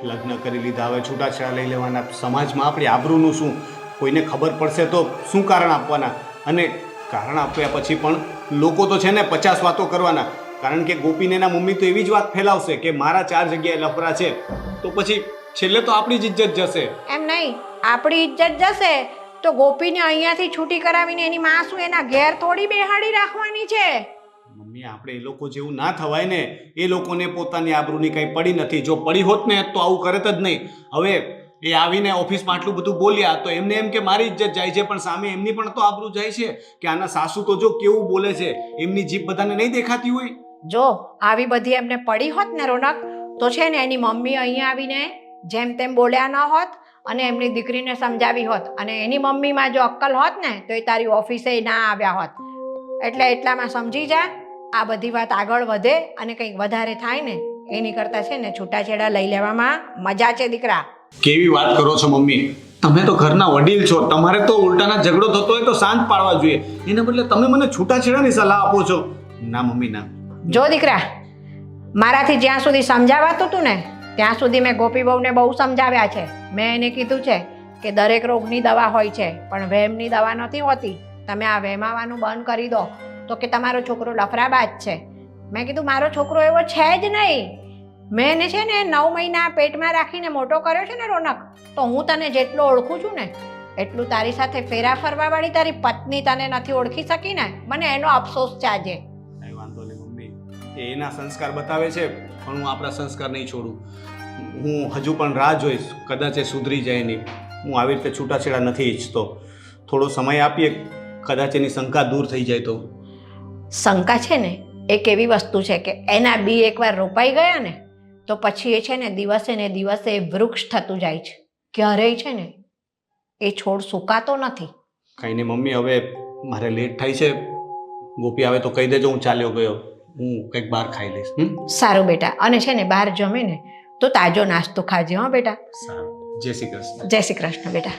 લગ્ન કરી લીધા, હવે છૂટાછેડા લઈ લેવાના? સમાજમાં આપણી આબરૂનું શું? કોઈને ખબર પડશે તો શું કારણ આપવાના? અને કારણ આપ્યા પછી પણ લોકો તો છે ને 50 વાતો કરવાના. કારણ કે ગોપીને એના મમ્મી તો એવી જ વાત ફેલાવશે કે મારા 4 જગ્યાએ લફરા છે, તો પછી છેલ્લે તો આપણી જ ઇજ્જત જશે. એમ નહીં, આપણી ઇજ્જત જશે તો ગોપીને અહીંયાથી છૂટી કરાવીને એની માં શું એના ઘેર થોડી બેહાડી રાખવાની છે? મમ્મી, આપણે એ લોકો જેવું ના થવાય ને. એ લોકોને પોતાની આબરૂની કંઈ પડી નથી. જો પડી હોત ને તો આવું કરત જ નહીં. હવે એ આવીને ઓફિસમાં આટલું બધું બોલ્યા તો એમને એમ કે મારી ઇજ્જત જાય છે, પણ સામે એમની પણ તો આબરૂ જાય છે કે આના સાસુ તો જો કેવું બોલે છે. એમની જીભ બધાને નહીં દેખાતી હોય? જો આવી બધી એમને પડી હોત ને રોનક, તો છે ને એની મમ્મી અહીંયા આવીને જેમ તેમ બોલ્યા ન હોત અને એમની દીકરીને સમજાવી હોત. અને એની મમ્મીમાં જો અક્કલ હોત ને તો એ તારી ઓફિસે ના આવ્યા હોત. એટલે એટલામાં સમજી જા, આ બધી વાત આગળ વધે અને કંઈક વધારે થાય ને એની કરતાં છે ને છૂટાછેડા લઈ લેવામાં મજા છે દીકરા. કેવી વાત કરો છો મમ્મી? તમે તો ઘરના વડીલ છો, તમારે તો ઉલટાના ઝઘડો થતો હોય તો શાંત પાડવા જોઈએ. એના બદલે તમે મને છૂટાછેડાની સલાહ આપો છો. ના મમ્મી, ના. જો દીકરા, મારાથી જ્યાં સુધી સમજાવાતું હતું ને ત્યાં સુધી મેં ગોપી બહુને બહુ સમજાવ્યા છે. મેં એને કીધું છે કે દરેક રોગની દવા હોય છે પણ વહેમની દવા નથી હોતી. તમે આ વહેમાવાનું બંધ કરી દો. તો કે તમારો છોકરો લફરાબાજ છે. મેં કીધું મારો છોકરો એવો છે જ નહીં. મેં એને છે ને 9 મહિના પેટમાં રાખીને મોટો કર્યો છે ને રોનક, તો હું તને જેટલો ઓળખું છું ને એટલું તારી સાથે ફેરા ફરવાવાળી તારી પત્ની તને નથી ઓળખી શકી ને. મને એનો અફસોસ છે આજે. કઈ વાંધો નહીં મમ્મી, એ એના સંસ્કાર બતાવે છે, પણ હું આપણા સંસ્કાર નહીં છોડું. હું હજુ પણ રાહ જોઈશ, કદાચ એ સુધરી જાય નહીં. હું આવી રીતે છૂટાછેડા નથી ઈચ્છતો. થોડો સમય આપીએ, કદાચ એની શંકા દૂર થઈ જાય તો. શંકા છે ને એક એવી વસ્તુ છે કે એના બી એકવાર રોપાઈ ગયા ને તો પછી એ છે ને દિવસે ને દિવસે વૃક્ષ થતું જાય છે. ક્યારેય છે ને એ છોડ સુકાતો નથી. કંઈ નહીં મમ્મી, હવે મારે લેટ થાય છે. ગોપી આવે તો કહી દેજો હું ચાલ્યો ગયો. હું કંઈક બહાર ખાઈ લઈશ. સારું બેટા, અને છે ને બહાર જમે ને તો તાજો નાસ્તો ખાજે હો બેટા. સારું. જય શ્રી કૃષ્ણ. જય શ્રી કૃષ્ણ બેટા.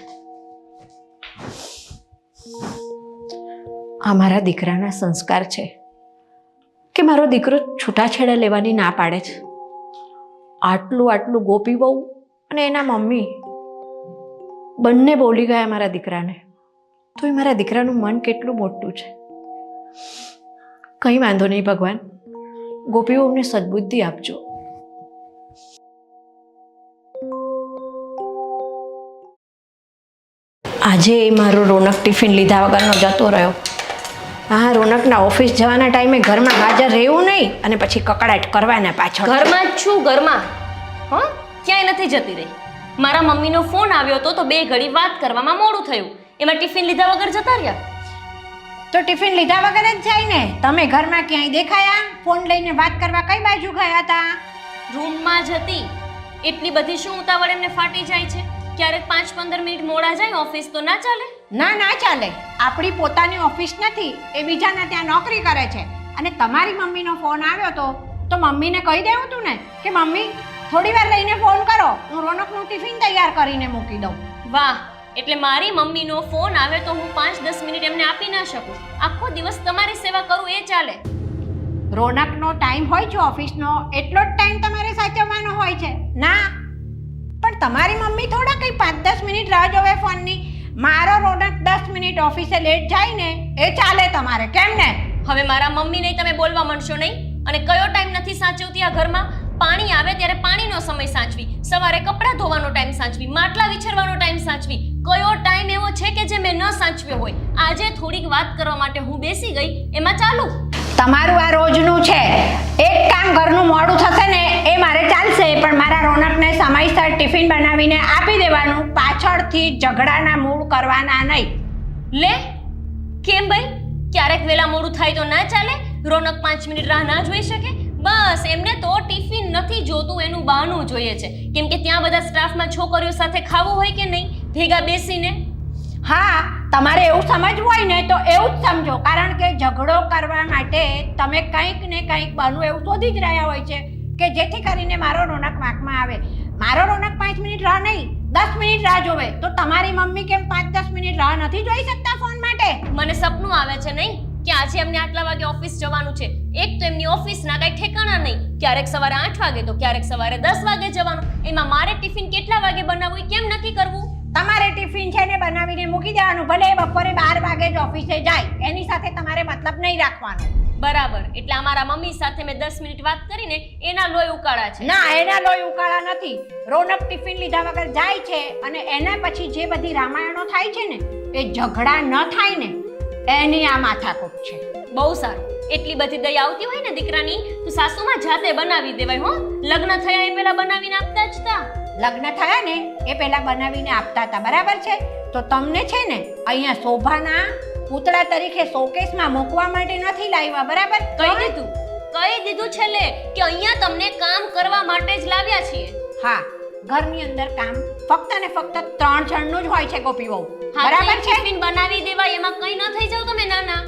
આ મારા દીકરાના સંસ્કાર છે કે મારો દીકરો છૂટાછેડા લેવાની ના પાડે છે. આટલું ગોપી બહુ અને એના મમ્મી બંને બોલી ગયા મારા દીકરાને, તો એ મારા દીકરાનું મન કેટલું મોટું છે. કંઈ વાંધો નહીં ભગવાન, ગોપી બહુને સદબુદ્ધિ આપજો. આજે મારો રોનક ટિફિન લીધા વગરનો જતો રહ્યો. હા, રોનકના ઓફિસ જવાના ટાઈમે ઘરમાં હાજર રહેવું નહીં અને પછી કકડાટ કરવાના પાછળ. ઘરમાં જ છું, ઘરમાં. હા, ક્યાંય નથી જતી રહી. મારા મમ્મીનો ફોન આવ્યો હતો તો 2 ઘડી વાત કરવામાં મોડું થયું. એમાં ટિફિન લીધા વગર જતા રહ્યા. તો ટિફિન લીધા વગર જ જાય ને. તમે ઘરમાં ક્યાંય દેખાયા? ફોન લઈને વાત કરવા કઈ બાજુ ગયા હતા? રૂમમાં જ હતી. એટલી બધી શું ઉતાવળ એમને ફાટી જાય છે? ક્યારેક 5-15 મિનિટ મોડા જાય ઓફિસ તો ના ચાલે? ના ચાલે. આપણી પોતાની ઓફિસ નથી, એ બીજાના ત્યાં નોકરી કરે છે. અને તમારી મમ્મીનો ફોન આવ્યો તો મમ્મીને કહી દેવું તું ને કે મમ્મી થોડી વાર લઈને ફોન કરો, હું રોનકનું ટિફિન તૈયાર કરીને મૂકી દઉં. વાહ, એટલે મારી મમ્મીનો ફોન આવે તો હું 5-10 મિનિટ એમને આપી ના શકું? આખો દિવસ તમારી સેવા કરું એ ચાલે? રોનકનો ટાઈમ હોય છે ઓફિસનો, એટલો જ ટાઈમ તમારે સાચવવાનો હોય છે. ના, પણ તમારી મમ્મી થોડા કંઈ 5-10 મિનિટ રાહ જોવે ફોનની. મારો રોનક 10 મિનિટ ઓફિસે લેટ જાય ને એ ચાલે તમારે, કેમ ને? હવે મારા મમ્મી નહીં તમે બોલવા માંડશો નહીં. અને કયો ટાઈમ નથી સાચવતી આ ઘરમાં? પાણી આવે ત્યારે પાણીનો સમય સાચવી, સવારે કપડાં ધોવાનો ટાઈમ સાચવી, માટલા વિછરવાનો ટાઈમ સાચવી. કયો ટાઈમ એવો છે કે જે મેં ન સાચવ્યો હોય? આજે થોડીક વાત કરવા માટે હું બેસી ગઈ, એમાં ચાલુ. તમારું આ રોજનું છે. એક કામ ઘરનું મોડું થશે ને એ મારે ચાલશે, પણ મારા રોનકને સમયસર ટિફિન બનાવીને આપી દેવાનું. પાછળથી ઝઘડાના મૂળ કરવાના નહીં. લે, કેમ ભાઈ? ક્યારેક વેલા મોડું થાય તો ના ચાલે? રોનક 5 મિનિટ રાહ ના જોઈ શકે? બસ એમને તો ટિફિન નથી જોતું એનું બહાનું જોઈએ છે. કેમ કે ત્યાં બધા સ્ટાફમાં છોકરીઓ સાથે ખાવું હોય કે નહીં, ભેગા બેસીને? હા, તમારે એવું સમજવું હોય ને તો એવું જ સમજો, કારણ કે ઝઘડો કરવા માટે તમે કંઈક ને કંઈક બનવું એવું શોધી જ રહ્યા હોય છે કે જેથી કરીને મારો રોનક વાંકમાં આવે. મારો રોનક 5 મિનિટ રાહ નહીં, 10 મિનિટ રાહ જોવે, તો તમારી મમ્મી કેમ 5-10 મિનિટ રાહ નથી જોઈ શકતા ફોન માટે? મને સપનું આવે છે નહીં કે આજે એમને આટલા વાગે ઓફિસ જવાનું છે. એક તો એમની ઓફિસના કઈ ઠેકાણા નહીં. ક્યારેક સવારે 8 વાગે તો ક્યારેક સવારે 10 વાગે જવાનું. એમાં મારે ટિફિન કેટલા વાગે બનાવવું કેમ નક્કી કરવું? તમારે ટિફિન છે ને બનાવીને મૂકી દેવાનું, ભલે બપોરે 12 વાગે જ ઓફિસે જાય, એની સાથે તમારે મતલબ નહીં રાખવાનો. બરાબર. એટલે અમારા મમ્મી સાથે મેં 10 મિનિટ વાત કરીને એના લોહી ઉકાળા છે? ના, એના લોહી ઉકાળા નથી. રોનક ટિફિન લીધા વગર જાય છે અને એના પછી જે બધી રામાયણો થાય છે ને એ ઝઘડા ન થાય ને એની આ માથાકૂટ છે. બહુ સારું. એટલી બધી દયા આવતી હોય ને દીકરાની તો સાસુમાં જાતે બનાવી દેવાય. હો, લગ્ન થયા એ પહેલા બનાવીને આપતા જ હતા. લગ્ન થયા ને એ પહેલા બનાવીને આપતા હતા, બરાબર છે? તો તમને છે ને અહીંયા શોભાના પૂતળા તરીકે શોકેસમાં મૂકવા માટે નથી લાવ્યા, બરાબર? કહી દીધું છેલ્લે કે અહીંયા તમને કામ કરવા માટે જ લાવ્યા છીએ. હા, ઘરની અંદર કામ ફક્ત ને ફક્ત 3 જણનું જ હોય છે ગોપી વહુ, બરાબર છે? ટિફિન બનાવી દેવાય એમાં કઈ ન થઈ જાવ તમે? નાના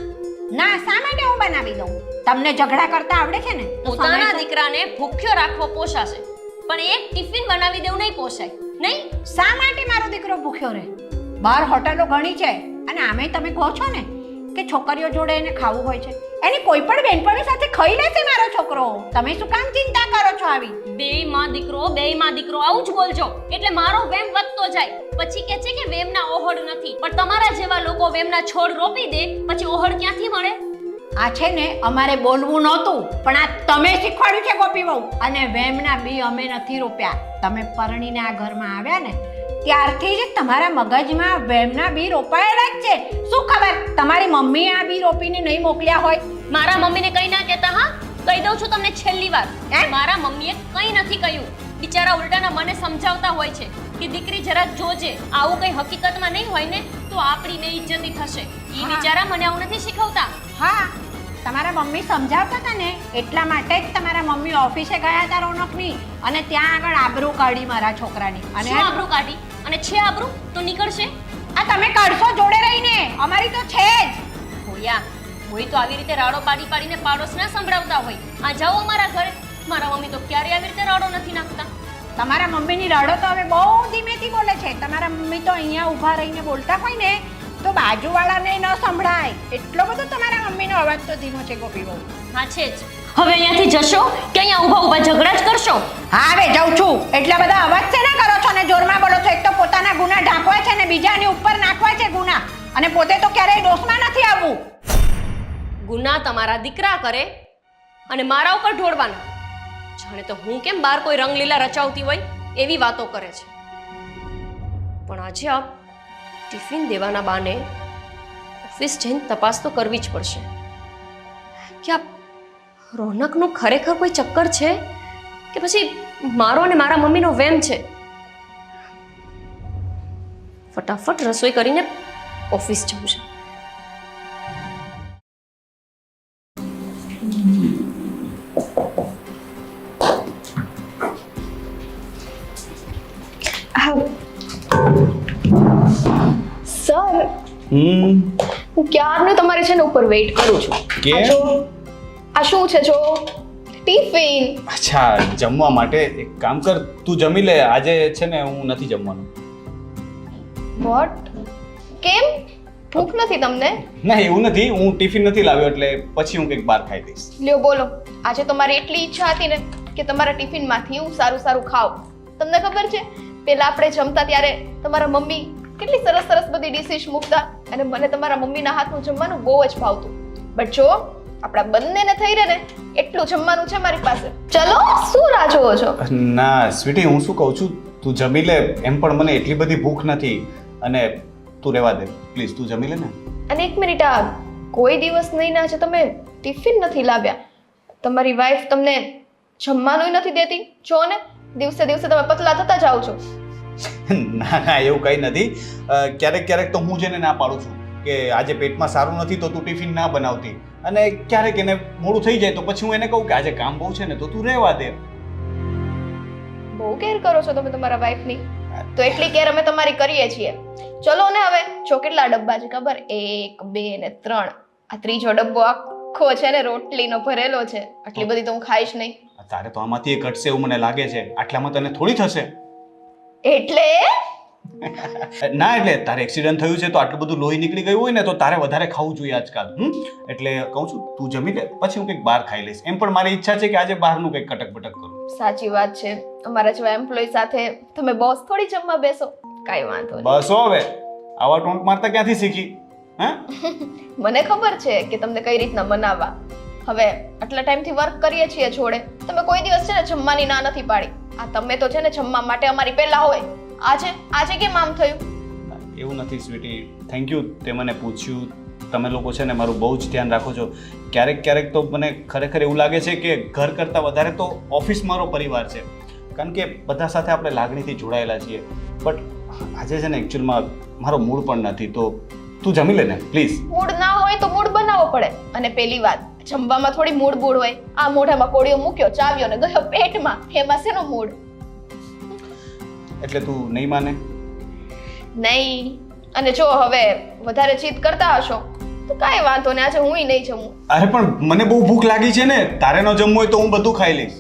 ના, શા માટે હું બનાવી દઉં? તમને ઝઘડા કરતા આવડે છે ને? પોતાના દીકરાને ભૂખ્યો રાખવો પોષાશે, પણ એક ટિફિન બનાવી દેવું નહીં પોસાય. નહીં? શા માટે મારો દીકરો ભૂખ્યો રહે? બહાર હોટલો ઘણી છે અને આમે તમે કહો છો ને કે છોકરીઓ જોડે એને ખાવું હોય છે, એની કોઈ પણ બેનપણી સાથે ખાઈ લેશે મારો છોકરો. તમે શું કામ ચિંતા કરો છો આવી? બેયમાં દીકરો આવું જ બોલજો એટલે મારો વેમ વધતો જાય. પછી કહે છે કે વેમના ઓહડ નથી, પણ તમારા જેવા લોકો વેમના છોડ રોપી દે પછી ઓહડ ક્યાંથી મળે? આ છે ને અમારે બોલવું નહોતું, પણ આ તમે શીખવાડ્યું છે ગોપી વહુ. અને વેમના બી અમે નથી રોપ્યા. તમે પરણીને આ ઘરમાં આવ્યા ને ત્યારથી જ તમારા મગજમાં વેમના બી રોપાયેલા જ છે. શું ખબર તમારી મમ્મીએ આ બી રોપીને નહીં મોકલ્યા હોય? મારા મમ્મીને કઈ ના કહેતા. હા, કહી દઉં છું તમને છેલ્લી વાર મારા મમ્મીએ કંઈ નથી કહ્યું. બિચારા ઉલટાના મને સમજાવતા હોય છે કે દીકરી જરાક જોજે, આવું કંઈ હકીકતમાં નહીં હોય ને તો આપણી બેઇજ્જતી થશે. ઈ બિચારા મને આવું નથી શીખવતા. હા, તમારા મમ્મી સમજાવતા હતા ને એટલા માટે જ તમારા મમ્મી ઓફિસે ગયા હતા રોનકની અને ત્યાં આગળ આબરૂ કાઢી મારા છોકરાની. અને શું આબરૂ કાઢી? અને છે આબરૂ તો નીકળશે. આ તમે કરશો જોડે રહીને, અમારી તો છે જ. હોય તો આવી રીતે રાડો પાડીને પાડોશના સંભળાવતા હોય. આ જાઓ અમારા ઘરે. મારા મમ્મી તો ક્યારેય આવી રીતે રાડો નથી નાખતા. તમારા મમ્મીની રાડો તો હવે બહુ ધીમેથી બોલે છે. તમારા મમ્મી તો અહીંયા ઊભા રહીને બોલતા હોય ને તો બાજુવાળાને ન સંભળાય એટલો બધો તમારા મમ્મીનો અવાજ તો ધીમો છે ગોપી બહુ. હા છે જ. હવે અહીંયાથી જશો કે અહીંયા ઊભા ઝઘડા જ કરશો? હા હવે જાઉં છું. એટલા બધા અવાજ છે ને કરો છો ને જોરમાં બોલો છો. એક તો પોતાના ગુના ઢાંકવા છે ને બીજાની ઉપર નાખવા છે ગુના, અને પોતે તો ક્યારેય દોષમાં નથી આવવું. ગુના તમારા દીકરા કરે અને મારા ઉપર ઢોળવાના. જાણે તો હું કેમ બહાર કોઈ રંગલીલા રચાવતી હોય એવી વાતો કરે છે. પણ આજે આ ટિફિન દેવાના બાને ઓફિસ જઈને તપાસ તો કરવી જ પડશે કે આ રોનકનું ખરેખર કોઈ ચક્કર છે કે પછી મારો અને મારા મમ્મીનો વેમ છે. ફટાફટ રસોઈ કરીને ઓફિસ જવું છે. સર, હું ક્યારનો તમારે છે ને ઉપર વેઇટ કરું છું. કેમ? આ જો, આ શું છે જો? ટિફિન. અચ્છા, જમવા માટે. એક કામ કર, તું જમી લે. આજે છે ને હું નથી જમવાનું. વોટ? કેમ? ભૂખ નથી તમને? ના એવું નથી, હું ટિફિન નથી લાવ્યો એટલે પછી હું કંઈક બહાર ખાઈ દઈશ. લ્યો બોલો. આજે તો મારી એટલી ઈચ્છા હતી ને કે તમારા ટિફિનમાંથી હું સારું સારું ખાવ. તમને ખબર છે પેલા આપણે જમતા ત્યારે તમારા મમ્મી કેટલી સરસ સરસ બધી ડિશિશ મૂકતા અને મને તમારા મમ્મીના હાથનું જમવાનું બહુ જ ભાવતું. બટ જો આપણા બંનેને થઈ રહે ને એટલું જમવાનું છે મારી પાસે. ચલો, શું રાહ જોવો છો? ના સ્વીટી, હું શું કહું છું, તું જમી લે. એમ પણ મને એટલી બધી ભૂખ નથી અને તું રહેવા દે પ્લીઝ, તું જમી લે ને. અને એક મિનિટ, આ કોઈ દિવસ નહીં ના છે તમે ટિફિન નથી લાવ્યા. તમારી વાઈફ તમને જમવાનું નથી દેતી. જો ને દિવસે દિવસે તમે પતલા થતા જાઓ છો. ના ના એવું કંઈ નથી. ક્યારેક ક્યારેક તો હું જેને ના પાડું છું કે આજે પેટમાં સારું નથી તો તું ટિફિન ના બનાવતી, અને ક્યારેક એને મોડું થઈ જાય તો પછી હું એને કહું કે આજે કામ બહુ છે ને તો તું રહેવા દે. બહુ કેર કરો છો તમે તમારા વાઈફની. તો એટલી કેર અમે તમારી કરીએ છીએ. ચલો ને હવે, જો કેટલા ડબ્બા છે ખબર? 1 2 ને 3. આ ત્રીજો ડબ્બો આખો છે ને રોટલીનો ભરેલો છે. આટલી બધી તો હું ખાઈશ નહીં. તારે તો આમાંથી એક ઘટશે એવું મને લાગે છે. આટલામાં તને થોડી થશે. એટલે ના એટલે તારે એક્સિડન્ટ થયું છે તો આટલું બધું લોહી નીકળી ગયું હોય ને તો તારે વધારે ખાવું જોઈએ આજકાલ. એટલે કહું છું તું જમી લે, પછી હું કંઈક બહાર ખાઈ લઈશ. એમ પણ મારી ઈચ્છા છે કે આજે બહારનું કંઈક કટક બટક કરું. સાચી વાત છે. અમારા જેવા એમ્પ્લોય સાથે તમે બોસ થોડી જમવા બેસો. કાંઈ વાંધો નહીં. બસ હવે આવા ટોન્ટ મારતા ક્યાંથી શીખી? હા, મને ખબર છે કે તમને કઈ રીતના મનાવવા. હવે આટલા ટાઈમથી વર્ક કરીએ છીએ જોડે, તમે કોઈ દિવસ છે ને જમવાની ના નથી પાડી. આ તમે તો છે ને જમવા માટે અમારી પહેલા હોય. આજે કેમ આમ થયું? એવું નથી સ્વીટી, થેન્ક યુ તે મને પૂછ્યું. તમે લોકો છે ને મારું બહુ જ ધ્યાન રાખો છો. ક્યારેક ક્યારેક તો મને ખરેખર એવું લાગે છે કે ઘર કરતાં વધારે તો ઓફિસ મારો પરિવાર છે, કારણ કે બધા સાથે આપણે લાગણીથી જોડાયેલા છીએ. બટ આજે છે ને એકચ્યુઅલમાં મારો મૂડ પણ નથી, તો તું જમી લે ને પ્લીઝ. મૂડ ના હોય તો મૂડ બનાવવો પડે. અને પેલી વાત, જમવામાં થોડી મૂડ બૂડ હોય. આ મોઢામાં કોળિયો મૂક્યો, ચાવ્યો ને ગયો પેટમાં, એમાં શેનો મૂડ? એટલે તું નહીં માને? નહીં. અને જો હવે વધારે જીદ કરતા હશો તો કાંઈ વાંધો નહીં, આજે હુંય નહીં જમું. અરે પણ મને બહુ ભૂખ લાગી છે ને, તારે ન જમવું હોય તો હું બધું ખાઈ લઈશ.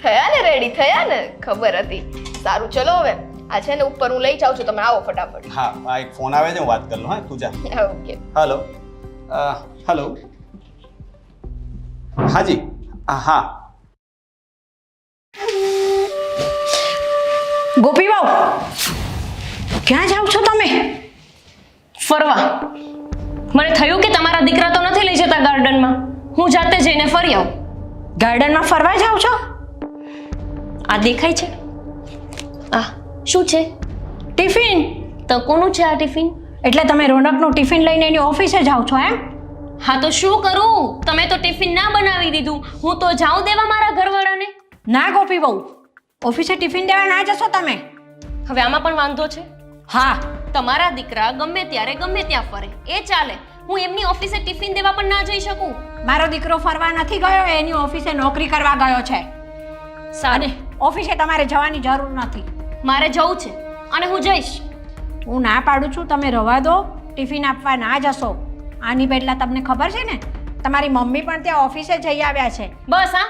થયા ને રેડી? થયા ને? ખબર હતી. સારું ચલો હવે, આ છે ને ઉપર હું લઈ જાઉં છું, તમે આવો ફટાફટ. હા, આ એક ફોન આવે છે, હું વાત કરી લઉં. હા તું જા. ઓકે. હેલો. હેલો. હાજી. હા. ગોપી બાઉ, ક્યાં જાવ છો તમે? ફરવા. મને થયું કે તમારા દીકરા તો નથી લઈ જતા ગાર્ડનમાં, હું જાતે જઈને ફરી આવું. ગાર્ડનમાં ફરવા જાવ છો? આ દેખાય છે? આ શું છે? ટિફિન. તો કોનું છે આ ટિફિન? એટલે તમે રોનકનું ટિફિન લઈને એની ઓફિસે જાવ છો એમ? હા તો શું કરું? તમે તો ટિફિન ના બનાવી દીધું. હું તો જાઉં દેવા મારા ઘરવાળાને. ના ગોપી બહુ, ઓફિસે ટિફિન દેવા ના જશો તમે. હવે આમાં પણ વાંધો છે. હા, તમારા દીકરા ગમે ત્યારે ગમે ત્યાં ફરે, એ ચાલે. હું એમની ઓફિસે ટિફિન દેવા પણ ના જઈ શકું. મારો દીકરો ફરવા નથી ગયો, એની ઓફિસે નોકરી કરવા ગયો છે. સારું, ઓફિસે તમારે જવાની જરૂર નથી. મારે જવું છે અને હું જઈશ. હું ના પાડું છું, તમે રવા દો. ટિફિન આપવા ના જશો. આની પહેલા તમને ખબર છે ને, તમારી મમ્મી પણ ત્યાં ઓફિસે જઈ આવ્યા છે. બસ હા,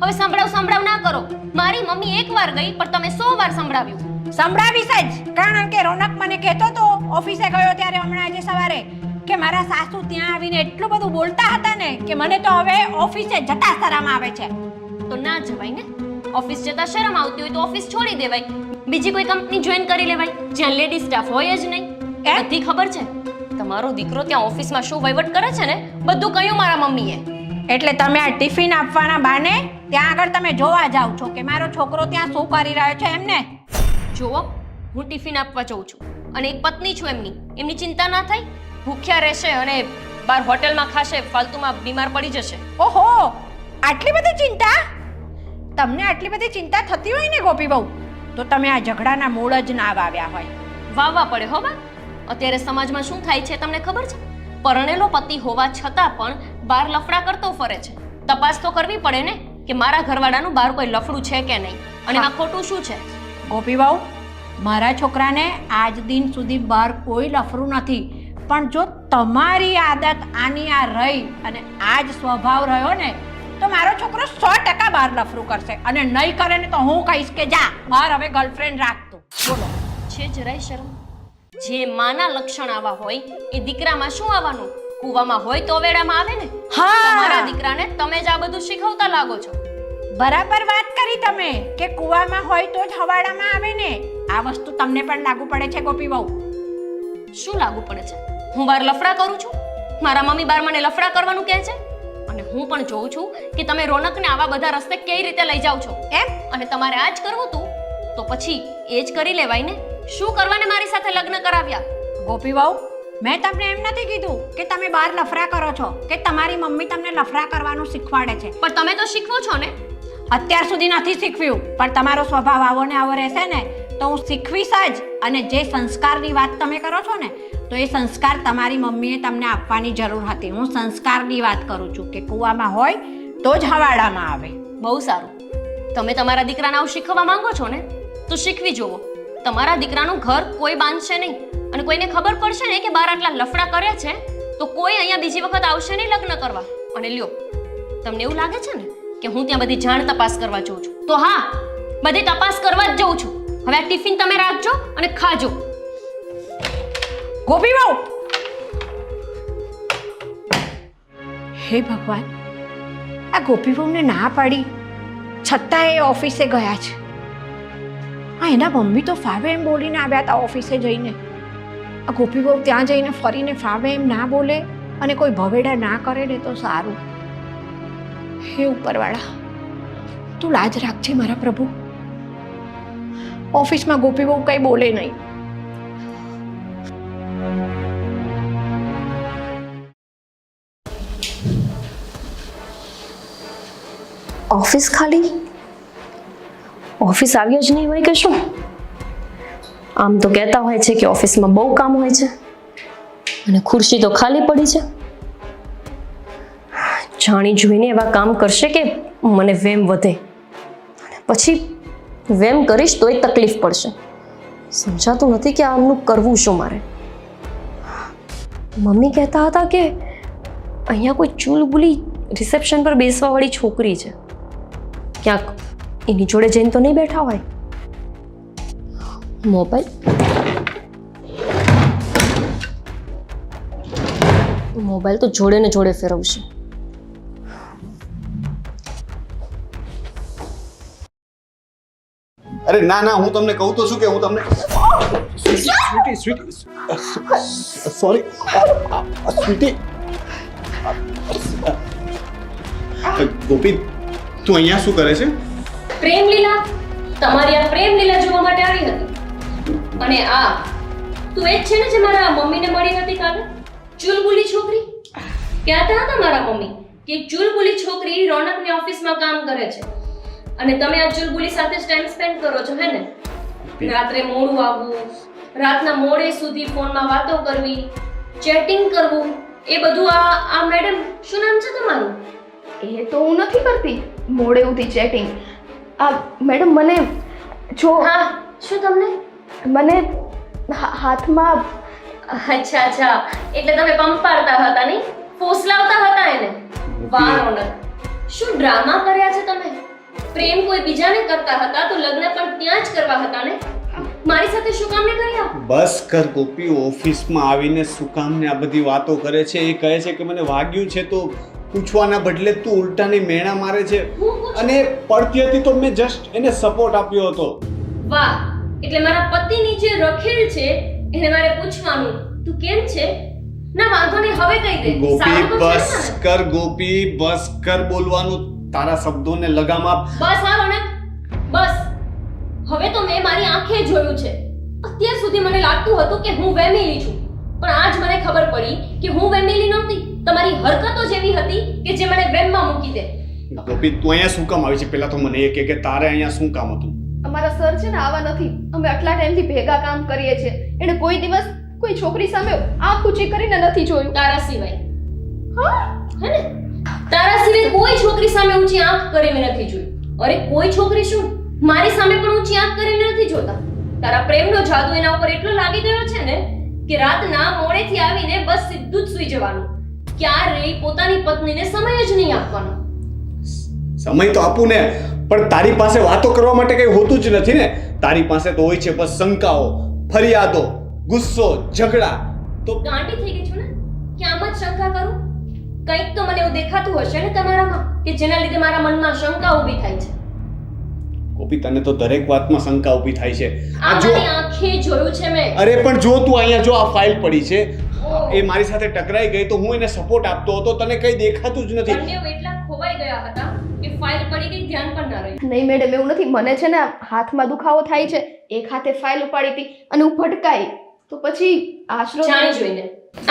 હવે સંભળાવ ના કરો. મારી મમ્મી એકવાર ગઈ પણ તમે 100 વાર સંભળાવ્યું. સંભળાવીશ જ, કારણ કે રોનક મને કહેતો હતો ઓફિસે ગયો ત્યારે હમણાં આજે સવારે કે મારા સાસુ ત્યાં આવીને એટલું બધું બોલતા હતા ને કે મને તો હવે ઓફિસે જતા શરમ આવે છે. તો ના જવાય ને. ઓફિસ જતા શરમ આવતી હોય તો ઓફિસ છોડી દેવાય, બીજી કોઈ કંપની જોઈન કરી લેવાય જ્યાં લેડી સ્ટાફ હોય જ નહીં. બધી ખબર છે તમારો દીકરો ત્યાં ઓફિસમાં શું વહીવટ કરે છે ને, બધું કહ્યું મારા મમ્મીએ. એટલે તમે આ ટિફિન આપવાના બાને ત્યાં આગળ તમે જોવા જાવ છો કે મારો છોકરો ત્યાં શું કરી રહ્યો છે એમને. જુઓ, હું ટિફિન આપવા જઉં છું અને એક પત્ની છું એમની ચિંતા ના થાય. ભૂખ્યા રહેશે અને બાર હોટેલમાં ખાશે, ફાલતુમાં બીમાર પડી જશે. ઓહો, આટલી બધી ચિંતા? તમને આટલી બધી ચિંતા થતી હોય ને ગોપી બહુ, તો તમે આ ઝઘડાના મૂળ જ ના વાવ્યા હોય. વાવવા પડે હો બા. અત્યારે સમાજમાં શું થાય છે તમને ખબર છે? પરણેલો પતિ હોવા છતાં પણ બહાર લફડા કરતો ફરે છે. તપાસ તો કરવી પડે ને કે મારા ઘરવાળાનું બહાર કોઈ લફડું છે કે નહીં, અને આ ખોટું શું છે. ગોપી બહુ, મારા છોકરાને આજ દિન સુધી બહાર કોઈ લફરું નથી, પણ જો તમારી આદત આની આ રહી અને આ જ સ્વભાવ રહ્યો ને તો મારો છોકરો 100% બહાર લફરું કરશે, અને નહીં કરે ને તો હું કહીશ કે જા બહાર હવે ગર્લફ્રેન્ડ રાખતો. બોલો, છે જરાય શરમ? જે માના લક્ષણ આવા હોય એ દીકરામાં શું આવવાનું? કૂવામાં હોય તો વેડામાં આવે ને. તમારા દીકરાને તમે જ આ બધું શીખવતા લાગો છો. બરાબર વાત કરી તમે કે કૂવામાં હોય તો જ હવાડામાં આવે ને. આ વસ્તુ તમને પણ લાગુ પડે છે ગોપી બહુ? શું લાગુ પડે છે? હું બહાર લફડા કરું છું? મારા મમ્મી બહાર મને લફડા કરવાનું કહે છે, અને હું પણ જોઉં છું કે તમે રોનકને આવા બધા રસ્તે કઈ રીતે લઈ જાઓ છો. એમ? અને તમારે આ જ કરવું હતું તો પછી એ જ કરી લેવાય ને. શું કરવાને મારી સાથે લગ્ન કરાવ્યા? ગોપી બહુ, મેં તમને એમ નથી કીધું કે તમે બહાર લફડા કરો છો કે તમારી મમ્મી તમને લફડા કરવાનું શીખવાડે છે. પણ તમે તો શીખવો છો ને. અત્યાર સુધી નથી શીખવ્યું, પણ તમારો સ્વભાવ આવો ને આવો રહેશે ને તો હું શીખવીશ જ. અને જે સંસ્કારની વાત તમે કરો છો ને, તો એ સંસ્કાર તમારી મમ્મીએ તમને આપવાની જરૂર હતી. હું સંસ્કારની વાત કરું છું કે કૂવામાં હોય તો જ હવાડામાં આવે. બહુ સારું. તમે તમારા દીકરાને આવું શીખવવા માંગો છો ને, તો શીખવી જુઓ. તમારા દીકરાનું ઘર કોઈ બાંધશે નહીં, અને કોઈને ખબર પડશે ને કે બહાર આટલા લફડા કરે છે તો કોઈ અહીંયા બીજી વખત આવશે નહીં લગ્ન કરવા. અને લ્યો, તમને એવું લાગે છે ને કે હું ત્યાં બધી જાણ તપાસ કરવા જઉં છું, તો હા, બધી તપાસ કરવા જ જઉં છું. હવે આ ટિફિન તમે રાખજો અને ખાજો. ગોપી બહુ, હે ભગવાન, આ ગોપી બહુને ના પાડી છતાં એ ઓફિસે ગયા છે. હા, એના મમ્મી તો ફાવે એમ બોલીને આવ્યા હતા ઓફિસે જઈને. આ ગોપી બહુ ત્યાં જઈને ફરીને ફાવે એમ ના બોલે અને કોઈ ભવેડા ના કરે ને તો સારું. હે ઉપરવાળા, તું લાજ રાખજે મારા પ્રભુ. ઓફિસમાં ગોપી બહુ કઈ બોલે નહીં. ઓફિસ ખાલી? ઓફિસ આવ્યો જ નહીં હોય કે શું? આમ તો કહેતા હોય છે કે ઓફિસમાં બહુ કામ હોય છે અને ખુરશી તો ખાલી પડી છે. જાણી જોઈને એવા કામ કરશે કે મને વેમ વધે, અને પછી વેમ કરીશ તોય તકલીફ પડશે. સમજાતું નથી કે આમનું કરવું શું મારે. મમ્મી કહેતા હતા કે અહીંયા કોઈ ચૂલબુલી રિસેપ્શન પર બેસવા વાળી છોકરી છે, ક્યાંક એની જોડે જઈને તો નહીં બેઠા હોય. મોબાઈલ તો જોડે ને જોડે ફેરવશે. અરે ના ના, હું તમને કહું તો છું કે હું તમને સોરી સ્વીટી. ગોપી, તું અહીંયા શું કરે છે? પ્રેમ લીલા, તમારી આ પ્રેમ લીલા જોવા માટે આવી હતી. અને આ તું એ જ છે ને જે મારા મમ્મીને મળી હતી કાલે? ચુલબુલી છોકરી. કહેતા હતા મારા મમ્મી કે એક ચુલબુલી છોકરી રોનકની ઓફિસમાં કામ કરે છે અને તમે આ ચુલબુલી સાથે ટાઈમ સ્પેન્ડ કરો છો હે ને? રાત્રે મોડું આવવું, રાતના મોડે સુધી ફોનમાં વાતો કરવી, ચેટિંગ કરવું, એ બધું આ મેડમ શું નામ છે તમારું? એ તો હું નથી કરતી મોડે સુધી ચેટિંગ. આ મેડમ મને જો હા, શું તમને? મને હાથમાં અચ્છા એટલે તમે પંપાડતા હતા નહીં, ફોસલાવતા હતા એને. વાહ રોનક, શું ડ્રામા કર્યા છે તમે? પ્રેમ કોઈ બીજાને કરતા હતા તો લગ્ન પણ ત્યાં જ કરવા હતા ને? મારી સાથે શું કામ ને કર્યા? બસ કર ગોપી, ઓફિસમાં આવીને શું કામ ને આ બધી વાતો કરે છે. એ કહે છે કે મને વાગ્યું છે તો પૂછવાના બદલે તું ઉલટાની મેણા મારે છે. હું પૂછું? અને પડતી હતી તો મેં જસ્ટ એને સપોર્ટ આપ્યો હતો. વાહ, એટલે મારા પતિની જે રખેલ છે એને મારે પૂછવાનું તું કેમ છે? ના વાંધો નહીં, હવે કહી દે. ગોપી સારું તો છે બસ ને? કર ગોપી, બસ કર બોલવાનું. તારા શબ્દોને લગામ આપ. બસ હા રોનક, બસ. હવે તો મેં મારી આંખે જોયું છે. અત્યાર સુધી મને લાગતું હતું કે હું વેમેલી છું, પણ આજ મને ખબર પડી કે હું વેમેલી નહોતી. તમારી હરકતો જેવી હતી કે જે મને વેમમાં મૂકી દે. ગોપી તું અહીંયા શું કામ આવી છે? પહેલા તો મને એ કે તારે અહીંયા શું કામ હતું? અમારા સર છે ને આવા નથી. અમે આટલા ટાઈમથી ભેગા કામ કરીએ છીએ. એને કોઈ દિવસ કોઈ છોકરી સામે આંખ ઊંચી કરીને નથી જોયું. તારા સિવાય. હા, હે ને? તારા સિવાય કોઈ છોકરી સામે ઊંચી આંખ કરીને નથી જોયું. અરે કોઈ છોકરી શું, મારી સામે પણ ઊંચી આંખ કરીને નથી જોતા. તારા પ્રેમનો જાદુ એના ઉપર એટલો લાગી ગયો છે ને કે રાતના મોડેથી આવીને બસ સીધું જ સૂઈ જવાનું. ક્યારેય પોતાની પત્નીને સમય જ નહીં આપવાનો. સમય તો આપું ને, પણ તારી પાસે વાતો કરવા માટે કઈ હોતું જ નથી ને. તારી પાસે તો હોય છે બસ શંકાઓ, ફરિયાદો, ગુસ્સો, ઝઘડા. તો ગાંડી થઈ ગઈ છું ને કે આમ જ શંકા કરું? કંઈક તો મને એવું દેખાતું હશે ને તમારામાં કે જેના લીધે મારા મનમાં શંકા ઊભી થાય છે. ગોપી તને તો દરેક વાતમાં શંકા ઊભી થાય છે. આ આ જો, મારી આંખે જોયું છે મેં. અરે પણ જો તું અહીંયા જો આ ફાઇલ પડી છે, ઓહ. એ મારી સાથે ટકરાઈ ગઈ તો હું એને સપોર્ટ આપતો હતો, તને કઈ દેખાતું જ નથી. બંને એટલા ખોવાઈ ગયા હતા કે ફાઇલ પડી ગઈ, ધ્યાન પણ ના રહ્યું. નહીં મેડમ એવું નથી. મને છે ને હાથમાં દુખાવો થાય છે. એક હાથે ફાઇલ ઉપાડી હતી અને હું ભટકાઈ તો પછી આશરો જાણી જોઈને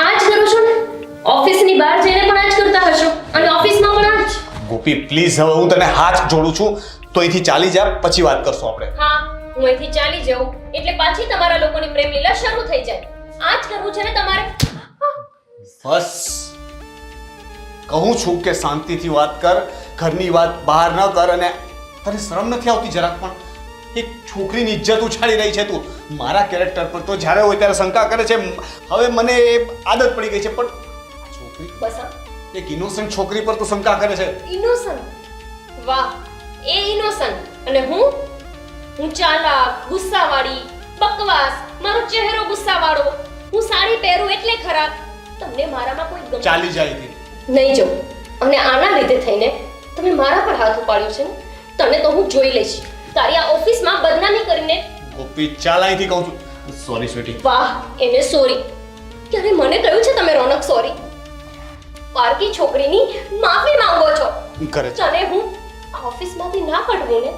આ જ કરો છો ને? ઓફિસની બહાર જઈને પણ આ જ કરતા હશો અને ઓફિસમાં પણ આ જ. ગોપી પ્લીઝ, હવે હું તને હાથ જોડું છું તો અહીંથી ચાલી જા, પછી વાત કરશું આપણે. હા, હું અહીંથી ચાલી જાઉં એટલે પાછી તમારા લોકોની પ્રેમ લીલા શરૂ થઈ જાય. આ જ કરવું છે ને તમારે? બસ કહું છું કે શાંતિથી વાત કર, ઘરની વાત બહાર ન કર. અને તને શરમ નથી આવતી જરાક પણ? એક છોકરીની ઇજ્જત ઉછાળી રહી છે તું મારા કેરેક્ટર પર. તો જ્યારે હોય ત્યારે શંકા કરે છે. હવે મને એ આદત પડી ગઈ છે, પણ આ છોકરી, બસ હા, એક ઇનોસન્ટ છોકરી પર તું શંકા કરે છે. ઇનોસન્ટ. વાહ, એ ઇનોસન્ટ અને હું ચાલાક, ગુસ્સાવાળી, બકવાસ, મારો ચહેરો ગુસ્સાવાળો, હું સાડી પહેરું એટલે ખરાબ. તમને મારામાં કોઈ ગમે ચાલી જાય થી નહીં જવું. અને આના લીધે થઈને તમે મારા પર હાથ ઉપાડ્યો છે ને? તને તો હું જોઈ લઈશ. તારી આ ઓફિસમાં બદનામી કરીને. ગોપી ચાલ અહીંથી કહું છું. Sorry sweetie. વાહ, એને સોરી. ક્યારે મને કહ્યું છે તમે રોનક સોરી? પારકી છોકરીની માફી માંગો છો. કરે છે તને હું આ ઓફિસમાંથી ના કાઢવું ને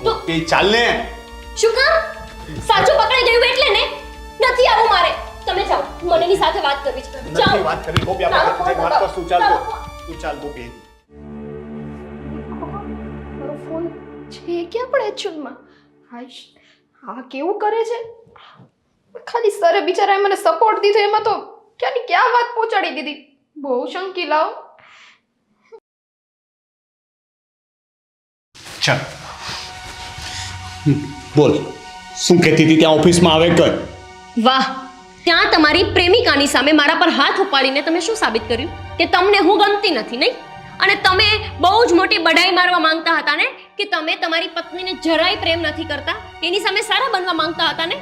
તો ગોપી ચાલ ને. શું કામ? સાચું પકડાઈ ગયું એટલે ને? નથી આવું મારે. તમે જાઓ, મને એની સાથે વાત કરવી છે. નથી જાઓ. વાત કરી ગોપી, આપણે તારો સાથે ફોન વાત કરશું. ચાલ તારો તો. ફોન. તું ચાલ ગોપી. મારો ફોન છે ક્યાં પણ એકચ્યુઅલમાં? હાઈશ, આ કેવું કરે છે? ખાલી સરે બિચારાએ મને સપોર્ટ દીધો એમાં તો ક્યાંની ક્યાં વાત પહોંચાડી દીધી. બહુ શંકી લાવ. ચાલ બોલ, શું કહેતી હતી ત્યાં ઓફિસમાં આવે કર. વાહ, ત્યાં તમારી પ્રેમિકાની સામે મારા પર હાથ ઉપાડીને તમે શું સાબિત કર્યું? કે તમને હું ગમતી નથી, નહીં? અને તમે બહુ જ મોટી બડાઈ મારવા માંગતા હતા ને કે તમે તમારી પત્નીને જરાય પ્રેમ નથી કરતા, એની સામે સારા બનવા માંગતા હતા ને?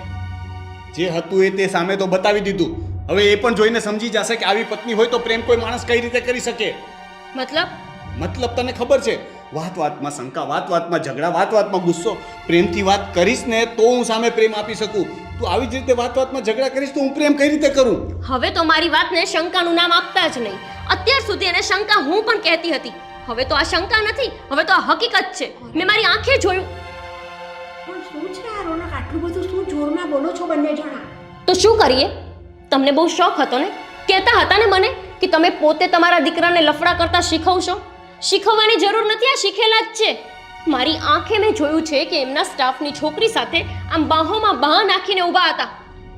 જે હતું એ તે સામે તો બતાવી દીધું. હવે એ પણ જોઈને સમજી જશે કે આવી પત્ની હોય તો પ્રેમ કોઈ માણસ કઈ રીતે કરી શકે. મતલબ તને ખબર છે, વાત વાતમાં શંકા, વાત વાતમાં ઝઘડા, વાત વાતમાં ગુસ્સો. પ્રેમથી વાત કરીશ ને તો હું સામે પ્રેમ આપી શકું. તું આવી જ રીતે વાત વાતમાં ઝઘડા કરીશ તો હું પ્રેમ કઈ રીતે કરું? હવે તો મારી વાતને શંકાનું નામ આપતા જ નહીં. અત્યાર સુધી એને શંકા હું પણ કહેતી હતી. હવે તો આ શંકા નથી, હવે તો આ હકીકત છે. મેં મારી આંખે જોયું. પણ શું છે આ રોનક, આટલું બધું શું જોરમાં બોલો છો બંને જણા? તો શું કરીએ? તમને બહુ શોખ હતો ને, કહેતા હતા ને મને કે તમે પોતે તમારા દીકરાને લફડા કરતા શીખવશો? શીખવવાની જરૂર નથી, આ શીખેલા જ છે. મારી આંખે મેં જોયું છે કે એમના સ્ટાફની છોકરી સાથે આમ બાહોમાં બાહ નાખીને ઊભા હતા.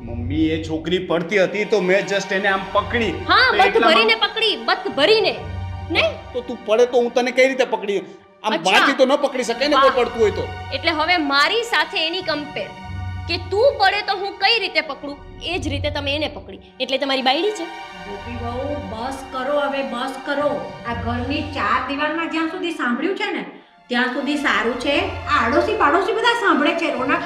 મમ્મી એ છોકરી પડતી હતી તો મેં જસ્ટ એને આમ પકડી. હા, તો બથ એટલામાં- ભરીને પકડી, બથ ભરીને. નહીં તો તું પડે તો હું તને કઈ રીતે પકડી? આમ અચ્છા. બહારથી તો ન પકડી શકે ને, કોઈ પડતું હોય તો. એટલે હવે મારી સાથે એની કમ્પેર કે તું પડે તો હું કઈ રીતે પકડું, એ જ રીતે તમે એને પકડી. એટલે તમારી બાયડી છે. ગોપી બહુ બસ કરો, હવે બસ કરો. આ ઘરની 4 દિવાલમાં જ્યાં સુધી સાંભળ્યું છે ને ત્યાં સુધી સારું છે. આ આડોશી પાડોશી બધા સાંભળે છે. રોનક,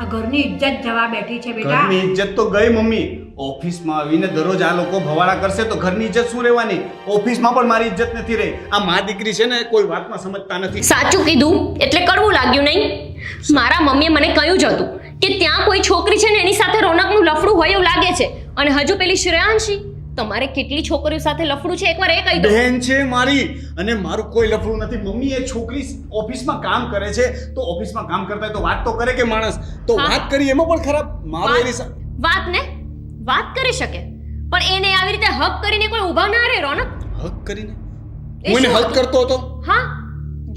આ ઘરની ઇજ્જત જવા બેઠી છે બેટા. ઘરની ઇજ્જત તો ગઈ મમ્મી. ઓફિસમાં આવીને દરરોજ આ લોકો ભવાડા કરશે તો ઘરની ઇજ્જત શું રહેવાની? ઓફિસમાં પણ મારી ઇજ્જત નથી રહી. આ મા દીકરી છે ને કોઈ વાતમાં સમજતા નથી. સાચું કીધું એટલે કડવું લાગ્યું નહીં? મારા મમ્મીએ મને કહ્યું જ હતું કે ત્યાં કોઈ છોકરી છે ને એની સાથે રોનકનું લફડું હોય એવું લાગે છે. અને હજુ પેલી શ્રેયાંશી, તમારે કેટલી છોકરીઓ સાથે લફડું છે એકવાર એ કહી દો. બહેન છે મારી અને મારું કોઈ લફડું નથી. મમ્મી એ છોકરી ઓફિસમાં કામ કરે છે તો ઓફિસમાં કામ કરતા હોય તો વાત તો કરે કે માણસ તો હા. વાત કરી એમાં પણ ખરાબ મારો એની વાત ને વાત કરી શકે, પણ એને આવી રીતે હક કરીને કોઈ ઊભા ના રહે. રોનક, હક કરીને એ હું એને શું હક હતું? કરતો હતો. હા,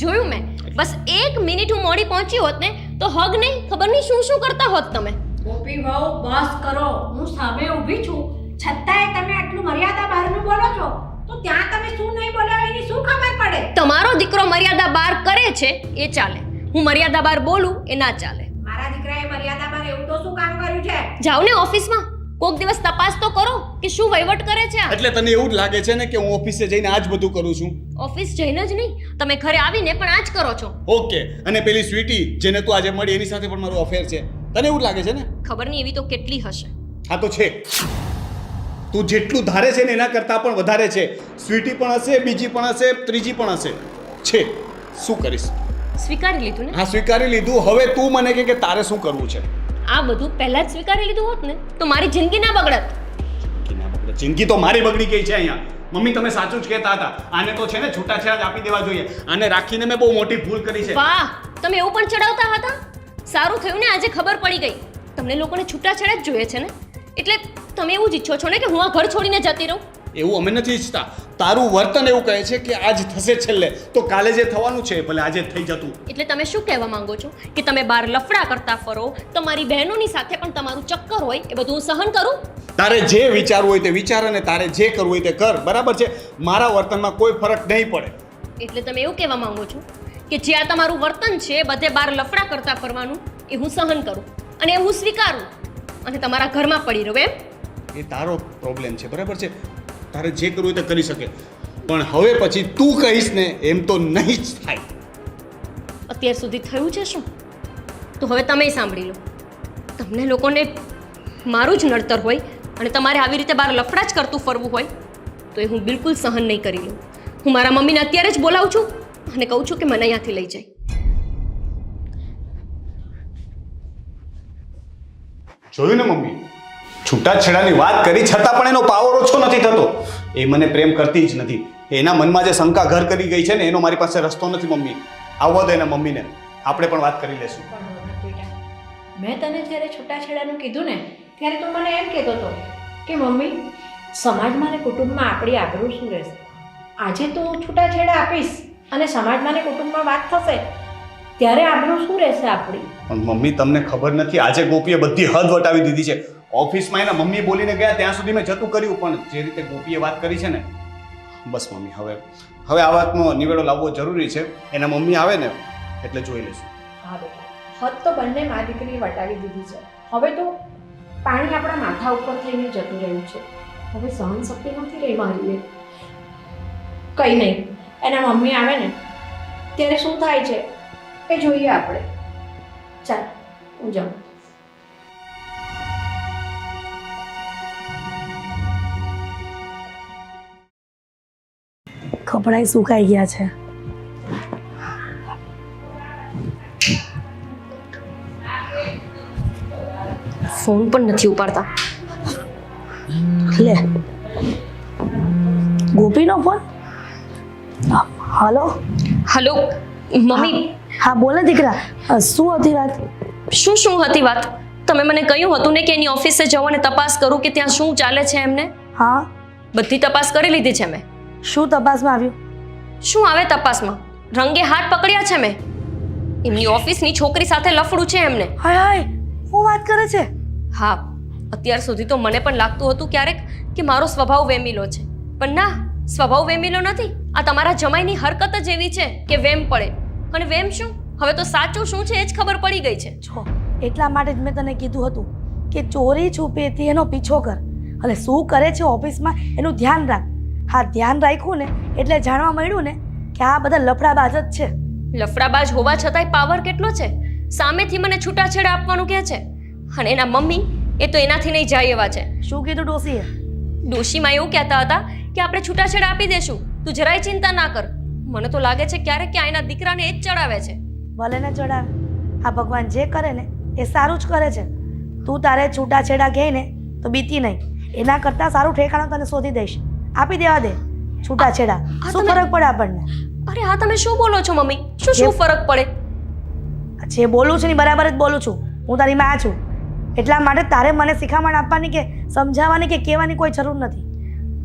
જોયું મેં. બસ 1 મિનિટ હું મોડી પહોંચી હોત ને તો હગ નહીં, ખબર નહીં શું શું કરતા હોત તમે. ગોપી બહુ બસ કરો. હું સામે ઊભી છું છતાંય તમે આટલું મર્યાદા બહારનું બોલો છો તો ત્યાં તમે શું નહીં બોલ્યા એની શું ખબર પડે? તમારો દીકરો મર્યાદા બહાર કરે છે એ ચાલે, હું મર્યાદા બહાર બોલું એ ના ચાલે. મારા દીકરાએ મર્યાદા બહાર એવું તો શું કામ કર્યું છે? જાઓ ને ઓફિસમાં, કોક દિવસ તપાસ તો કરો કે શું વહીવટ કરે છે આ. એટલે તને એવું જ લાગે છે ને કે હું ઓફિસે જઈને આ જ બધું કરું છું? ઓફિસ જઈને જ નહીં, તમે ઘરે આવીને પણ આ જ કરો છો. ઓકે. અને પેલી સ્વીટી જેને તું આજે મળી એની સાથે પણ મારું અફેર છે, તને એવું જ લાગે છે ને? ખબર નહીં એવી તો કેટલી હશે. હા તો છે. તું જેટલું ધારે છે ને એના કરતાં પણ વધારે છે. સ્વીટી પણ હશે, બીજી પણ હશે, ત્રીજી પણ હશે. છે. શું કરીશ? સ્વીકારી લીધું ને? હા, સ્વીકારી લીધું. હવે તું મને કે તારે શું કરવું છે? આ બધું પહેલા જ સ્વીકારી લીધું હોત ને તો મારી જિંદગી ના બગડત. જિંદગી તો મારી બગડી ગઈ છે અહીંયા. મમ્મી તમે સાચું જ કહેતા હતા. આને તો છે ને છૂટાછેડા જ આપી દેવા જોઈએ. આને રાખીને મેં બહુ મોટી ભૂલ કરી છે. વાહ, તમે એવું પણ ચડાવતા હતા? સારું થયું ને આજે ખબર પડી ગઈ. તમને લોકોને છૂટાછેડા જ જોઈએ છે ને, એટલે તમે એવું જ ઈચ્છો છો ને કે હું આ ઘર છોડીને જતી રહું? એવું અમે નથી ઈચ્છતા. તારું વર્તન એવું કહે છે કે આજ થશે છેલ્લે, તો કાલે જે થવાનું છે ભલે આજે જ થઈ જતું. એટલે તમે શું કહેવા માંગો છો કે તમે બહાર લફડા કરતા ફરો, તમારી બહેનોની સાથે પણ તમારું ચક્કર હોય, એ બધું હું સહન કરું? તારે જે વિચારવું હોય તે વિચાર અને તારે જે કરવું હોય તે કર. બરાબર છે? મારા વર્તનમાં કોઈ ફરક નહીં પડે. એટલે તમે એવું કહેવા માંગો છો કે જે આ તમારું વર્તન છે બધે બહાર લફડા કરતા ફરવાનું એ હું સહન કરું અને એ હું સ્વીકારું અને તમારા ઘરમાં પડી રહું એમ? એ તારો પ્રોબ્લેમ છે. બરાબર છે? તારે જે કરવું હોય તે કરી શકે, પણ હવે પછી તું કહીશ ને એમ તો નહીં જ થાય. અત્યાર સુધી થયું છે શું? તો હવે તમે સાંભળી લો. તમને લોકોને મારું જ નડતર હોય અને તમારે આવી રીતે બહાર લફડા જ કરતું ફરવું હોય તો એ હું બિલકુલ સહન નહીં કરી લઉં. હું મારા મમ્મીને અત્યારે જ બોલાવું છું અને કહું છું કે મને અહીંયાથી લઈ જાય. જોયું ને મમ્મી, છૂટાછેડાની વાત કરી છતાં પણ એનો પાવર ઓછો નથી થતો. એ મને પ્રેમ કરતી જ નથી. એના મનમાં જે શંકા ઘર કરી ગઈ છે ને એનો મારી પાસે રસ્તો નથી. મમ્મી આવવા દે એના મમ્મીને, આપણે પણ વાત કરી લેશું. પણ રોનક બેટા, મેં તને જ્યારે છૂટાછેડાનું કીધું ને ત્યારે તું મને એમ કહેતો હતો કે મમ્મી સમાજમાં ને કુટુંબમાં આપણી આબરૂ શું રહેશે? આજે તું છૂટાછેડા આપીશ અને સમાજમાં ને કુટુંબમાં વાત થશે ત્યારે આબરૂ શું રહેશે આપણી? પણ મમ્મી તમને ખબર નથી, આજે ગોપીએ બધી હદ વટાવી દીધી છે. ઓફિસમાં એના મમ્મી બોલીને ગયા ત્યાં સુધી મેં જતું કર્યું, પણ જે રીતે ગોપીએ વાત કરી છે ને, બસ મમ્મી હવે આ વાતનો નિવેડો લાવવો જરૂરી છે. એના મમ્મી આવે ને એટલે જોઈ લઈશું. હા બેટા, હદ તો બંને મા દીકરીએ વટાવી દીધી છે. હવે તો પાણી આપણા માથા ઉપર થઈને જતું રહ્યું છે. હવે સહન શક્તિ નથી રહી મારી એ. કંઈ નહીં, એના મમ્મી આવે ને ત્યારે શું થાય છે એ જોઈએ આપણે. ચાલ હું જાઉં. કપડાં સુકાઈ ગયા છે. ફોન પણ નથી ઉપાડતા. લે, ગોપીનો ફોન. હાલો. Hello mummy. હા બોલે દીકરા, શું હતી વાત? શું હતી વાત? તમે મને કહ્યું હતું ને કે એની ઓફિસે જવું અને તપાસ કરું કે ત્યાં શું ચાલે છે એમને. હા બધી તપાસ કરી લીધી છે મેં. શું તપાસમાં આવ્યું? શું આવે તપાસમાં? રંગે હાથ પકડ્યા છે મેં. એમની ઓફિસની છોકરી સાથે લફડું છે એમને. હાય હાય, શું વાત કરે છે? હા, અત્યાર સુધી તો મને પણ લાગતું હતું ક્યારેક કે મારો સ્વભાવ વેમીલો છે, પણ ના, સ્વભાવ વેમીલો નથી. આ તમારા જમાઈની હરકત જ એવી છે કે વેમ પડે. અને વેમ શું? હવે તો સાચું શું છે એ જ ખબર પડી ગઈ છે. જો એટલા માટે જ મેં તને કીધું હતું કે ચોરી છુપેથી એનો પીછો કર અને શું કરે છે ઓફિસમાં એનું ધ્યાન રાખ. હા, ધ્યાન રાખ્યું ને એટલે જાણવા મળ્યું ને કે આ બધા લફડાબાજ જ છે. લફડાબાજ હોવા છતાંય પાવર કેટલો છે. સામેથી મને છૂટાછેડા આપવાનું કહે છે. અને એના મમ્મી એ તો એનાથી નહીં જાય એવા છે. શું કીધું ડોસીએ? ડોશીમાં એવું કહેતા હતા કે આપણે છૂટાછેડા આપી દેશું, તું જરાય ચિંતા ના કર. મને તો લાગે છે ક્યારેક કે આ એના દીકરાને એ જ ચડાવે છે. ભલે ને ચડાવે, આ ભગવાન જે કરે ને એ સારું જ કરે છે. તું તારે છૂટાછેડા કહે ને તો બીતી નહીં, એના કરતાં સારું ઠેકાણું તને શોધી દઈશ. આપી દેવા દે છૂટાછેડા. શું ફરક પડે આપણને? અરે હા, તમે શું બોલો છો મમ્મી? શું ફરક પડે? જે બોલું છું ને બરાબર જ બોલું છું. હું તારી માં છું, એટલા માટે તારે મને શિખામણ આપવાની કે સમજાવવાની કે કહેવાની કોઈ જરૂર નથી.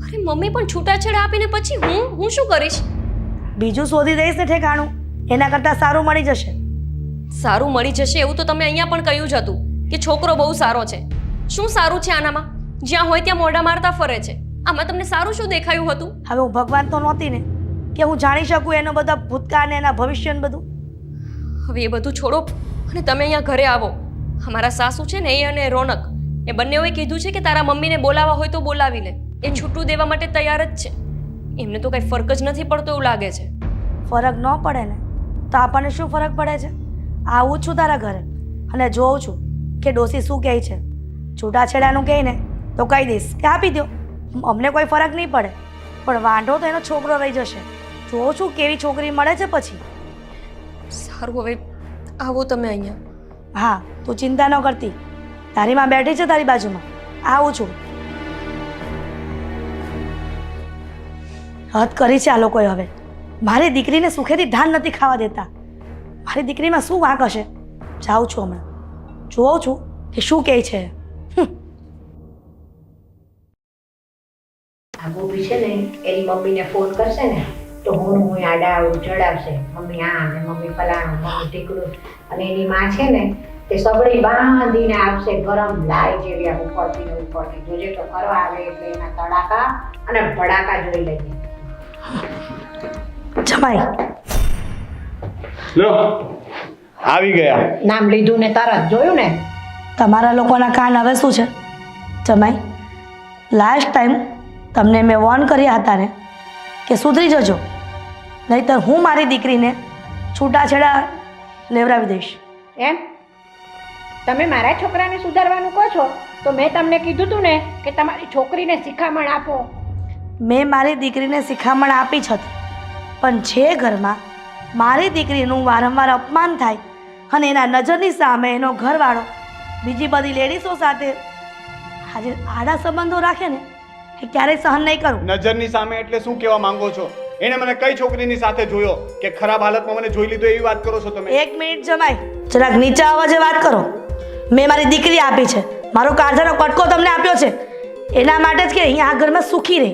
અરે મમ્મી, પણ છૂટાછેડા આપીને પછી હું શું કરીશ? બીજું શોધી દઈશ ને ઠેકાણું, એના કરતાં સારું મળી જશે. સારું મળી જશે એવું તો તમે અહીંયા પણ કહ્યું જ હતું કે છોકરો બહુ સારો છે. શું સારું છે આનામાં? જ્યાં હોય ત્યાં મોઢા મારતા ફરે છે. આમાં તમને સારું શું દેખાયું હતું? હવે હું ભગવાન તો નહોતી ને કે હું જાણી શકું એનો બધા ભૂતકાળ ને એના ભવિષ્ય બધું. હવે એ બધું છોડો અને તમે અહીંયા ઘરે આવો. અમારા સાસુ છે ને એ અને રોનક એ બંનેઓએ કીધું છે કે તારા મમ્મીને બોલાવવા હોય તો બોલાવી લે. એ છૂટું દેવા માટે તૈયાર જ છે. એમને તો કંઈ ફરક જ નથી પડતો એવું લાગે છે. ફરક ન પડે ને તો આપણને શું ફરક પડે છે? આવું છું તારા ઘરે અને જોઉં છું કે ડોસી શું કહે છે. છૂટાછેડાનું કહે ને તો કહી દઈશ કે આપી દો, અમને કોઈ ફરક નહીં પડે. પણ વાંઢો તો એનો છોકરો રહી જશે. જોઉં છું કેવી છોકરી મળે છે પછી. સારું, હવે આવો તમે અહીંયા. હા, તું ચિંતા ન કરતી, તારી માં બેઠી છે તારી બાજુમાં. આવું છું. હદ કરી છે આ લોકોએ. હવે મારી દીકરીને સુખેથી ધાન નથી ખાવા દેતા. મારી દીકરીમાં શું વાંક હશે? જાઉં છું હમણાં, જોઉં છું કે શું કહે છે. આ ગોપી છે ને એની મમ્મીને ફોન કરશે ને તો હું આડા ચડાવશે. મમ્મી આ ને મમ્મી ફલાણું, મમ્મી ઢીકડું. અને એની માં છે ને તે સગડી બાંધીને આવશે ગરમ લાઈ જેવી આમ ઉપરથી ને ઉપરથી. જોજે તો ખરો આવે એટલે એના તડાકા અને ભડાકા જોઈ લઈએ. જમાઈ લો આવી ગયા. નામ લીધું ને તરત જોયું ને. તમારા લોકોના કાન હવે શું છે? જમાઈ, લાસ્ટ ટાઈમ તમને મેં વોર્ન કર્યા હતા ને કે સુધરી જજો, નહીંતર હું મારી દીકરીને છૂટાછેડા લેવડાવી દઈશ. એમ તમે મારા છોકરાને સુધારવાનું કહો છો તો મેં તમને કીધું હતું ને કે તમારી છોકરીને શિખામણ આપો. મેં મારી દીકરીને શિખામણ આપી જ હતી, પણ જે ઘરમાં મારી દીકરીનું વારંવાર અપમાન થાય અને એના નજરની સામે એનો ઘરવાળો બીજી બધી લેડીઝો સાથે આજે આડા સંબંધો રાખે ને એ ક્યારેય સહન નહીં કરું. નજરની સામે એટલે શું કહેવા માંગો છો? એને મને કઈ છોકરીની સાથે જોયો કે ખરાબ હાલતમાં મને જોઈ લીધો એવી વાત કરો છો તમે? એક મિનિટ જમાઈ, જરાક નીચા અવાજે વાત કરો. મેં મારી દીકરી આપી છે, મારો કાળજાનો કટકો તમને આપ્યો છે એના માટે જ કે અહીંયા આ ઘરમાં સુખી રહે.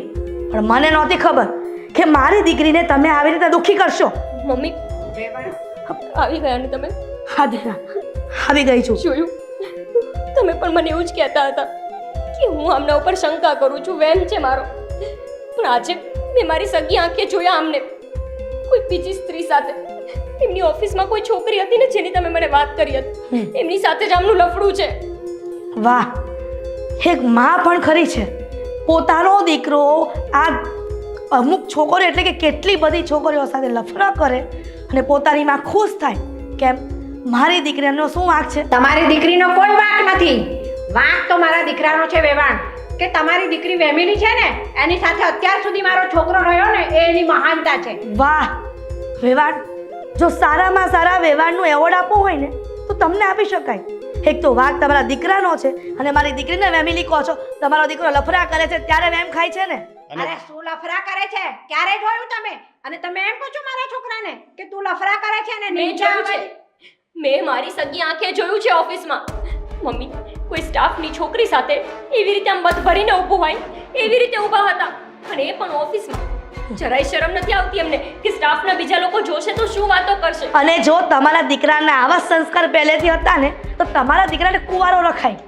પણ મને નહોતી ખબર કે મારી દીકરીને તમે આવી રીતે દુઃખી કરશો. મમ્મી, આવી ગયા ને તમે? હા દેના, આવી ગઈ છું. જોયું, તમે પણ મને એવું જ કહેતા હતા કે હું આમના ઉપર શંકા કરું છું, વહેમ છે મારો. પણ આજે મેં મારી સગી આંખે જોયા આમને કોઈ બીજી સ્ત્રી સાથે. એમની ઓફિસમાં કોઈ છોકરી હતી ને જેની તમે મને વાત કરી હતી, એમની સાથે જ આમનું લફડું છે. વાહ, એક માં પણ ખરી છે. પોતાનો દીકરો આ અમુક છોકરીઓ એટલે કે કેટલી બધી છોકરીઓ સાથે લફડા કરે અને પોતાની માં ખુશ થાય. કેમ? મારી દીકરીનો શું વાંક છે? તમારી દીકરીનો કોઈ વાંક નથી. વાંક તો મારા દીકરાનો છે વેવાણ, કે તમારી દીકરી વેમિલી છે ને એની સાથે અત્યાર સુધી મારો છોકરો રહ્યો ને એ એની મહાનતા છે. વાહ વેવાણ, જો સારામાં સારા વેવાણનું એવોર્ડ આપવો હોય ને તો તમને આપી શકાય. એક તો વાંક તમારા દીકરાનો છે અને મારી દીકરીને વેમિલી કહો છો. તમારો દીકરો લફડા કરે છે ત્યારે વેમ ખાય છે ને. અરે શું લફરા કરે છે? ક્યારે જોયું તમે? અને તમે એમ કહો છો મારા છોકરાને કે તું લફરા કરે છે ને? મેં જોયું છે, મેં મારી સગી આંખે જોયું છે ઓફિસમાં. મમ્મી, કોઈ સ્ટાફની છોકરી સાથે એવી રીતે આમ મત ભરીને ઊભું હોય એવી રીતે ઊભા હતા. અને એ પણ ઓફિસમાં. જરાય શરમ નથી આવતી એમને કે સ્ટાફના બીજા લોકો જોશે તો શું વાતો કરશે? અને જો તમારા દીકરાના આવા સંસ્કાર પહેલેથી હતા ને તો તમારા દીકરાને કુંવારો રખાય.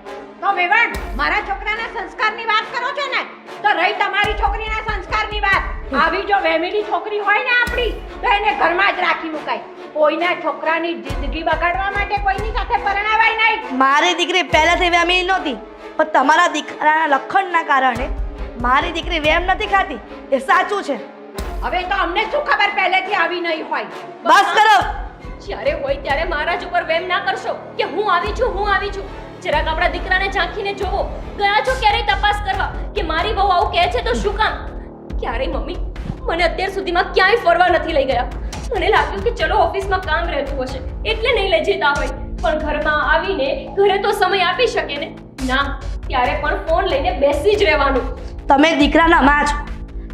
તો વેવાણ, મારા છોકરાના સંસ્કારની વાત કરો છો ને, તો રહી તમારી છોકરીના સંસ્કારની વાત. આવી જો વેમેલી છોકરી હોય ને આપણી, તો એને ઘરમાં જ રાખી મુકાય. કોઈના છોકરાની જિંદગી બગાડવા માટે કોઈની સાથે પરણાવાય નહીં. મારી દીકરી પહેલેથી વેમી નહોતી, પણ તમારા દીકરાના લખણના કારણે મારી દીકરી વેમ નથી ખાતી. એ સાચું છે. હવે તો અમને શું ખબર પહેલેથી આવી નહીં હોય. બસ કરો. જ્યારે હોય ત્યારે મારા જ ઉપર વેમ ના કરશો કે હું આવી છું, હું આવી છું. જરાક આપણા દીકરાને ઝાંખીને જોવો. ગયા છો ક્યારેય તપાસ કરવા કે મારી બહુ આવું કહે છે તો શું કામ? ક્યારેય મમ્મી મને અત્યાર સુધીમાં ક્યાંય ફરવા નથી લઈ ગયા. મને લાગ્યું કે ચલો ઓફિસમાં કામ રહેતું હશે એટલે નહીં લઈ જતા હોય, પણ ઘરમાં આવીને ઘરે તો સમય આપી શકે ને. ના, ત્યારે પણ ફોન લઈને બેસી જ રહેવાનું. તમે દીકરાના માં છો,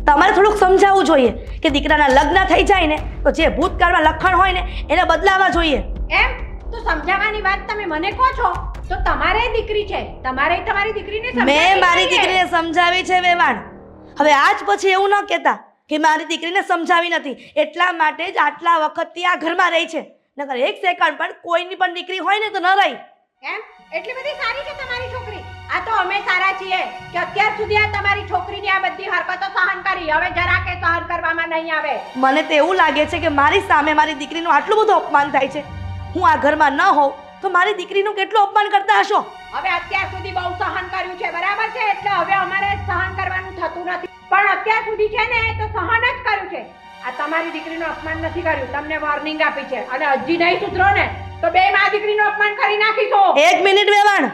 તમારે થોડુંક સમજાવવું જોઈએ કે દીકરાના લગ્ન થઈ જાય ને તો જે ભૂતકાળમાં લખણ હોય ને એને બદલાવા જોઈએ. એમ તો સમજાવવાની વાત તમે મને કહો છો, તો તમારે દીકરી છે, તમારે તમારી દીકરીને મેં મારી દીકરીને સમજાવી છે વેવાણ. હવે આજ પછી એવું ન કહેતા કે મારી દીકરીને સમજાવી નથી, એટલા માટે જ આટલા વખતથી આ ઘરમાં રહી છે. નકર એક સેકન્ડ પણ કોઈની પણ દીકરી હોય ને તો ન રહી. એમ એટલી બધી સારી છે તમારી છોકરી? આ તો અમે સારા છીએ કે અત્યાર સુધી આ તમારી છોકરીની આ બધી હરકતો સહન કરી, હવે જરા કે સહન કરવામાં નહીં આવે. મને તો એવું લાગે છે કે મારી સામે મારી દીકરીનું આટલું બધું અપમાન થાય છે. હું આ ઘરમાં ન હોઉં તો મારી દીકરીનું કેટલું અપમાન કરતા હશો. હવે અત્યાર સુધી બહુ સહન કર્યું છે, બરાબર છે, એટલે હવે અમારે સહન કરવાનું થતું નથી. પણ અત્યાર સુધી છે ને તો સહન જ કર્યું છે. આ તમારી દીકરીનું અપમાન નથી કર્યું, તમને વોર્નિંગ આપી છે, અને હજી નહીં સુધરો ને તો બે માં દીકરીનું અપમાન કરી નાખીશું. એક મિનિટ વેવાણ,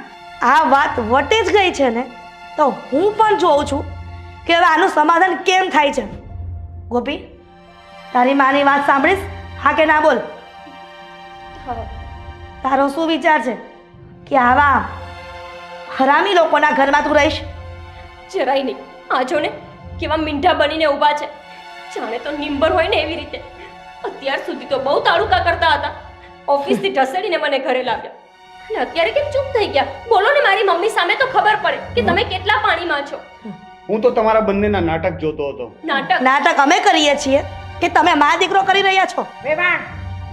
આ વાત વટે જ ગઈ છે ને તો હું પણ જોઉં છું કે હવે આનું સમાધાન કેમ થાય છે. ગોપી, તારી માની વાત સાંભળીશ? હા કે ના બોલ. તારો શું વિચાર છે કે આવા હરામી લોકોના ઘરમાં તું રહીશ? જરાય નહીં. આ જો ને કેવા મીંઢા બનીને ઊભા છે, જાણે તો નિંબર હોય ને એવી રીતે. અત્યાર સુધી તો બહુ તાળુકા કરતા હતા, ઓફિસથી ઢસડીને મને ઘરે લાવ્યા, અને અત્યારે કેમ ચૂપ થઈ ગયા? બોલો ને, મારી મમ્મી સામે તો ખબર પડે કે તમે કેટલા પાણીમાં છો. હું તો તમારા બંનેના નાટક જોતો હતો. નાટક અમે કરીએ છીએ કે તમે મા દીકરો કરી રહ્યા છો? વેવાણ,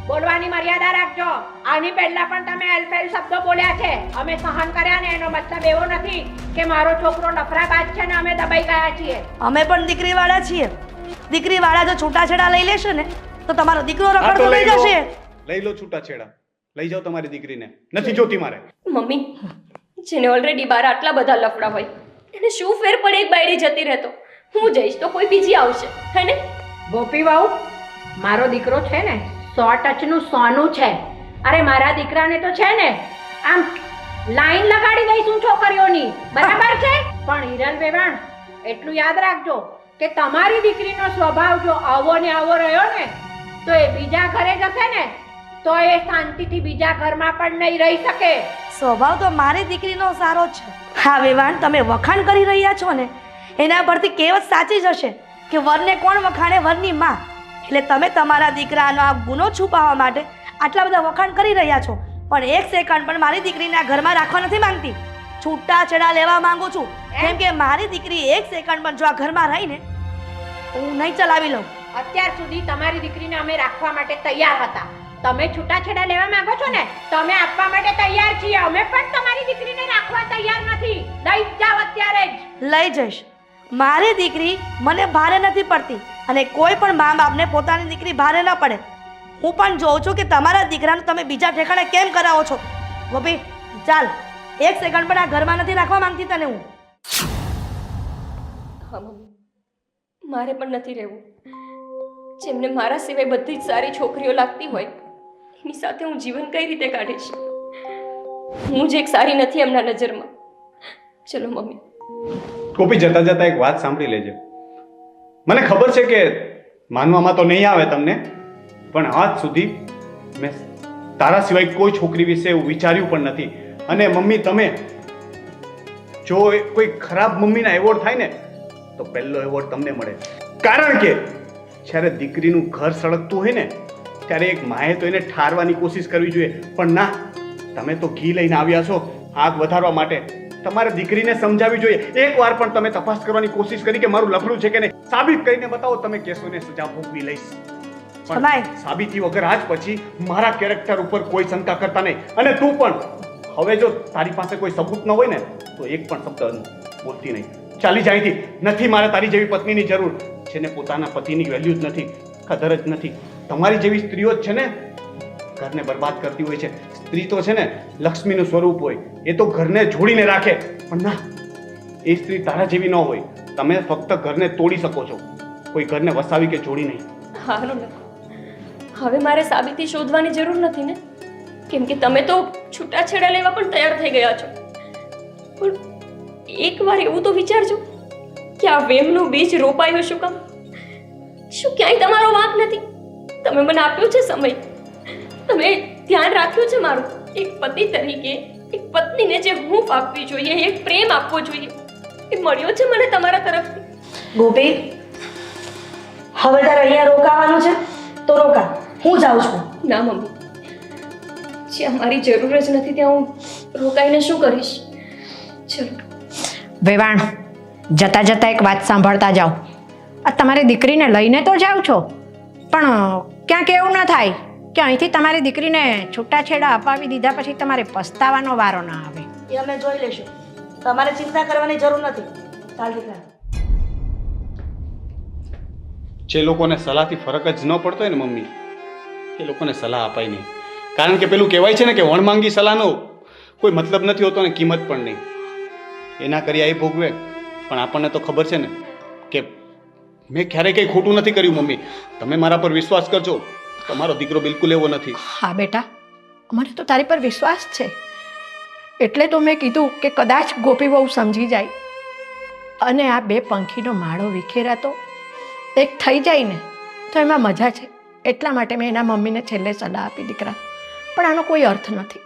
બોલવાની મર્યાદા રાખજો. આની પહેલા પણ તમે એલફેલ શબ્દો બોલ્યા છે, અમે સહન કર્યા ને એનો મતલબ એવો નથી કે મારો છોકરો નફરાબાજ છે ને અમે દબાઈ ગયા છીએ. અમે પણ દીકરીવાળા છીએ. દીકરીવાળા જો છૂટાછેડા લઈ લેશે ને તો તમારો દીકરો રખડતો થઈ જશે. લઈ લો છૂટાછેડા, લઈ જાઓ તમારી દીકરીને, નથી જોતી મારે. મમ્મી, જેને ઓલરેડી બાર આટલા બધા લફડા હોય એને શું ફેર પડે એક બાયડી જતી રહેતો? હું જઈશ તો કોઈ બીજી આવશે, હે ને? ગોપી વહુ, મારો દીકરો છે ને 100 ટચનું સોનું છે. અરે મારા દીકરાને તો છે ને આમ લાઈન લગાડી દઈશું છોકરીઓની, બરાબર છે? પણ હિરલ વેવાણ, એટલું યાદ રાખજો કે તમારી દીકરીનો સ્વભાવ જો આવો ને આવો રહ્યો ને તો એ બીજા ઘરે જશે ને તો એ શાંતિથી બીજા ઘરમાં પણ નહીં રહી શકે. સ્વભાવ તો મારી દીકરીનો સારો છે. હા વેવાણ, તમે વખાણ કરી રહ્યા છો ને એના પરથી કહેવત સાચી જ હશે કે વરને કોણ વખાણે? વરની માં. એટલે તમે તમારા દીકરાનો આ ગુનો છુપાવવા માટે આટલા બધા વખાણ કરી રહ્યા છો, પણ એક સેકન્ડ પણ મારી દીકરીને આ ઘરમાં રાખવા નથી માંગતી. છૂટાછેડા લેવા માંગુ છું, કેમ કે મારી દીકરી એક સેકન્ડ પણ જો આ ઘરમાં રહીને હું નહીં ચલાવી લઉં. અત્યાર સુધી તમારી દીકરીને અમે રાખવા માટે તૈયાર હતા, તમે છૂટાછેડા લેવા માંગો છો ને તો અમે આપવા માટે તૈયાર છીએ. અમે પણ તમારી દીકરીને રાખવા તૈયાર નથી. લઈ જાઓ અત્યારે જ. લઈ જઈશ. મારી દીકરી મને ભારે નથી પડતી અને કોઈ પણ મા બાપને પોતાની દીકરી ભારે ન પડે. હું પણ જોઉં છું કે તમારા દીકરાને તમે બીજા ઠેકાણે કેમ કરાવો છો. ગોપી, ચાલ, એક સેકન્ડ પણ આ ઘરમાં નથી રાખવા માંગતી તને હું. હા મમ્મી, મારે પણ નથી રહેવું. જેમને મારા સિવાય બધી જ સારી છોકરીઓ લાગતી હોય એની સાથે હું જીવન કઈ રીતે કાઢીશ? હું જ એક સારી નથી એમના નજરમાં. ચલો મમ્મી. ગોપી, જતા જતા એક વાત સાંભળી લેજે. મને ખબર છે કે માનવામાં તો નહીં આવે તમને, પણ આજ સુધી મેં તારા સિવાય કોઈ છોકરી વિશે એવું વિચાર્યું પણ નથી. અને મમ્મી, તમે જો કોઈ ખરાબ મમ્મીના એવોર્ડ થાય ને તો પહેલો એવોર્ડ તમને મળે. કારણ કે જ્યારે દીકરીનું ઘર સળગતું હોય ને ત્યારે એક માએ તો એને ઠારવાની કોશિશ કરવી જોઈએ, પણ ના, તમે તો ઘી લઈને આવ્યા છો આગ વધારવા માટે. તમારે દીકરીને સમજાવવી જોઈએ. એકવાર પણ તમે તપાસ કરવાની કોશિશ કરી કે મારું લફડું છે કે નહીં? સાબિત કરીને બતાવો, તમે કહેશો ને સજા ભોગવી લઈશ. પણ સમાય. સાબિતી વગર આજ પછી મારા કેરેક્ટર ઉપર કોઈ શંકા કરતા નહીં. અને તું પણ હવે જો તારી પાસે કોઈ સબૂત ન હોય ને તો એક પણ શબ્દ બોલતી નહીં. ચાલી જાય થી. નથી મારે તારી જેવી પત્નીની જરૂર. જેને પોતાના પતિની વેલ્યુ જ નથી, કદર જ નથી. તમારી જેવી સ્ત્રીઓ જ છે ને ઘરને બરબાદ કરતી હોય છે. સ્ત્રી તો છે ને લક્ષ્મીનું સ્વરૂપ હોય, એ તો ઘરને જોડીને રાખે. પણ ના, એ સ્ત્રી તારા જેવી ન હોય. તમે ફક્ત ઘરને તોડી શકો છો, કોઈ ઘરને વસાવી કે જોડી નહીં. હારું લખો, હવે મારે સાબિતી શોધવાની જરૂર નથી ને, કેમ કે તમે તો છૂટાછેડા લેવા પણ તૈયાર થઈ ગયા છો. પણ એકવાર એવું તો વિચારજો કે આ વેમનું બીજ રોપાયું શું કામ? શું ક્યાંય તમારો વાંક નથી? તમે મને આપ્યો છે સમય, તમે ધ્યાન રાખ્યું છે મારું. એક પતિ તરીકે એક પત્નીને જે હૂંફ આપવી જોઈએ, એક પ્રેમ આપવો જોઈએ, એ મળ્યો છે મને તમારા તરફથી. ગોપી, હવે તારે અહીંયા રોકાવાનું છે તો રોકા, હું જાઉં છું. ના મમ્મી, જ્યાં મારી જરૂર જ નથી ત્યાં હું રોકાઈને શું કરીશ? ચલો. વેવાણ, જતા જતા એક વાત સાંભળતા જાઓ. આ તમારી દીકરીને લઈને તો જાઓ છો, પણ ક્યાંક એવું ન થાય કે અહીંથી તમારી દીકરીને છૂટાછેડા અપાવી દીધા પછી તમારે પસ્તાવાનો વારો ના આવે. એ અમે જોઈ લઈશું, તમારે ચિંતા કરવાની જરૂર નથી. ચાલ દીકરા. જે લોકોને સલાહથી ફરક જ ન પડતો હોય ને મમ્મી, એ લોકોને સલાહ અપાય નહીં. કારણ કે પેલું કહેવાય છે ને કે વણમાંગી સલાહનો કોઈ મતલબ નથી હોતો ને કિંમત પણ નહીં. એના કર્યા એ ભોગવે. પણ આપણને તો ખબર છે ને કે મેં ક્યારેય કંઈ ખોટું નથી કર્યું. મમ્મી, તમે મારા પર વિશ્વાસ કરજો. તમારો દીકરો બિલકુલ એવો નથી. હા બેટા, મને તો તારી પર વિશ્વાસ છે, એટલે તો મેં કીધું કે કદાચ ગોપી બહુ સમજી જાય અને આ બે પંખીનો માળો વિખેરાતો એક થઈ જાય ને તો એમાં મજા છે. એટલા માટે મેં એના મમ્મીને છેલ્લે સલાહ આપી દીકરા, પણ આનો કોઈ અર્થ નથી.